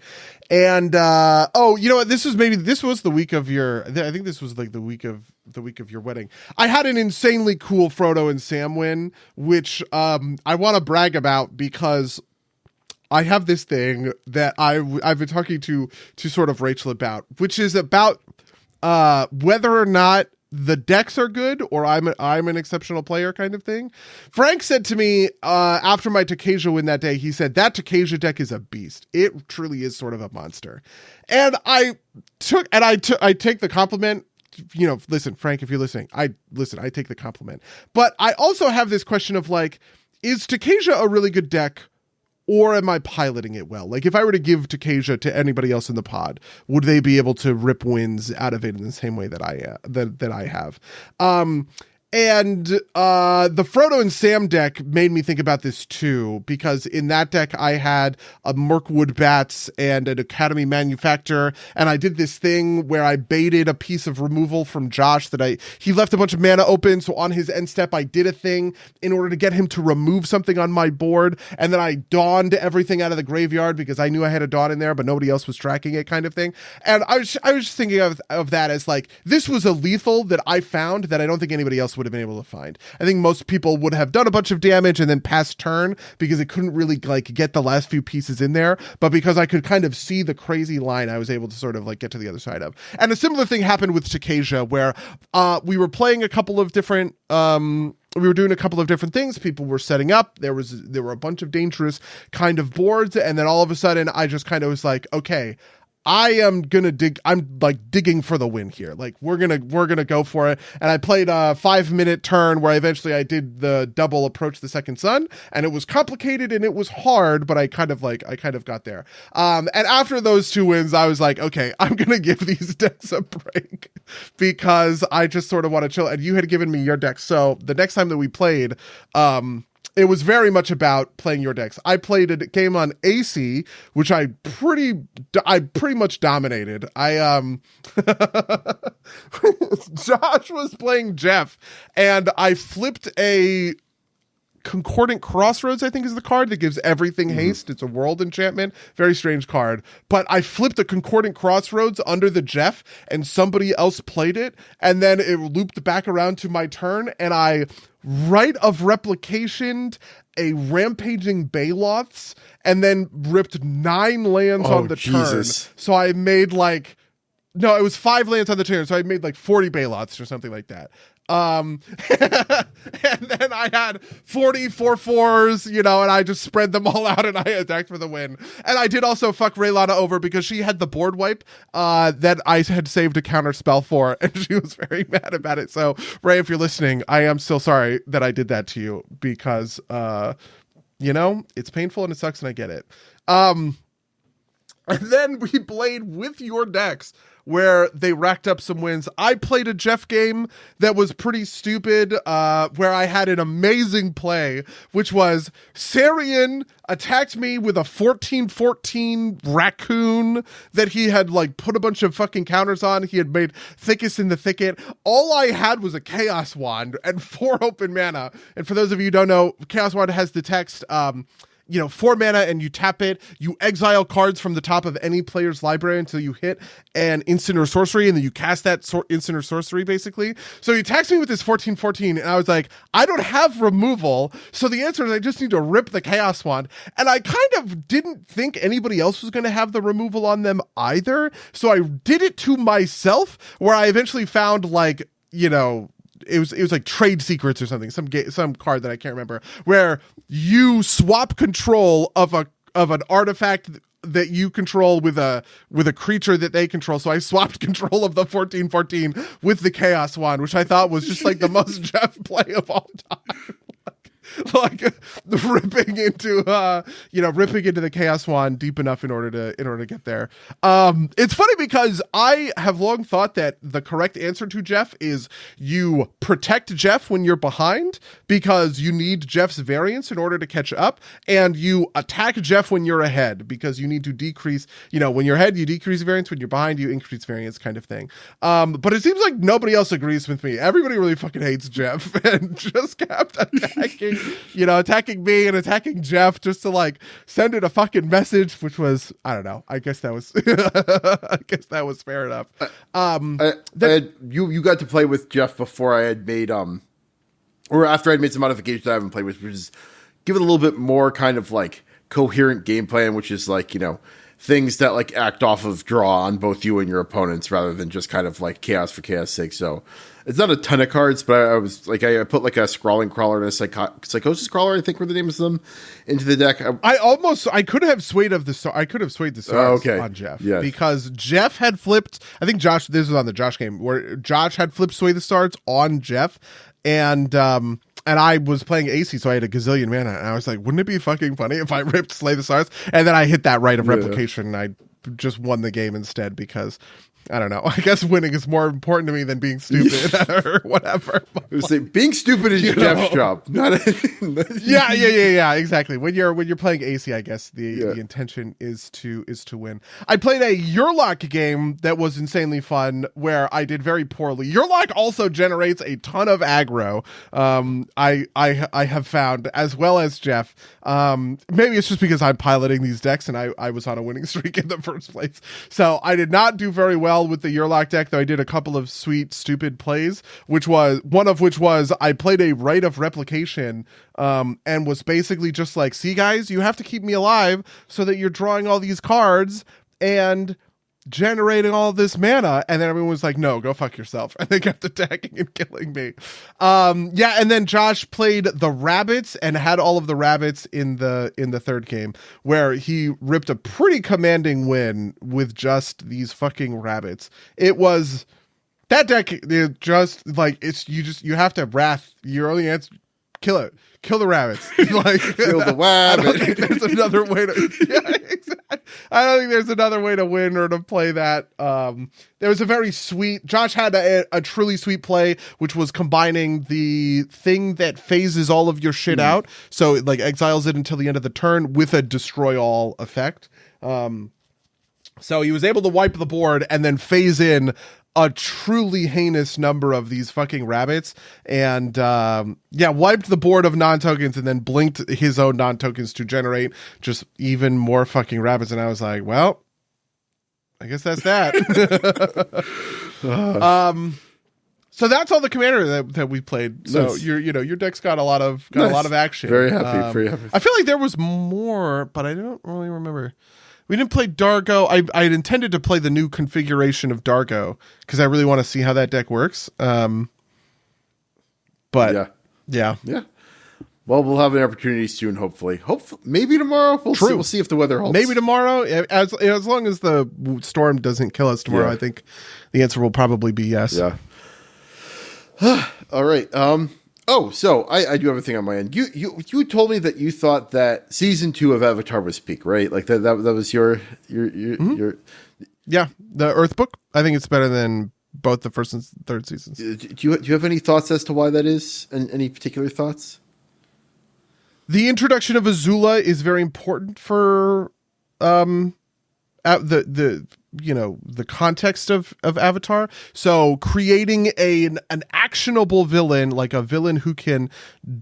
And you know what? This was the week of your. I think this was like the week of your wedding. I had an insanely cool Frodo and Sam win, which I want to brag about because I have this thing that I've been talking to sort of Rachel about, which is about whether or not the decks are good or I'm an exceptional player kind of thing. Frank said to me after my Takesia win that day, he said that Takesia deck is a beast. It truly is sort of a monster. And I take the compliment. Listen, Frank, if you're listening, I take the compliment. But I also have this question of like, is Takesia a really good deck? Or am I piloting it well? Like, if I were to give Takesia to anybody else in the pod, would they be able to rip wins out of it in the same way that I have? And the Frodo and Sam deck made me think about this too, because in that deck I had a Mirkwood Bats and an Academy Manufactor, and I did this thing where I baited a piece of removal from Josh he left a bunch of mana open, so on his end step I did a thing in order to get him to remove something on my board, and then I dawned everything out of the graveyard because I knew I had a dawn in there, but nobody else was tracking it kind of thing. And I was just thinking of that as like, this was a lethal that I found that I don't think anybody else would have been able to find. I think most people would have done a bunch of damage and then passed turn because it couldn't really like get the last few pieces in there, but because I could kind of see the crazy line, I was able to sort of like get to the other side of. And a similar thing happened with Takesia where we were playing a couple of different we were doing a couple of different things. People were setting up. There were a bunch of dangerous kind of boards, and then all of a sudden I just kind of was like, okay, I'm like digging for the win here. Like we're gonna go for it. And I played a 5-minute turn where eventually I did the double approach the second sun, and it was complicated and it was hard, but I kind of got there. And after those 2 wins, I was like, okay, I'm gonna give these decks a break because I just sort of want to chill. And you had given me your deck, so the next time that we played, it was very much about playing your decks. I played a game on AC, which I pretty much dominated. Josh was playing Jeff, and I flipped a Concordant Crossroads, I think, is the card that gives everything haste. It's a world enchantment. Very strange card. But I flipped a Concordant Crossroads under the Jeff, and somebody else played it, and then it looped back around to my turn, and I Rite of Replicationed a Rampaging Baloths, and then ripped 9 lands on the turn. So I made like... No, it was 5 lands on the turn, so I made like 40 Baloths or something like that. And then I had 44-4s, you know, and I just spread them all out and I attacked for the win. And I did also fuck Raylana over because she had the board wipe that I had saved a counter spell for, and she was very mad about it. So, Ray, if you're listening, I am still sorry that I did that to you because, you know, it's painful and it sucks and I get it. And then we played with your decks, where they racked up some wins. I played a Jeff game that was pretty stupid, where I had an amazing play, which was Sarian attacked me with a 14/14 raccoon that he had like put a bunch of fucking counters on. He had made Thickest in the Thicket. All I had was a Chaos Wand and 4 open mana. And for those of you who don't know, Chaos Wand has the text, 4 mana and you tap it, you exile cards from the top of any player's library until you hit an instant or sorcery, and then you cast that instant or sorcery, basically. So he attacks me with this 14/14, and I was like, I don't have removal, so the answer is I just need to rip the Chaos Wand. And I kind of didn't think anybody else was going to have the removal on them either, so I did it to myself, where I eventually found, like, it was like Trade Secrets or something, some card that I can't remember, where you swap control of an artifact that you control with a creature that they control. So I swapped control of the 14/14 with the Chaos Wand, which I thought was just like the most Jeff play of all time. Like ripping into the Chaos Wand deep enough in order to get there. It's funny because I have long thought that the correct answer to Jeff is you protect Jeff when you're behind, because you need Jeff's variance in order to catch up, and you attack Jeff when you're ahead because you need to decrease, when you're ahead you decrease variance, when you're behind you increase variance, kind of thing. But it seems like nobody else agrees with me. Everybody really fucking hates Jeff and just kept attacking me and attacking Jeff just to like send it a fucking message, which was, I don't know. I guess that was fair enough. You got to play with Jeff before I had made or after I'd made some modifications I haven't played with, which is give it a little bit more kind of like coherent game plan, which is like, things that like act off of draw on both you and your opponents rather than just kind of like chaos for chaos sake. So it's not a ton of cards, but I was like, I put like a Scrawling Crawler and a Psychosis Crawler, I think were the names of them, into the deck. I could have swayed the stars on Jeff, because Jeff had flipped. I think Josh, this was on the Josh game where Josh had flipped Sway the Stars on Jeff, and I was playing AC, so I had a gazillion mana, and I was like, wouldn't it be fucking funny if I ripped Slay the Stars, and then I hit that Rite of Replication, and I just won the game instead, because I don't know. I guess winning is more important to me than being stupid or whatever. Being stupid is your Jeff's job. Yeah, exactly. When you're playing AC, I guess the intention is to win. I played a Yurlok game that was insanely fun, where I did very poorly. Yurlok also generates a ton of aggro. I have found, as well as Jeff. Maybe it's just because I'm piloting these decks and I was on a winning streak in the first place. So I did not do very well with the Yurlok deck, though I did a couple of sweet, stupid plays, one of which was I played a Rite of Replication, and was basically just like, see guys, you have to keep me alive so that you're drawing all these cards and generating all this mana. And then everyone was like, no, go fuck yourself, and they kept attacking and killing me. And then Josh played the rabbits and had all of the rabbits in the third game, where he ripped a pretty commanding win with just these fucking rabbits. It was that deck, just like, you have to wrath. Your only answer, kill it. Kill the rabbits. Like, kill the rabbit. I don't think there's another way to. Yeah, exactly. I don't think there's another way to win or to play that. There was a very sweet. Josh had a truly sweet play, which was combining the thing that phases all of your shit out, so it like exiles it until the end of the turn, with a destroy all effect. So he was able to wipe the board and then phase in a truly heinous number of these fucking rabbits, and wiped the board of non-tokens and then blinked his own non-tokens to generate just even more fucking rabbits. And I was like, well, I guess that's that. So that's all the commander that we played. So nice. your deck's got a lot of action. Very happy. Very happy. I feel like there was more, but I don't really remember. We didn't play Dargo. I had intended to play the new configuration of Dargo because I really want to see how that deck works. But yeah. Well, we'll have an opportunity soon. Hopefully, maybe tomorrow. We'll see. We'll see if the weather holds. Maybe tomorrow, as long as the storm doesn't kill us tomorrow. I think the answer will probably be yes. Yeah. All right. So I do have a thing on my end. You told me that you thought that season 2 of Avatar was peak, right? Like that was your the Earth book. I think it's better than both the first and third seasons. Do you have any thoughts as to why that is? And any particular thoughts? The introduction of Azula is very important for the context of Avatar. So creating an actionable villain, like a villain who can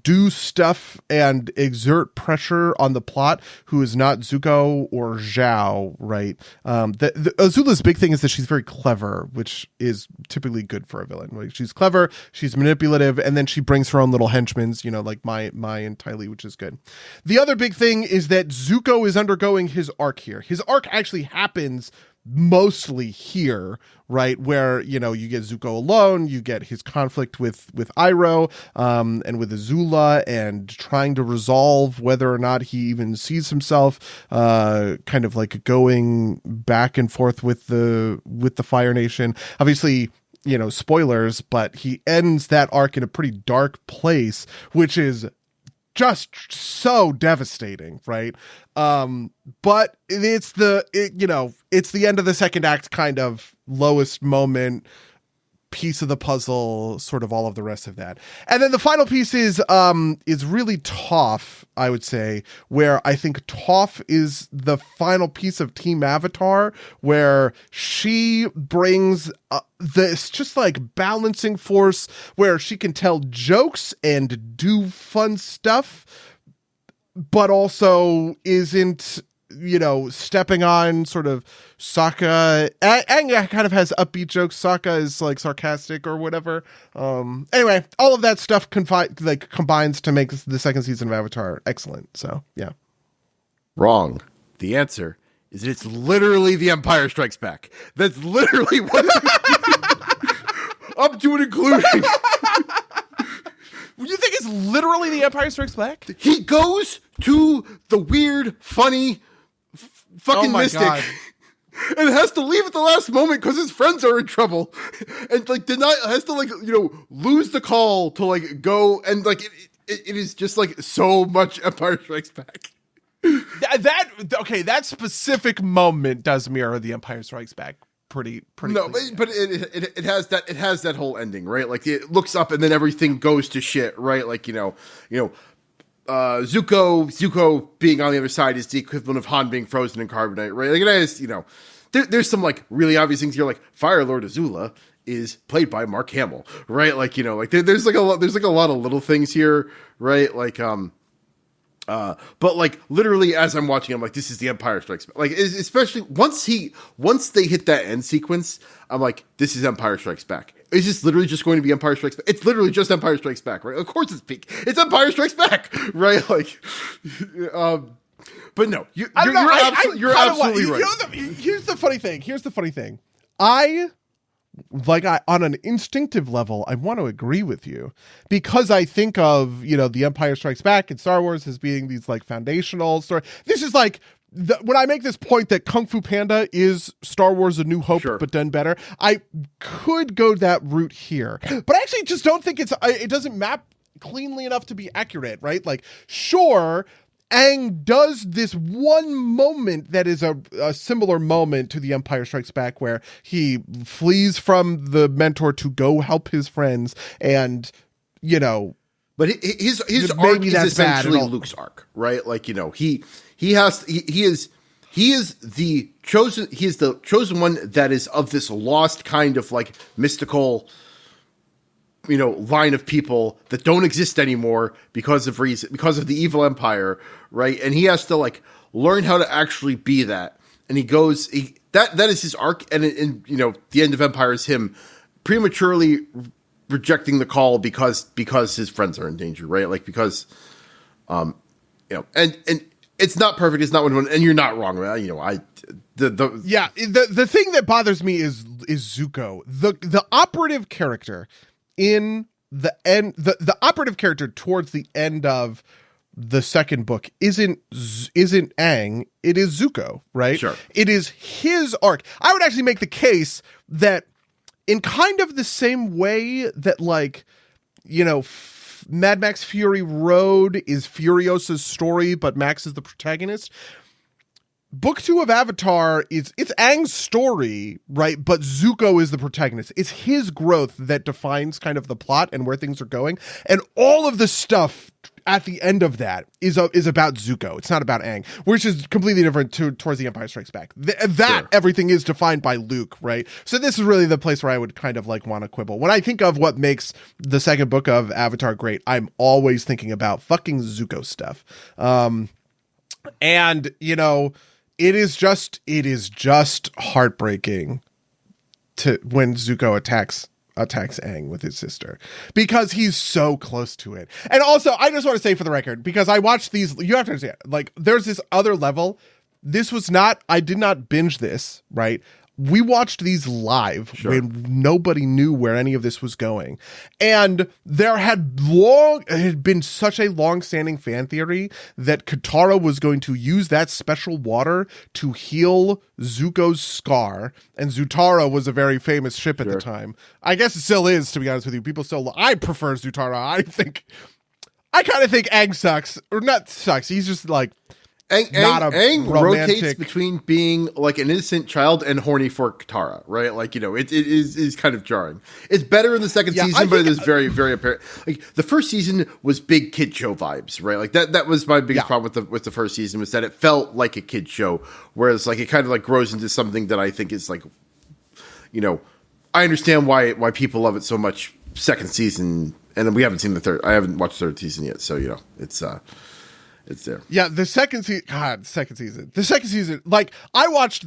do stuff and exert pressure on the plot, who is not Zuko or Zhao, right? The Azula's big thing is that she's very clever, which is typically good for a villain. Like, she's clever, she's manipulative, and then she brings her own little henchmen, like Mai and Ty Lee, which is good. The other big thing is that Zuko is undergoing his arc here. His arc actually happens mostly here, right, where you get Zuko alone, you get his conflict with Iroh and with Azula, and trying to resolve whether or not he even sees himself kind of like going back and forth with the Fire Nation. Obviously, spoilers, but he ends that arc in a pretty dark place, which is just so devastating, right? But it's it's the end of the second act, kind of lowest moment, piece of the puzzle, sort of all of the rest of that. And then the final piece is really Toph, I would say, where I think Toph is the final piece of Team Avatar, where she brings this just like balancing force where she can tell jokes and do fun stuff, but also isn't stepping on sort of Sokka. Aang kind of has upbeat jokes. Sokka is like sarcastic or whatever. Anyway, all of that stuff combines to make the second season of Avatar excellent. So yeah. Wrong. The answer is that it's literally The Empire Strikes Back. That's literally what up to and including. You think it's literally The Empire Strikes Back? He goes to the weird, funny, fucking mystic, God, and has to leave at the last moment because his friends are in trouble, and has to lose the call to go, and it is just so much Empire Strikes Back. That specific moment does mirror The Empire Strikes Back pretty no clean, but it has that whole ending, right? Like, it looks up and then everything goes to shit, right? Zuko being on the other side is the equivalent of Han being frozen in carbonite, right? Like, it is, there's some really obvious things here, like Fire Lord Azula is played by Mark Hamill, right? There's a lot of little things here, right? But literally as I'm watching, I'm like, this is The Empire Strikes Back. Especially once they hit that end sequence, I'm like, this is Empire Strikes Back. Is this literally just going to be Empire Strikes Back? It's literally just Empire Strikes Back, right? Of course it's peak. It's Empire Strikes Back, right? But no, you're absolutely right. Here's the funny thing. On an instinctive level, I want to agree with you, because I think of, The Empire Strikes Back and Star Wars as being these foundational story. This is when I make this point that Kung Fu Panda is Star Wars A New Hope, sure, but done better, I could go that route here. But I actually just don't think it doesn't map cleanly enough to be accurate, right? Sure, Aang does this one moment that is a similar moment to The Empire Strikes Back, where he flees from the mentor to go help his friends, and but his arc is essentially Luke's arc, right? He is he is the chosen one that is of this lost kind of like mystical, line of people that don't exist anymore because of the evil empire, right? And he has to like learn how to actually be that. And that is his arc. And the end of Empire is him prematurely rejecting the call because his friends are in danger, right? Like because, and it's not perfect. It's not one, and you're not wrong, right? The thing that bothers me is Zuko, the operative character in the end, the operative character towards the end of the second book isn't Aang, it is Zuko, right? Sure. It is his arc. I would actually make the case that in kind of the same way that like, Mad Max Fury Road is Furiosa's story, but Max is the protagonist. Book 2 of Avatar it's Aang's story, right? But Zuko is the protagonist. It's his growth that defines kind of the plot and where things are going. And all of the stuff at the end of that is about Zuko. It's not about Aang, which is completely different towards The Empire Strikes Back. Sure. Everything is defined by Luke, right? So this is really the place where I would kind of like want to quibble. When I think of what makes the second book of Avatar great, I'm always thinking about fucking Zuko stuff. It is just heartbreaking to when Zuko attacks Aang with his sister because he's so close to it. And also, I just want to say for the record, because I watched these, you have to understand, like there's this other level. I did not binge this, right? We watched these live when nobody knew where any of this was going. And there had been such a long-standing fan theory that Katara was going to use that special water to heal Zuko's scar. And Zutara was a very famous ship at the time. I guess it still is, to be honest with you. I prefer Zutara. I kind of think Aang sucks. Or not sucks. He's just like... Aang rotates between being like an innocent child and horny for Katara, right? Like, it is kind of jarring. It's better in the second season, but it is very, very apparent. Like the first season was big kid show vibes, right? Like that was my biggest problem with the first season was that it felt like a kid show, whereas like it kind of like grows into something that I think is like, I understand why people love it so much. Second season, and we haven't seen the third. I haven't watched the third season yet, so it's there. Yeah, the second season. Like I watched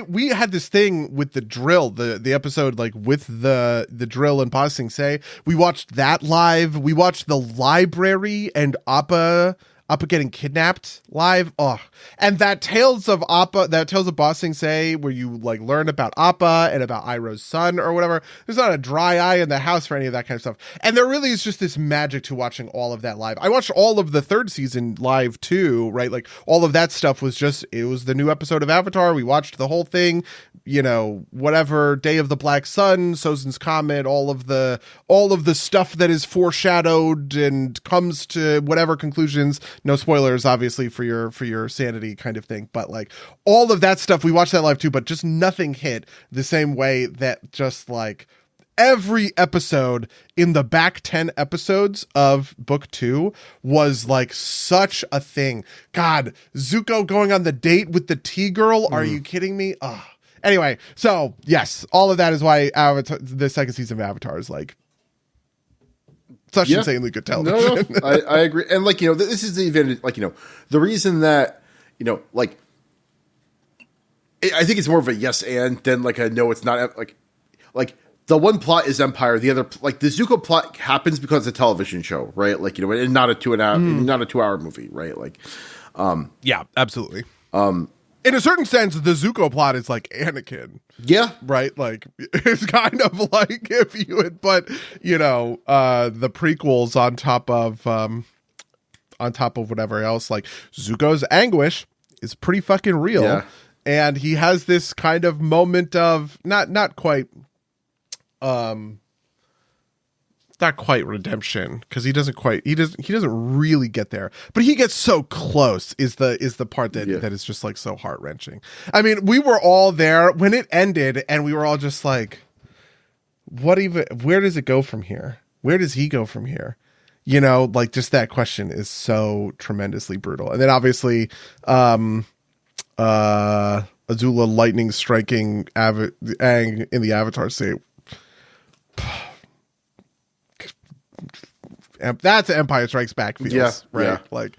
we had this thing with the drill, the episode like with the drill and Ba Sing Se. We watched that live. We watched the library and Appa getting kidnapped live. Oh, and that Tales of Ba Sing Se, where you like learn about Appa and about Iroh's son or whatever. There's not a dry eye in the house for any of that kind of stuff. And there really is just this magic to watching all of that live. I watched all of the third season live too, right? Like all of that stuff was it was the new episode of Avatar. We watched the whole thing, whatever, Day of the Black Sun, Sozin's Comet, all of the stuff that is foreshadowed and comes to whatever conclusions. No spoilers, obviously, for your sanity kind of thing. But like all of that stuff, we watched that live too, but just nothing hit the same way that just like every episode in the back 10 episodes of book 2 was like such a thing. God, Zuko going on the date with the tea girl. Are you kidding me? Oh. Anyway, so yes, all of that is why the second season of Avatar is like such insanely good television. No, I agree. And like, this is the event, like, the reason that, like, I think it's more of a yes and than like a no, it's not like the one plot is Empire. The other, like the Zuko plot happens because it's a television show, right? Like, and not a 2-hour movie, right? Like, yeah, absolutely. In a certain sense, the Zuko plot is like Anakin. Yeah. Right? Like, it's kind of like if you would put, the prequels on top of whatever else, like Zuko's anguish is pretty fucking real. Yeah. And he has this kind of moment of not quite redemption, because he doesn't really get there, but he gets so close is the part that is just like so heart-wrenching. I mean, we were all there when it ended and we were all just like, where does it go from here? Where does he go from here? Like just that question is so tremendously brutal. And then obviously Azula lightning striking Aang in the Avatar state. That's Empire Strikes Back feels, right? Yeah. Like,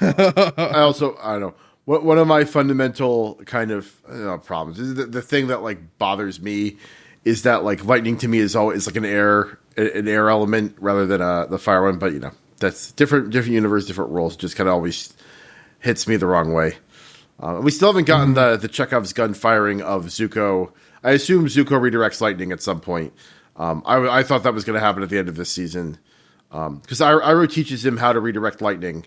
I don't know. One of my fundamental kind of problems is the thing that like bothers me is that like lightning to me is always like an air element rather than the fire one. But that's different universe, different rules. It just kind of always hits me the wrong way. We still haven't gotten the Chekhov's gun firing of Zuko. I assume Zuko redirects lightning at some point. I thought that was going to happen at the end of this season because Iroh teaches him how to redirect lightning.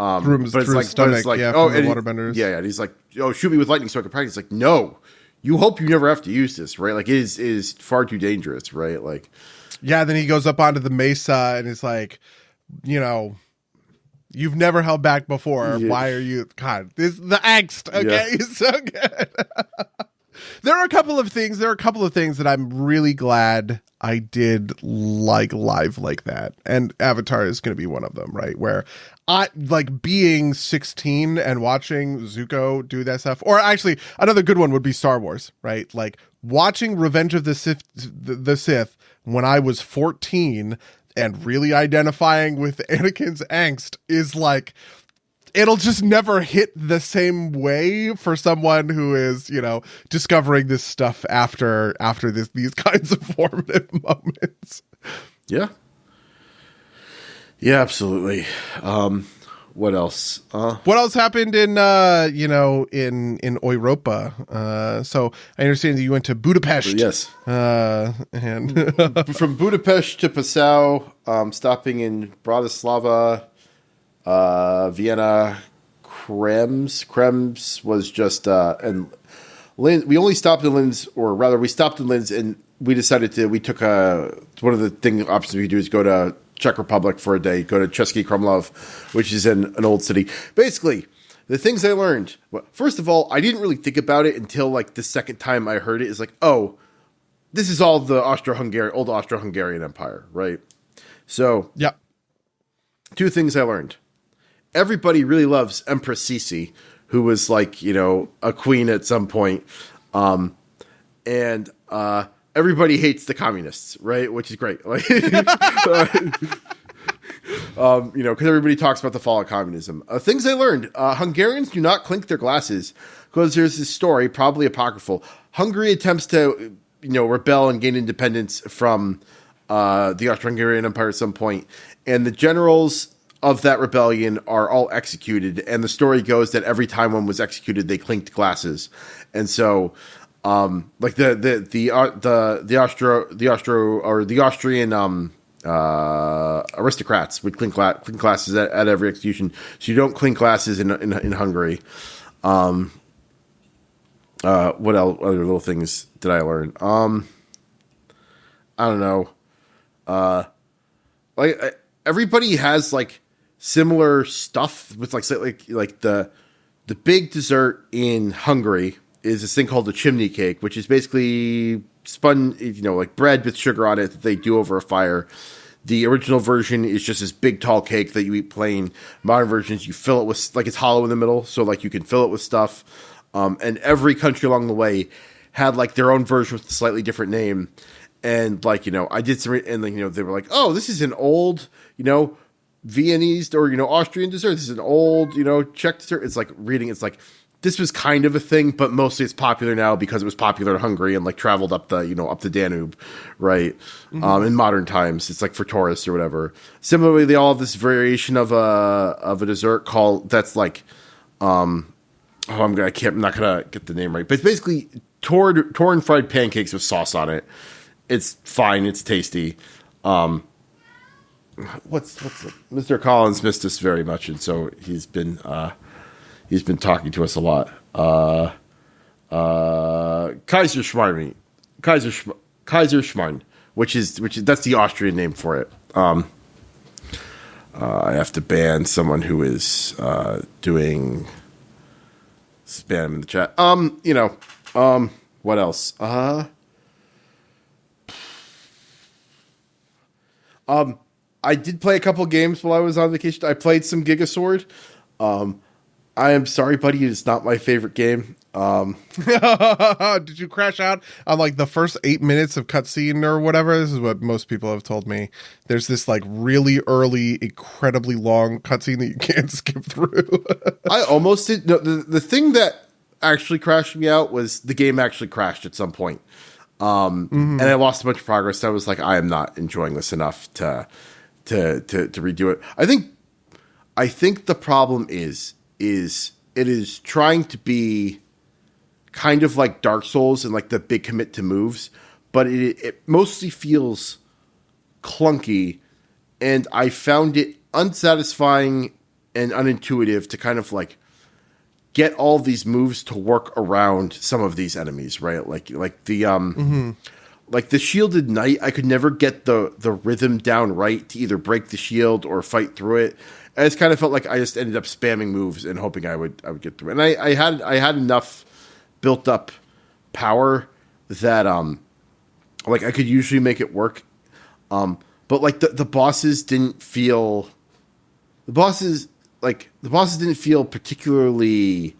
but it's like waterbenders. And he's like, oh, shoot me with lightning so I can practice. Like, no, you hope you never have to use this, right? Like, it is far too dangerous, right? Like, yeah. Then he goes up onto the mesa and he's like, you've never held back before. Yeah. Why are you? God, this the angst. Okay, It's so good. There are a couple of things that I'm really glad I did like live like that. And Avatar is going to be one of them, right? Where I like being 16 and watching Zuko do that stuff. Or actually, another good one would be Star Wars, right? Like watching Revenge of the Sith when I was 14 and really identifying with Anakin's angst is like, it'll just never hit the same way for someone who is, discovering this stuff after these kinds of formative moments. Yeah. Yeah, absolutely. What else? What else happened in Europa? So I understand that you went to Budapest. Yes. And From Budapest to Passau, stopping in Bratislava, Vienna, Krems was just and Linz. We only stopped in Linz, or rather, we stopped in Linz, and we decided we took one of the options we could do is go to Czech Republic for a day, go to Český Krumlov, which is in an old city. Basically, the things I learned. Well, first of all, I didn't really think about it until like the second time I heard it. Is like, oh, this is all the old Austro-Hungarian Empire, right? So, yeah, two things I learned. Everybody really loves Empress Sisi, who was like, a queen at some point. And everybody hates the communists, right? Which is great. Like, because everybody talks about the fall of communism. Things I learned. Hungarians do not clink their glasses because there's this story, probably apocryphal. Hungary attempts to, rebel and gain independence from the Austro-Hungarian Empire at some point. And the generals of that rebellion are all executed, and the story goes that every time one was executed, they clinked glasses, and so, like the Austrian aristocrats would clink glasses at every execution. So you don't clink glasses in Hungary. What else? Other little things did I learn? I don't know. Everybody has like similar stuff with like the big dessert in Hungary is this thing called the chimney cake, which is basically spun, like bread with sugar on it that they do over a fire. The original version is just this big tall cake that you eat plain. Modern versions, you fill it with, like, it's hollow in the middle, so like you can fill it with stuff. And every country along the way had like their own version with a slightly different name. And like, I did some, and like, they were like, oh, this is an old, Viennese or, Austrian dessert. This is an old, Czech dessert. It's like reading, it's like, this was kind of a thing, but mostly it's popular now because it was popular in Hungary and like traveled up the, up the Danube, right? Mm-hmm. In modern times, it's like for tourists or whatever. Similarly, they all have this variation of a dessert called, that's like, I'm not gonna get the name right, but it's basically torn fried pancakes with sauce on it. It's fine. It's tasty. What's Mr. Collins missed us very much, and so he's been talking to us a lot. Kaiserschmarrn, which is that's the Austrian name for it. I have to ban someone who is doing spam in the chat. What else? I did play a couple games while I was on vacation. I played some Gigasword. I am sorry, buddy. It's not my favorite game. Did you crash out on like the first 8 minutes of cutscene or whatever? This is what most people have told me. There's this like really early, incredibly long cutscene that you can't skip through. I almost did. No, the thing that actually crashed me out was the game actually crashed at some point. And I lost a bunch of progress. I was like, I am not enjoying this enough to redo it. I think the problem is it is trying to be kind of like Dark Souls and like the big commit to moves, but it mostly feels clunky, and I found it unsatisfying and unintuitive to kind of like get all these moves to work around some of these enemies, right? Like the like the shielded knight, I could never get the rhythm down right to either break the shield or fight through it. I just kind of felt like I just ended up spamming moves and hoping I would get through it. And I had enough built up power that like I could usually make it work. But like the bosses didn't feel particularly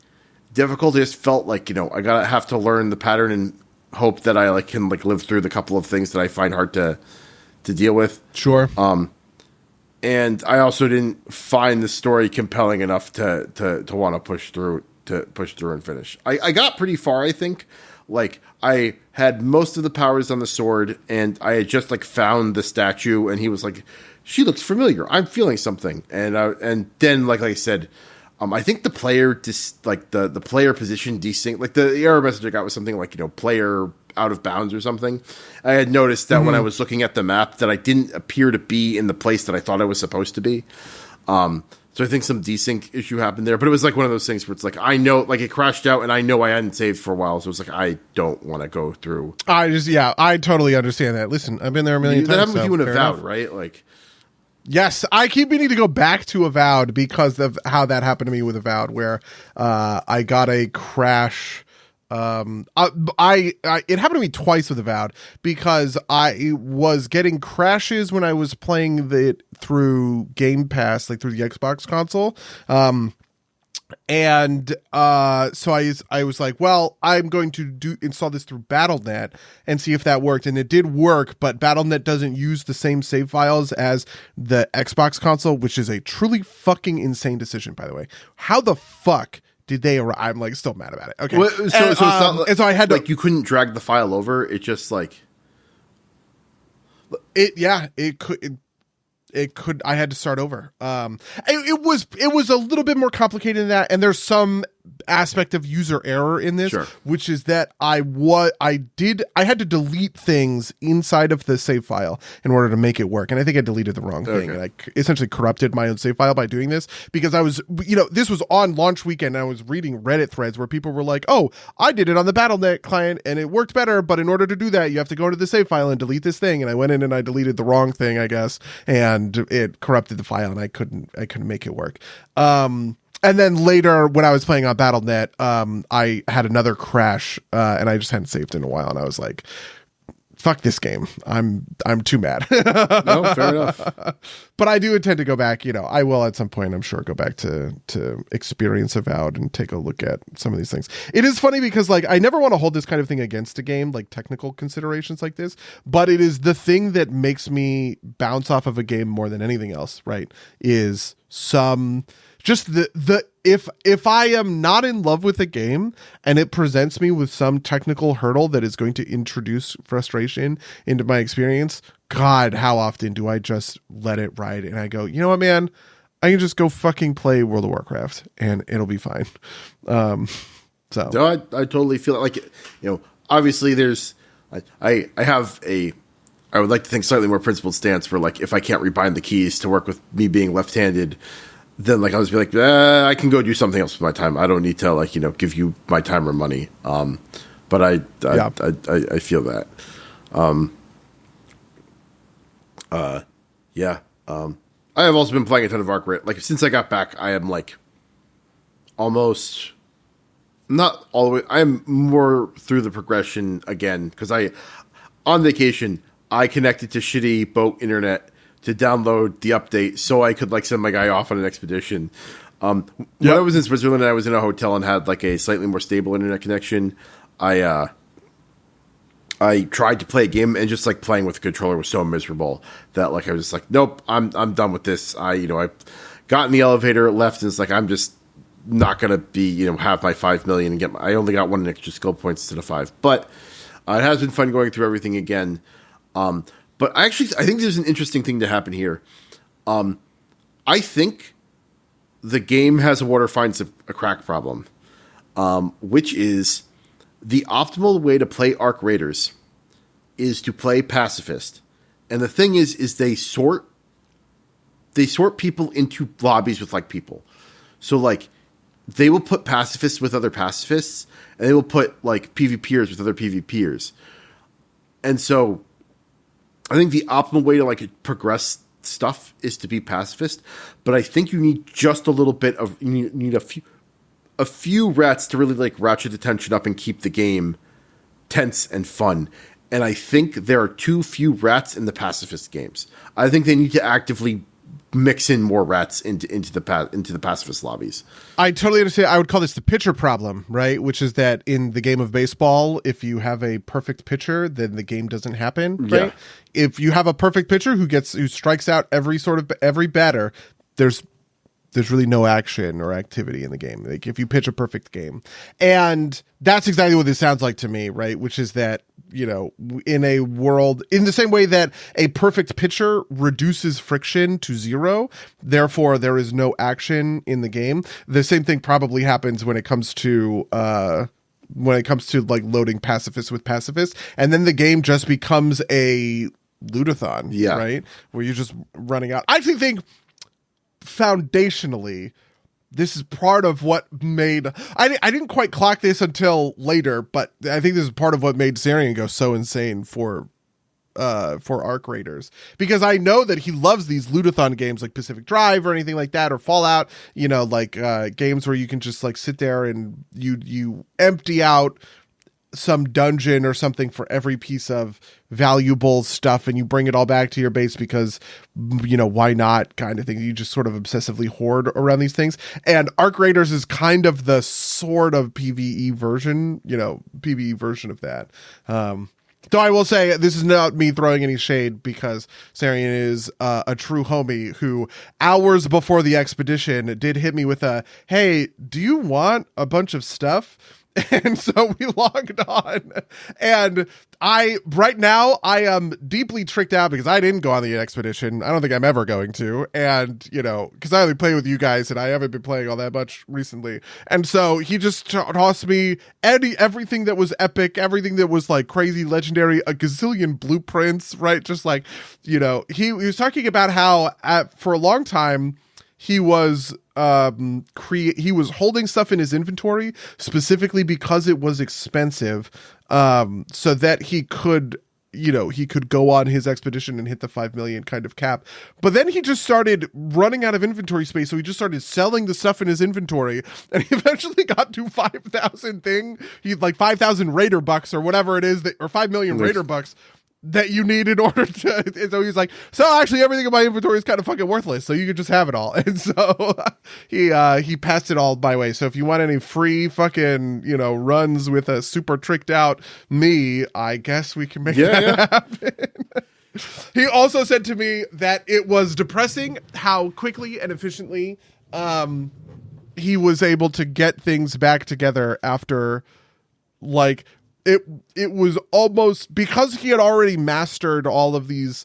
difficult. It just felt like, I gotta have to learn the pattern and hope that I can live through the couple of things that I find hard to deal with. Sure. And I also didn't find the story compelling enough to want to push through and finish. I got pretty far, I think. Like, I had most of the powers on the sword, and I had just found the statue, and he was like, she looks familiar. I'm feeling something. And then, like I said, I think the player the player position desync, the error message I got was something player out of bounds or something. I had noticed that when I was looking at the map that I didn't appear to be in the place that I thought I was supposed to be. So I think some desync issue happened there, but it was one of those things where it's I know, it crashed out and I know I hadn't saved for a while. So it was I don't want to go through. I totally understand that. Listen, I've been there a million times. That happened with you in Avowed, right? Yes, I keep meaning to go back to Avowed because of how that happened to me with Avowed, where I got a crash. It happened to me twice with Avowed because I was getting crashes when I was playing it through Game Pass, through the Xbox console. So I was like, well, I'm going to install this through Battle.net and see if that worked. And it did work, but Battle.net doesn't use the same save files as the Xbox console, which is a truly fucking insane decision, by the way. How the fuck did they arrive? I'm still mad about it. Okay. Well, so it's not and so I had to, you couldn't drag the file over. It just it could, I had to start over. It was a little bit more complicated than that. And there's some aspect of user error in this, sure, which is that I had to delete things inside of the save file in order to make it work. And I think I deleted the wrong thing. And I essentially corrupted my own save file by doing this because I was, this was on launch weekend. And I was reading Reddit threads where people were like, oh, I did it on the Battle.net client and it worked better. But in order to do that, you have to go into the save file and delete this thing. And I went in and I deleted the wrong thing, I guess. And it corrupted the file and I couldn't make it work. And then later when I was playing on Battle.net, I had another crash, and I just hadn't saved in a while. And I was like, fuck this game. I'm too mad. No, fair enough. But I do intend to go back. I will at some point, I'm sure, go back to experience Avowed and take a look at some of these things. It is funny because I never want to hold this kind of thing against a game, technical considerations like this, but it is the thing that makes me bounce off of a game more than anything else, right? Is just if I am not in love with a game and it presents me with some technical hurdle that is going to introduce frustration into my experience, God, how often do I just let it ride and I go, you know what, man, I can just go fucking play World of Warcraft and it'll be fine. So no, I totally feel obviously there's I would like to think slightly more principled stance where if I can't rebind the keys to work with me being left-handed, then I was be I can go do something else with my time. I don't need to give you my time or money. But I feel that. I have also been playing a ton of Arc Raid. Since I got back, I am almost not all the way. I am more through the progression again because on vacation I connected to shitty boat internet to download the update so I could send my guy off on an expedition. When I was in Switzerland and I was in a hotel and had like a slightly more stable internet connection, I tried to play a game and just like playing with the controller was so miserable that like I was just like, nope, I'm done with this. I got in the elevator, left, and it's like I'm just not gonna be have my 5 million and I only got 1 extra skill points instead of 5. But it has been fun going through everything again. But I think there's an interesting thing to happen here. I think the game has a water finds a crack problem, which is the optimal way to play Arc Raiders is to play pacifist. And the thing is they sort people into lobbies with like people. So like they will put pacifists with other pacifists, and they will put like PvPers with other PvPers. And so I think the optimal way to like progress stuff is to be pacifist, but I think you need just a little bit of you need a few rats to really like ratchet the tension up and keep the game tense and fun. And I think there are too few rats in the pacifist games. I think they need to actively mix in more rats into the pacifist lobbies. I totally understand. I would call this the pitcher problem, right? Which is that in the game of baseball, if you have a perfect pitcher, then the game doesn't happen, right? Yeah. If you have a perfect pitcher who strikes out every batter, there's really no action or activity in the game. Like if you pitch a perfect game. And that's exactly what this sounds like to me, right? Which is that, in a world, in the same way that a perfect pitcher reduces friction to 0, therefore there is no action in the game. The same thing probably happens when it comes to like loading pacifists with pacifists. And then the game just becomes a lootathon, right? Where you're just running out. I actually think foundationally, this is part of what made I didn't quite clock this until later, but I think this is part of what made Sarian go so insane for Arc Raiders, because I know that he loves these lootathon games like Pacific Drive or anything like that, or Fallout, like games where you can just like sit there and you empty out some dungeon or something for every piece of valuable stuff, and you bring it all back to your base because why not, kind of thing. You just sort of obsessively hoard around these things, and Arc Raiders is kind of the sort of PvE version of that. Though I will say, this is not me throwing any shade, because Sarian is a true homie who hours before the expedition did hit me with a, hey, do you want a bunch of stuff? And so we logged on, and right now I am deeply tricked out because I didn't go on the expedition. I don't think I'm ever going to. And, because I only play with you guys and I haven't been playing all that much recently. And so he just tossed me everything that was epic, everything that was like crazy legendary, a gazillion blueprints, right? Just like, he was talking about how for a long time he was he was holding stuff in his inventory specifically because it was expensive, so that he could go on his expedition and hit the 5 million kind of cap. But then he just started running out of inventory space, so he just started selling the stuff in his inventory, and he eventually got to 5,000 he like 5,000 Raider bucks or whatever it is, or 5 million Raider bucks that you need in order to. And so he's like, so actually everything in my inventory is kind of fucking worthless, so you can just have it all. And so he passed it all my way. So if you want any free fucking runs with a super tricked out me, I guess we can make that happen. He also said to me that it was depressing how quickly and efficiently he was able to get things back together after, like, it was almost, because he had already mastered all of these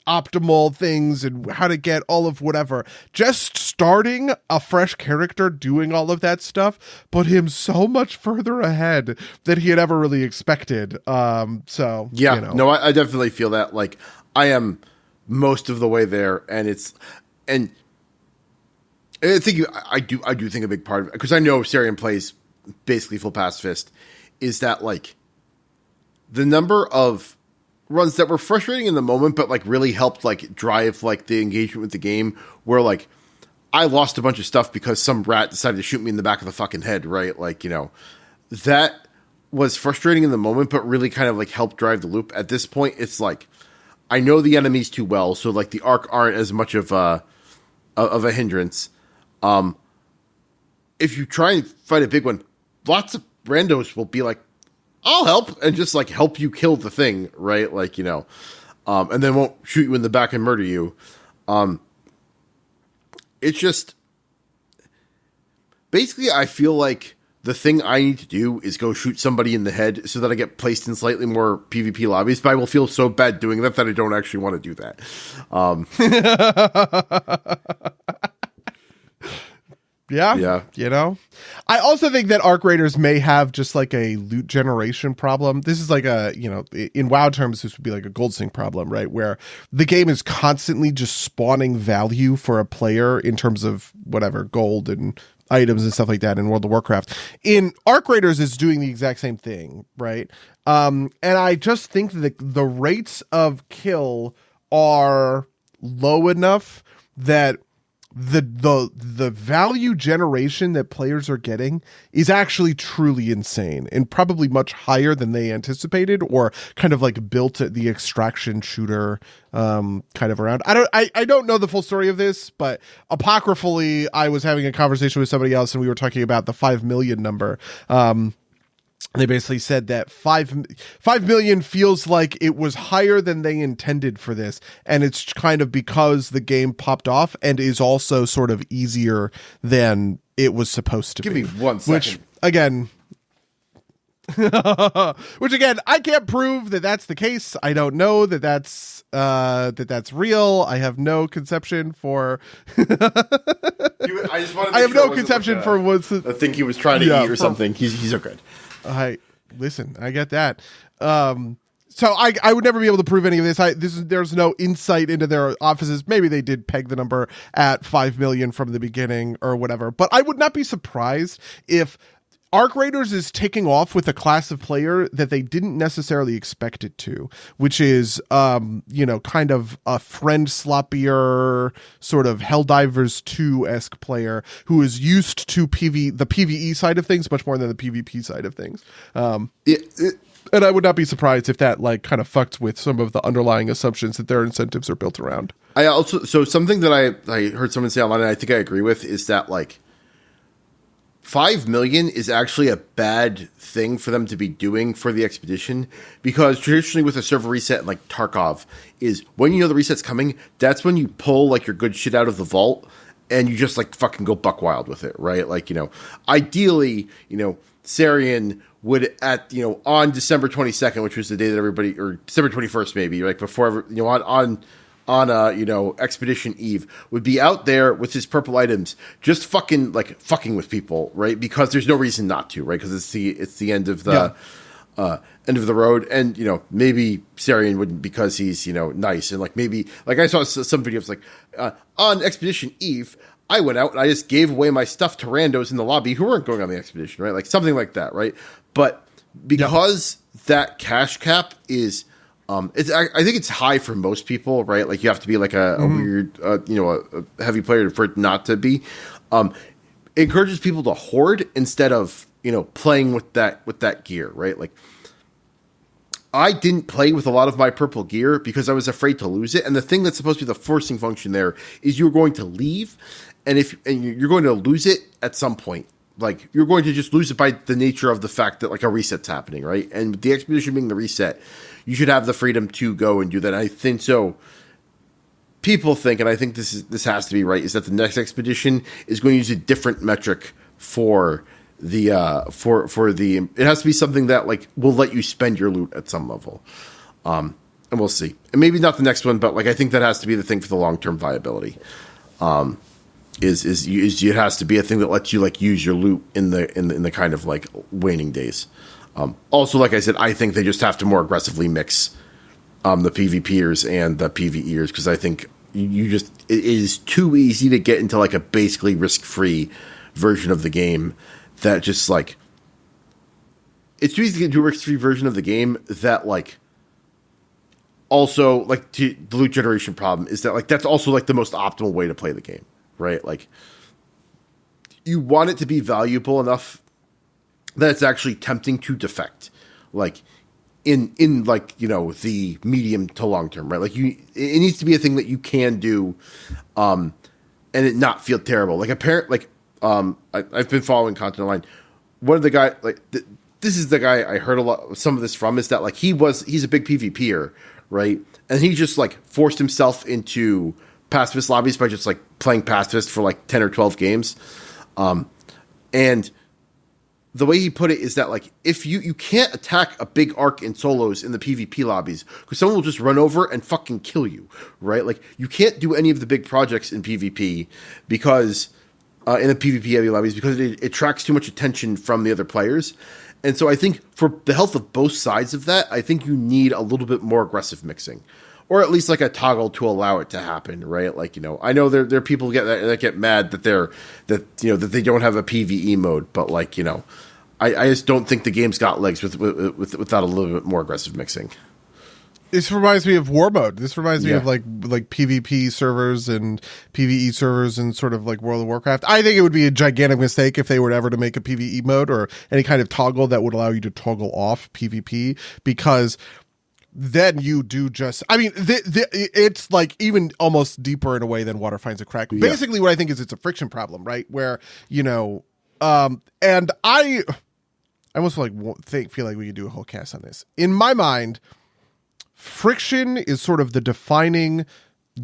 optimal things and how to get all of whatever, just starting a fresh character doing all of that stuff put him so much further ahead than he had ever really expected. So yeah, no, I definitely feel that. Like, I am most of the way there, and I think I do think a big part of it, because I know Sarian plays basically full pacifist, is that like the number of runs that were frustrating in the moment, but like really helped like drive like the engagement with the game, where like I lost a bunch of stuff because some rat decided to shoot me in the back of the fucking head, right? Like, that was frustrating in the moment, but really kind of like helped drive the loop. At this point, it's like I know the enemies too well, so like the arc aren't as much of a hindrance. if you try and fight a big one, lots of randos will be like, I'll help, and just like help you kill the thing, right? Like, and then won't shoot you in the back and murder you. It's just basically, I feel like the thing I need to do is go shoot somebody in the head so that I get placed in slightly more PvP lobbies, but I will feel so bad doing that I don't actually want to do that. Yeah. I also think that Arc Raiders may have just like a loot generation problem. This is like in WoW terms, this would be like a gold sync problem, right? Where the game is constantly just spawning value for a player in terms of whatever, gold and items and stuff like that in World of Warcraft. In Arc Raiders is doing the exact same thing, right? And I just think that the rates of kill are low enough that the value generation that players are getting is actually truly insane and probably much higher than they anticipated, or kind of like built the extraction shooter kind of around. I don't know the full story of this, but apocryphally I was having a conversation with somebody else and we were talking about the 5 million number. They basically said that 5 million feels like it was higher than they intended for this. And it's kind of because the game popped off and is also sort of easier than it was supposed to be. Give me 1 second. Which again, I can't prove that that's the case. I don't know that that's real. I have no conception for. I have no conception for what's. I think he was trying to eat or something. He's so good. I get that. So I would never be able to prove any of this. There's no insight into their offices. Maybe they did peg the number at 5 million from the beginning or whatever. But I would not be surprised if Arc Raiders is taking off with a class of player that they didn't necessarily expect it to, which is, kind of a friend sloppier sort of Helldivers 2-esque player who is used to the PvE side of things much more than the PvP side of things. And I would not be surprised if that like kind of fucked with some of the underlying assumptions that their incentives are built around. So something that I heard someone say online, and I think I agree with, is that like 5 million is actually a bad thing for them to be doing for the expedition, because traditionally with a server reset like Tarkov is when you know the reset's coming, that's when you pull like your good shit out of the vault and you just like fucking go buck wild with it, right? Like, ideally, Sarian would on December 22nd, which was the day that everybody, or December 21st maybe, like before on Expedition Eve, would be out there with his purple items, just fucking with people, right? Because there's no reason not to, right? Because it's the end of the end of the road, and maybe Sarian wouldn't because he's nice, and maybe I saw some videos on Expedition Eve, I went out and I just gave away my stuff to randos in the lobby who weren't going on the expedition, right? Like something like that, right? But because that cash cap is. I think it's high for most people, right? Like you have to be like a weird, a heavy player for it not to be. It encourages people to hoard instead of playing with that gear, right? Like I didn't play with a lot of my purple gear because I was afraid to lose it. And the thing that's supposed to be the forcing function there is you're going to leave, and you're going to lose it at some point. Like you're going to just lose it by the nature of the fact that like a reset's happening, right? And with the expedition being the reset, you should have the freedom to go and do that. And I think so. People think, and I think this has to be right, is that the next expedition is going to use a different metric for the it has to be something that like will let you spend your loot at some level. And we'll see. And maybe not the next one, but like I think that has to be the thing for the long-term viability. It has to be a thing that lets you like use your loot in the kind of like waning days. Also, like I said, I think they just have to more aggressively mix the PvPers and the PvEers, because I think it is too easy to get into like a basically risk-free version of the game that just like it's too easy to get into a risk-free version of the game that like also like the loot generation problem is that like that's also like the most optimal way to play the game. Right, like you want it to be valuable enough that it's actually tempting to defect, like in like the medium to long term, right? Like it needs to be a thing that you can do, and it not feel terrible. Like I've been following content online. One of the guy this is the guy I heard a lot some of this from is that like he's a big PvPer, right? And he just like forced himself into pacifist lobbies by just like playing pacifist for like 10 or 12 games. And the way he put it is that like if you can't attack a big arc in solos in the PvP lobbies because someone will just run over and fucking kill you, right? Like you can't do any of the big projects in PvP because in the PvP heavy lobbies because it attracts too much attention from the other players. And so I think for the health of both sides of that, I think you need a little bit more aggressive mixing. Or at least like a toggle to allow it to happen, right? Like, I know there are people that get mad that that they don't have a PvE mode, but like, I just don't think the game's got legs without a little bit more aggressive mixing. This reminds me of war mode. This reminds me of like PvP servers and PvE servers and sort of like World of Warcraft. I think it would be a gigantic mistake if they were ever to make a PvE mode or any kind of toggle that would allow you to toggle off PvP because then you do just, I mean, it's like even almost deeper in a way than water finds a crack. Yeah. Basically what I think is it's a friction problem, right? Where, and I almost feel like we could do a whole cast on this. In my mind, friction is sort of the defining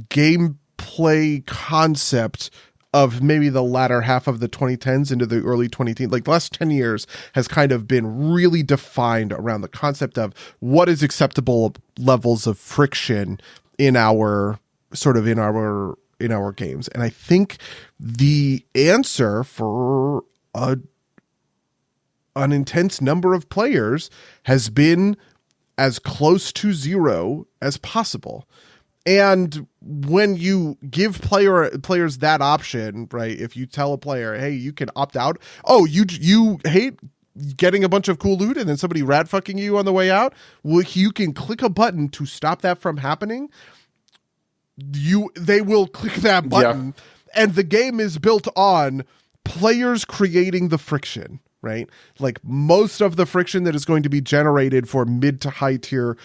gameplay concept of maybe the latter half of the 2010s into the early 2010s, like the last 10 years has kind of been really defined around the concept of what is acceptable levels of friction in our games. And I think the answer for an intense number of players has been as close to zero as possible. And when you give players that option, right? If you tell a player, hey, you can opt out. Oh, you hate getting a bunch of cool loot and then somebody rat fucking you on the way out. Well, you can click a button to stop that from happening. They will click that button, and the game is built on players creating the friction. Right? Like most of the friction that is going to be generated for mid to high tier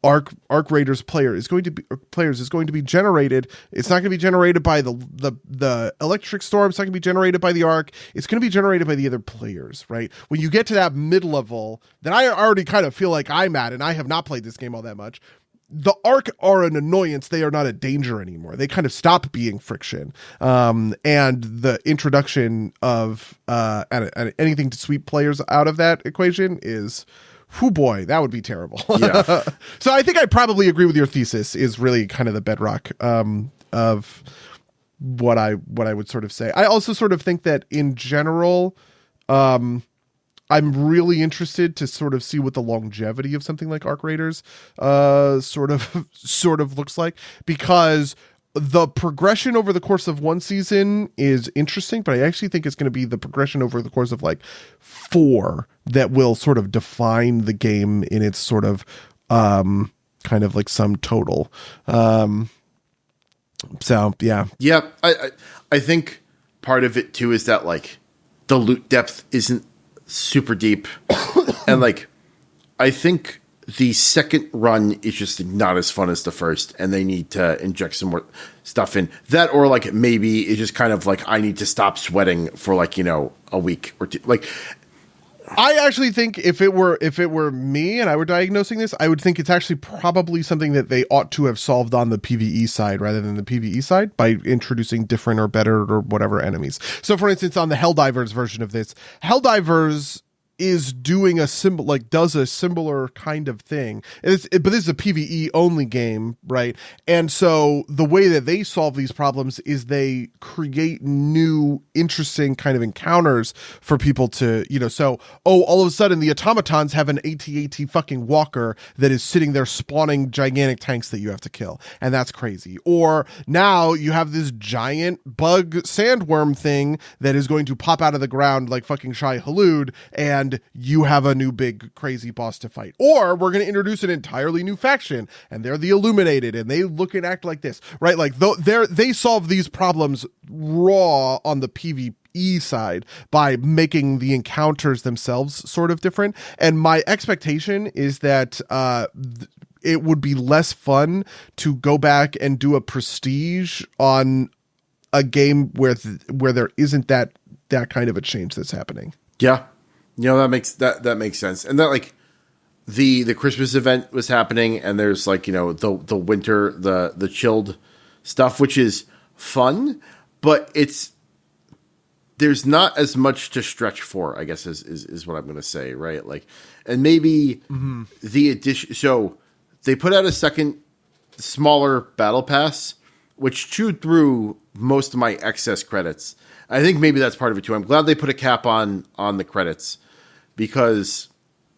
Arc Raiders players is going to be generated. It's not going to be generated by the electric storm. It's not going to be generated by the Arc. It's going to be generated by the other players, right? When you get to that mid level, then I already kind of feel like I'm at, and I have not played this game all that much. The Arc are an annoyance. They are not a danger anymore. They kind of stop being friction. And the introduction of anything to sweep players out of that equation is, whoo boy, that would be terrible. Yeah. So I think I probably agree with your thesis is really kind of the bedrock of what I would sort of say. I also sort of think that in general, I'm really interested to sort of see what the longevity of something like Arc Raiders sort of looks like, because the progression over the course of one season is interesting, but I actually think it's going to be the progression over the course of like 4 that will sort of define the game in its sort of kind of like sum total. So yeah. I think part of it too is that like the loot depth isn't super deep. And like I think the second run is just not as fun as the first, and they need to inject some more stuff in that, or like maybe it's just kind of like I need to stop sweating for like a week or two. Like I actually think if it were me and I were diagnosing this, I would think it's actually probably something that they ought to have solved on the PvE side rather than the PvE side by introducing different or better or whatever enemies. So for instance, on the Helldivers version of this, Helldivers is doing does a similar kind of thing. But this is a PvE only game, right? And so the way that they solve these problems is they create new interesting kind of encounters for people to, all of a sudden the automatons have an AT-AT fucking walker that is sitting there spawning gigantic tanks that you have to kill. And that's crazy. Or now you have this giant bug sandworm thing that is going to pop out of the ground like fucking Shai Hulud, and you have a new big crazy boss to fight. Or we're going to introduce an entirely new faction, and they're the Illuminated, and they look and act like this, right? Like they solve these problems raw on the PvE side by making the encounters themselves sort of different. And my expectation is that it would be less fun to go back and do a prestige on a game where there isn't that that kind of a change that's happening. Yeah. That makes sense. And that like the Christmas event was happening, and there's like, the winter, the chilled stuff, which is fun, but there's not as much to stretch for, I guess is what I'm going to say. Right. Like, and maybe the addition, so they put out a second smaller battle pass, which chewed through most of my excess credits. I think maybe that's part of it too. I'm glad they put a cap on the credits, because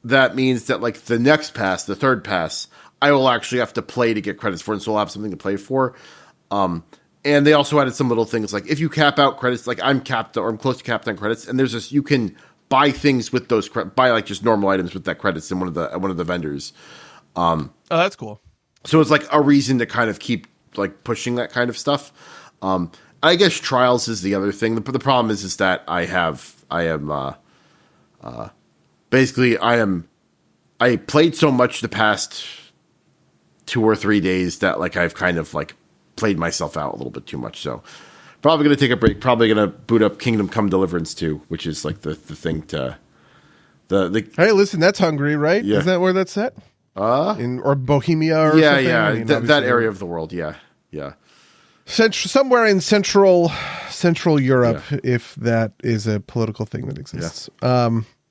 that means that like the next pass, the third pass, I will actually have to play to get credits for, and so I'll have something to play for. And they also added some little things like if you cap out credits, like I'm capped or I'm close to capped on credits, and there's this, you can buy things with those buy like just normal items with that credits in one of the vendors. Oh, that's cool. So it's like a reason to kind of keep like pushing that kind of stuff. I guess Trials is the other thing. The problem is that I played so much the past 2 or 3 days that like I've kind of like played myself out a little bit too much. So probably going to take a break. Probably going to boot up Kingdom Come Deliverance 2, which is like the thing to Hey, listen, that's Hungary, right? Yeah. Isn't that where that's set? Or Bohemia or something? Yeah. I mean, that area of the world. Yeah. Somewhere in Central Europe, if that is a political thing that exists.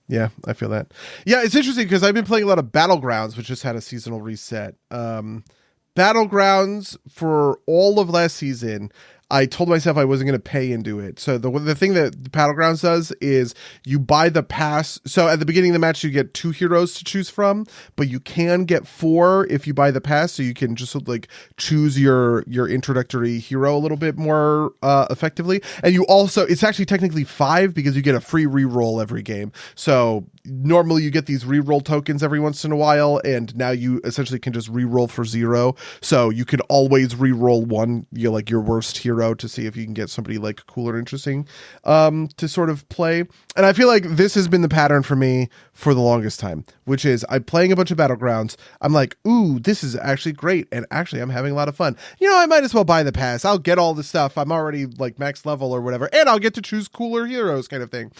Yeah, I feel that. Yeah, it's interesting because I've been playing a lot of Battlegrounds, which just had a seasonal reset. Battlegrounds for all of last season, I told myself I wasn't going to pay into it. So the thing that Battlegrounds does is you buy the pass. So at the beginning of the match, you get 2 heroes to choose from, but you can get 4 if you buy the pass. So you can just like choose your introductory hero a little bit more effectively. And you also, it's actually technically 5 because you get a free reroll every game. So normally you get these reroll tokens every once in a while, and now you essentially can just reroll for 0. So you could always reroll one, like your worst hero, to see if you can get somebody like cool or interesting to sort of play. And I feel like this has been the pattern for me for the longest time, which is I'm playing a bunch of Battlegrounds. I'm like, ooh, this is actually great. And actually I'm having a lot of fun. I might as well buy the pass. I'll get all the stuff. I'm already like max level or whatever, and I'll get to choose cooler heroes kind of thing.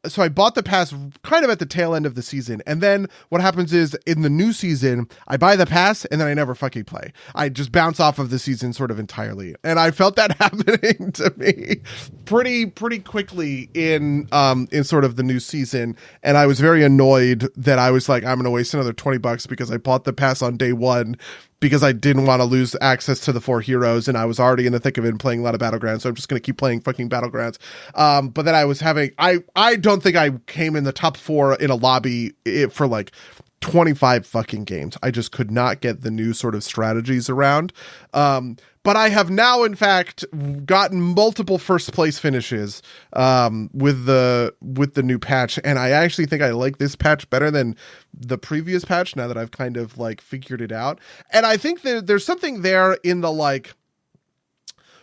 So I bought the pass kind of at the tail end of the season. And then what happens is in the new season, I buy the pass and then I never fucking play. I just bounce off of the season sort of entirely. And I felt that happening to me pretty quickly in sort of the new season. And I was very annoyed that I was like, I'm going to waste another $20 because I bought the pass on day 1 because I didn't want to lose access to the 4 heroes, and I was already in the thick of it and playing a lot of Battlegrounds, so I'm just going to keep playing fucking Battlegrounds. But then I was having, I don't think I came in the top 4 in a lobby for like 25 fucking games. I just could not get the new sort of strategies around. But I have now, in fact, gotten multiple first place finishes with the new patch, and I actually think I like this patch better than the previous patch now that I've kind of like figured it out. And I think that there's something there in the like,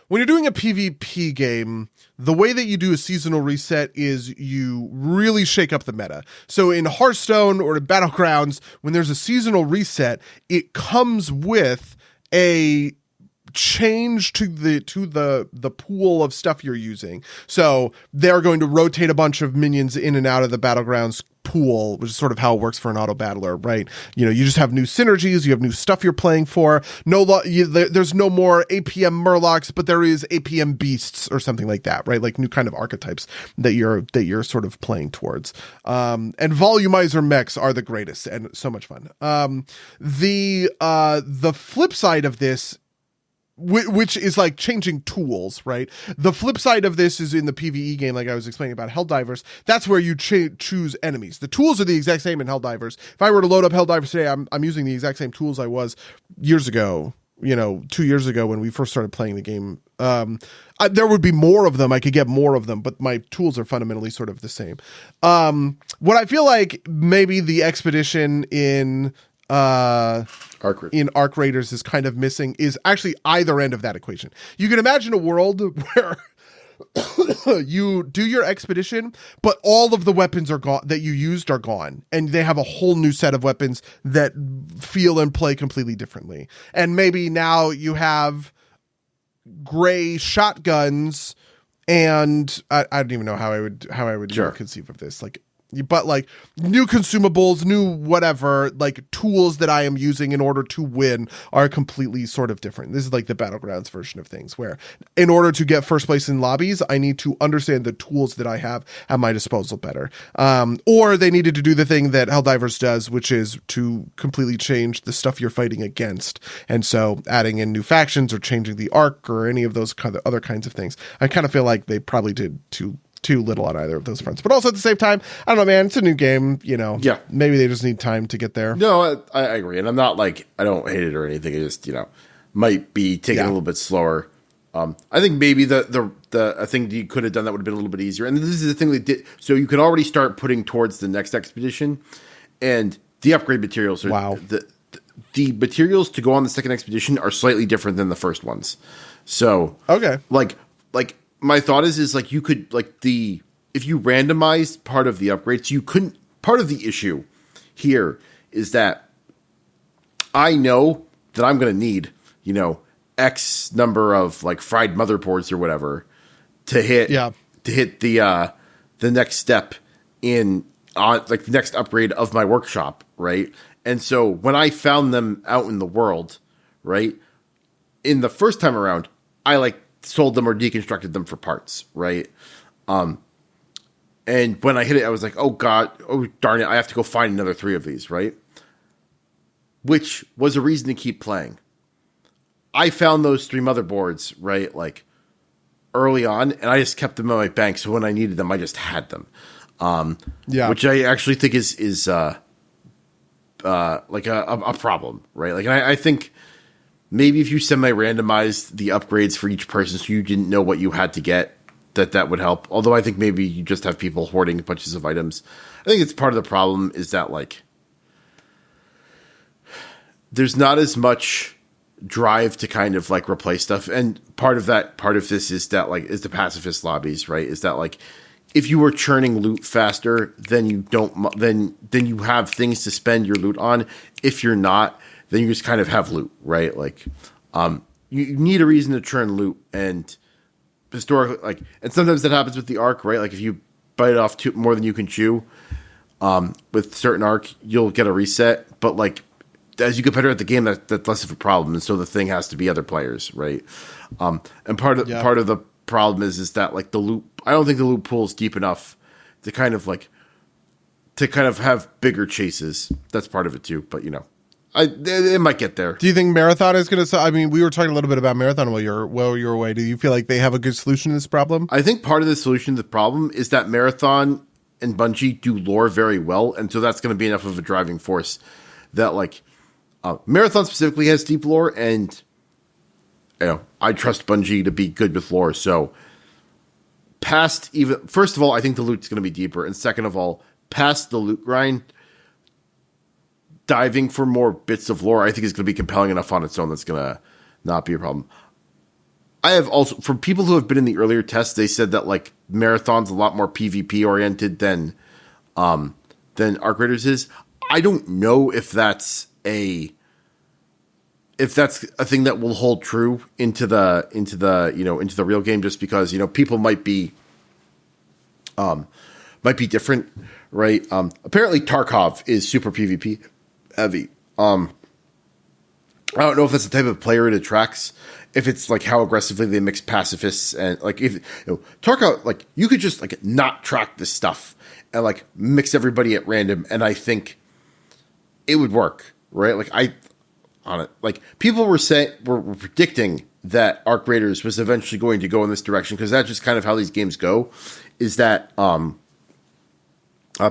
when you're doing a PvP game, the way that you do a seasonal reset is you really shake up the meta. So in Hearthstone or in Battlegrounds, when there's a seasonal reset, it comes with a change to the pool of stuff you're using. So they're going to rotate a bunch of minions in and out of the Battlegrounds pool, which is sort of how it works for an auto battler, right? You just have new synergies, you have new stuff you're playing for. There's no more APM Murlocs, but there is APM Beasts or something like that, right? Like new kind of archetypes that you're sort of playing towards. And volumizer mechs are the greatest and so much fun. The flip side of this, which is like changing tools, right? The flip side of this is in the PvE game, like I was explaining about Helldivers. That's where you choose enemies. The tools are the exact same in Helldivers. If I were to load up Helldivers today, I'm using the exact same tools I was years ago, 2 years ago when we first started playing the game. There would be more of them. I could get more of them, but my tools are fundamentally sort of the same. What I feel like maybe the expedition in Arc Raiders is kind of missing is actually either end of that equation. You can imagine a world where you do your expedition, but all of the weapons are gone that you used are gone, and they have a whole new set of weapons that feel and play completely differently. And maybe now you have gray shotguns And I don't even know how I would Sure. even conceive of this. Like, but like new consumables, new whatever, like tools that I am using in order to win are completely sort of different. This is like the Battlegrounds version of things, where in order to get first place in lobbies, I need to understand the tools that I have at my disposal better. Or they needed to do the thing that Helldivers does, which is to completely change the stuff you're fighting against. And so adding in new factions or changing the arc or any of those kind of other kinds of things. I kind of feel like they probably did too little on either of those fronts. But also at the same time, I don't know, man, it's a new game, you know. Yeah. Maybe they just need time to get there. No, I agree. And I'm not like, I don't hate it or anything. It just, might be taking a little bit slower. I think maybe the I think you could have done that would have been a little bit easier. And this is the thing they did. So you can already start putting towards the next expedition, and the upgrade materials are the materials to go on the second expedition are slightly different than the first ones. So okay, like my thought is like you could if you randomized part of the upgrades, you couldn't. Part of the issue here is that I know that I'm going to need, X number of like fried motherboards or whatever to hit the next step in like the next upgrade of my workshop, right? And so when I found them out in the world, right, in the first time around, I sold them or deconstructed them for parts, right? And when I hit it, I was like, oh darn it, I have to go find another 3 of these, right? Which was a reason to keep playing. I found those 3 motherboards, right, like early on, and I just kept them in my bank, so when I needed them, I just had them. Which I actually think is like a problem, right? Like, and I think maybe if you semi-randomized the upgrades for each person so you didn't know what you had to get, that would help. Although I think maybe you just have people hoarding bunches of items. I think it's part of the problem is that, like, there's not as much drive to kind of, like, replace stuff. And part of this is that, like, is the pacifist lobbies, right? Is that, like, if you were churning loot faster, then you have things to spend your loot on. If you're not, then you just kind of have loot, right? Like, you need a reason to churn loot, and historically, like, and sometimes that happens with the arc, right? Like, if you bite off more than you can chew, with certain arc, you'll get a reset. But like, as you get better at the game, that's less of a problem, and so the thing has to be other players, right? And part of the problem is that, like, the loot, I don't think the loot pool is deep enough to kind of have bigger chases. That's part of it too, but it might get there. Do you think Marathon is going to? I mean, we were talking a little bit about Marathon while you're away. Do you feel like they have a good solution to this problem? I think part of the solution to the problem is that Marathon and Bungie do lore very well, and so that's going to be enough of a driving force that, like, Marathon specifically has deep lore, and I trust Bungie to be good with lore. So, first of all, I think the loot's going to be deeper, and second of all, past the loot grind, diving for more bits of lore, I think is going to be compelling enough on its own that's going to not be a problem. I have also, from people who have been in the earlier tests, they said that, like, Marathon's a lot more PvP oriented than Arc Raiders is. I don't know if that's a thing that will hold true into the real game, just because people might be different, right? Apparently Tarkov is super PvP heavy. I don't know if that's the type of player it attracts. If it's like how aggressively they mix pacifists, and like, if Tarkov, like, you could just like not track this stuff and like mix everybody at random, and I think it would work, right? Like, people were predicting that Arc Raiders was eventually going to go in this direction, because that's just kind of how these games go. Is that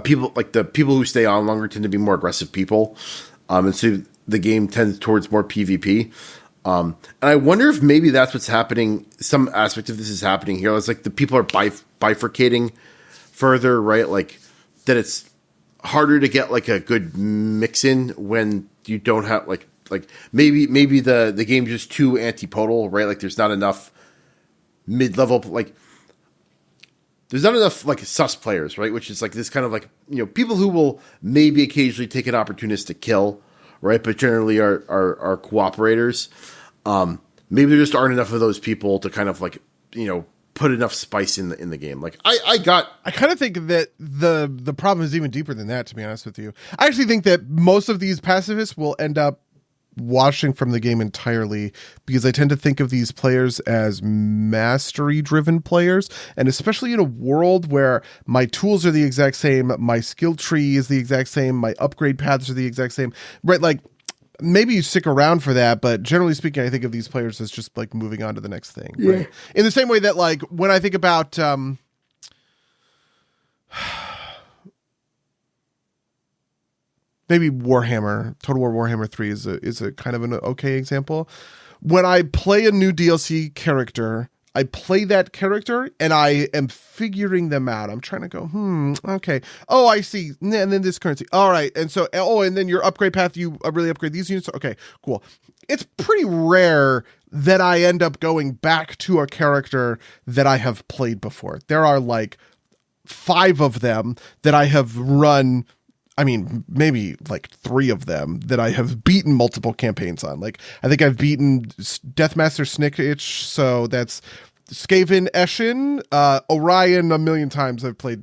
people, like, the people who stay on longer tend to be more aggressive people, and so the game tends towards more PvP. And I wonder if maybe that's what's happening. Some aspect of this is happening here. It's like the people are bifurcating further, right? Like, that it's harder to get like a good mix in when you don't have like maybe the game's just too antipodal, right? Like, there's not enough mid-level, like, there's not enough like sus players, right? Which is like this kind of like, people who will maybe occasionally take an opportunistic kill, right? But generally are cooperators. Maybe there just aren't enough of those people to kind of like, put enough spice in the game. Like I kind of think that the problem is even deeper than that, to be honest with you. I actually think that most of these pacifists will end up washing from the game entirely, because I tend to think of these players as mastery driven players, and especially in a world where my tools are the exact same, my skill tree is the exact same, my upgrade paths are the exact same, right? Like, maybe you stick around for that, but generally speaking, I think of these players as just like moving on to the next thing. Yeah. Right? In the same way that, like, when I think about maybe Warhammer, Total War Warhammer 3 is a kind of an okay example. When I play a new DLC character, I play that character and I am figuring them out. I'm trying to go, okay. Oh, I see. And then this currency. All right. And so, and then your upgrade path, you really upgrade these units. Okay, cool. It's pretty rare that I end up going back to a character that I have played before. There are like 5 of them that I have run. I mean, maybe like 3 of them that I have beaten multiple campaigns on. Like, I think I've beaten Deathmaster Snickitch, so that's Skaven Eshin, Orion a million times. I've played,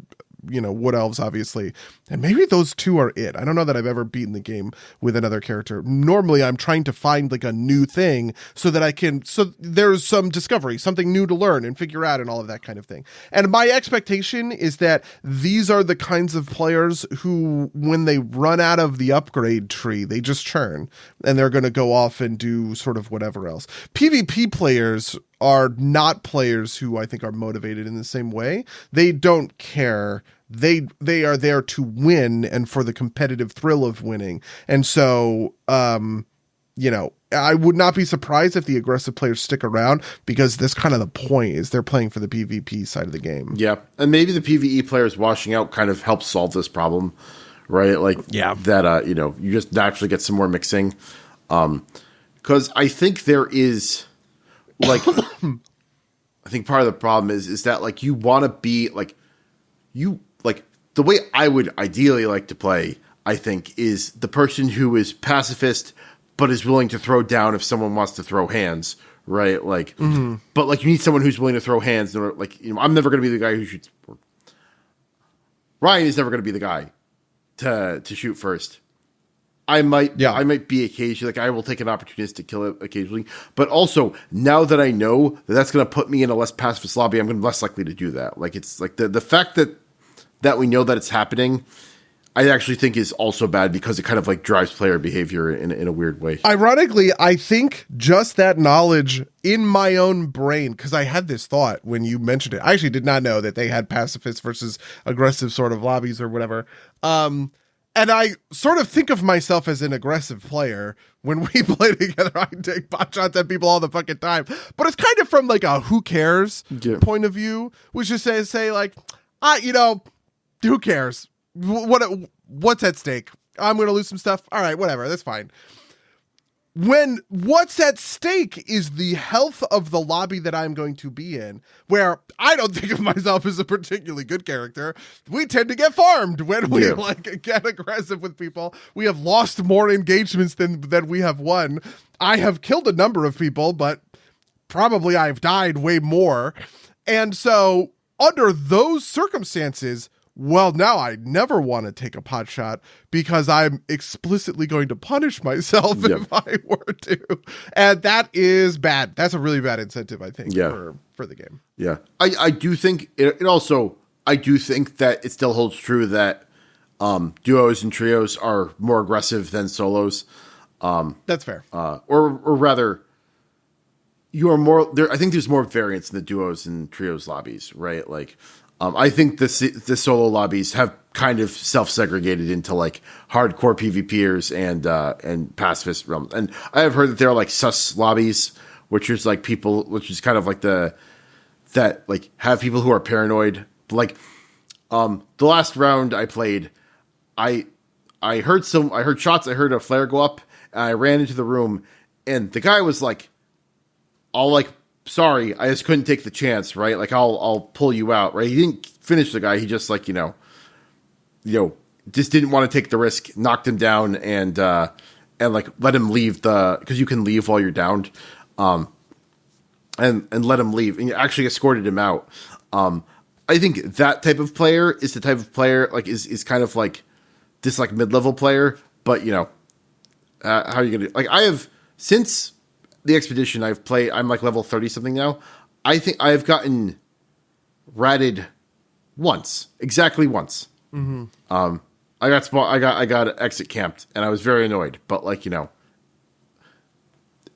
Wood Elves, obviously. And maybe those 2 are it. I don't know that I've ever beaten the game with another character. Normally, I'm trying to find like a new thing so that so there's some discovery, something new to learn and figure out and all of that kind of thing. And my expectation is that these are the kinds of players who, when they run out of the upgrade tree, they just churn and they're going to go off and do sort of whatever else. PvP players are not players who I think are motivated in the same way. They don't care. They are there to win and for the competitive thrill of winning. And so, I would not be surprised if the aggressive players stick around, because that's kind of the point, is they're playing for the PvP side of the game. Yeah. And maybe the PvE players washing out kind of helps solve this problem, right? Like, that, you just naturally get some more mixing. Cause I think there is like, I think part of the problem is that like, you want to be like, the way I would ideally like to play, I think, is the person who is pacifist but is willing to throw down if someone wants to throw hands, right? Like, but like you need someone who's willing to throw hands. Like, I'm never going to be the guy who shoots. Ryan is never going to be the guy to shoot first. I might be occasionally, like I will take an opportunistic kill occasionally, but also now that I know that that's going to put me in a less pacifist lobby, I'm less likely to do that. Like, it's like the fact that we know that it's happening, I actually think is also bad, because it kind of like drives player behavior in a weird way. Ironically, I think just that knowledge in my own brain, because I had this thought when you mentioned it. I actually did not know that they had pacifist versus aggressive sort of lobbies or whatever. And I sort of think of myself as an aggressive player. When we play together, I take pot shots at people all the fucking time. But it's kind of from like a who cares point of view, which is say like, who cares? What's at stake? I'm going to lose some stuff. All right, whatever. That's fine. When what's at stake is the health of the lobby that I'm going to be in, where I don't think of myself as a particularly good character. We tend to get farmed when we get aggressive with people. We have lost more engagements than we have won. I have killed a number of people, but probably I've died way more. And so under those circumstances, well, now I never want to take a pot shot, because I'm explicitly going to punish myself if I were to. And that is bad. That's a really bad incentive, I think, for the game. Yeah. I do think it also, I do think that it still holds true that duos and trios are more aggressive than solos. That's fair. Or rather, you are more there. I think there's more variance in the duos and trios lobbies, right? Like, I think the solo lobbies have kind of self-segregated into like hardcore PvPers and pacifist realms. And I have heard that there are like sus lobbies, which is like people, which is kind of like that have people who are paranoid. Like, the last round I played, I heard shots, I heard a flare go up, and I ran into the room, and the guy was like, all like, sorry, I just couldn't take the chance, right? Like, I'll pull you out, right? He didn't finish the guy. He just like, just didn't want to take the risk, knocked him down, and like let him leave because you can leave while you're downed. and let him leave, and you actually escorted him out. I think that type of player is the type of player like is kind of like this like mid-level player, but how are you gonna like? I have since the expedition I'm like level 30 something now. I think I have gotten ratted exactly once. Mm-hmm. I got exit camped, and I was very annoyed. But like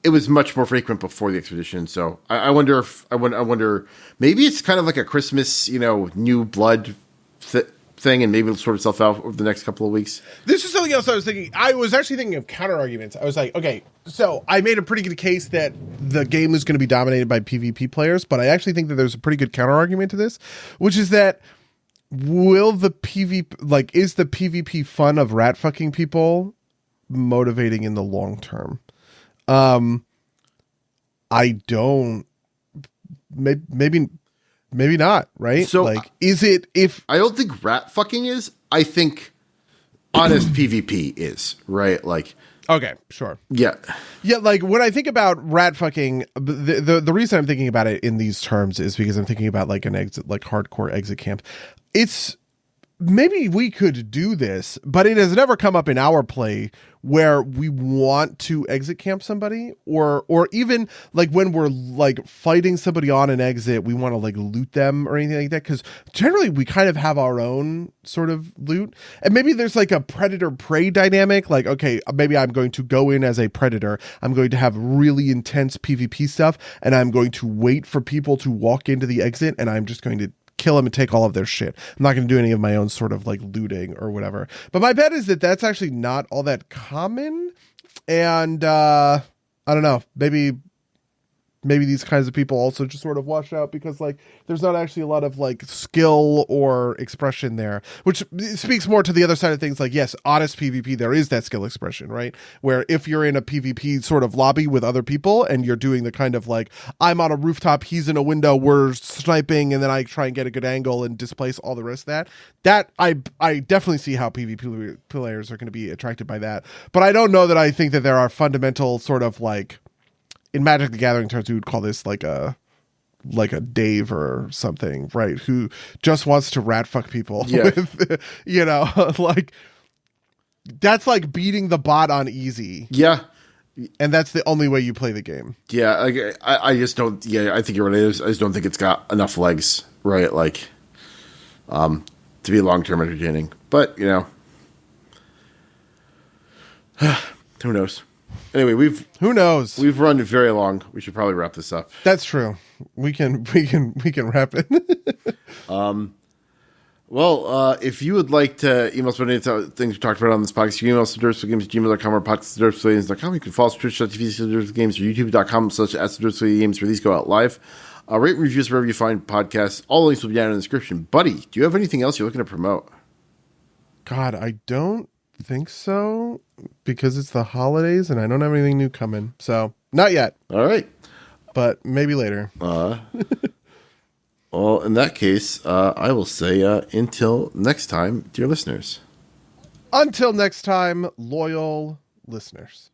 it was much more frequent before the expedition. So I wonder I wonder maybe it's kind of like a Christmas new blood thing, and maybe it'll sort itself out over the next couple of weeks. This is something else I was thinking. I was actually thinking of counter arguments. I was like, okay, so I made a pretty good case that the game is going to be dominated by PvP players, but I actually think that there's a pretty good counter argument to this, which is that is the PvP fun of rat fucking people motivating in the long term? I don't. Maybe not. Right? So, like, is it? If I don't think rat fucking is, I think honest PvP is, right? Like, okay, sure, yeah. Like when I think about rat fucking, the reason I'm thinking about it in these terms is because I'm thinking about like an exit, like hardcore exit camp. It's maybe we could do this, but it has never come up in our play where we want to exit camp somebody, or even like when we're like fighting somebody on an exit, we want to like loot them or anything like that. Because generally we kind of have our own sort of loot, and maybe there's like a predator prey dynamic. Like, okay, maybe I'm going to go in as a predator. I'm going to have really intense PvP stuff, and I'm going to wait for people to walk into the exit, and I'm just going to kill them and take all of their shit. I'm not going to do any of my own sort of like looting or whatever. But my bet is that that's actually not all that common. And I don't know, maybe these kinds of people also just sort of wash out because like there's not actually a lot of like skill or expression there, which speaks more to the other side of things. Like, yes, honest PvP, there is that skill expression, right? Where if you're in a PvP sort of lobby with other people and you're doing the kind of like, I'm on a rooftop, he's in a window, we're sniping, and then I try and get a good angle and displace all the rest of that I definitely see how PvP players are going to be attracted by that. But I don't know that I think that there are fundamental sort of like, in Magic the Gathering terms, we would call this like a Dave or something, right? Who just wants to rat fuck people with, like that's like beating the bot on easy. Yeah. And that's the only way you play the game. Yeah. Like, I just don't, I think you're right. I just don't think it's got enough legs, right? Like, to be long-term entertaining, but who knows? Anyway, who knows? We've run very long. We should probably wrap this up. That's true. We can wrap it. Well, if you would like to email us about any things we talked about on this podcast, you can email us at dirtgames@gmail.com or podcast@dirtgames.com. You can follow us at twitch.tv/dirtgames or youtube.com/dirtgames where these go out live. Rate and reviews wherever you find podcasts. All links will be down in the description. Buddy, do you have anything else you're looking to promote? God, I don't think so, because it's the holidays and I don't have anything new coming, so not yet. All right, but maybe later. Well, in that case, I will say until next time, dear listeners. Until next time, loyal listeners.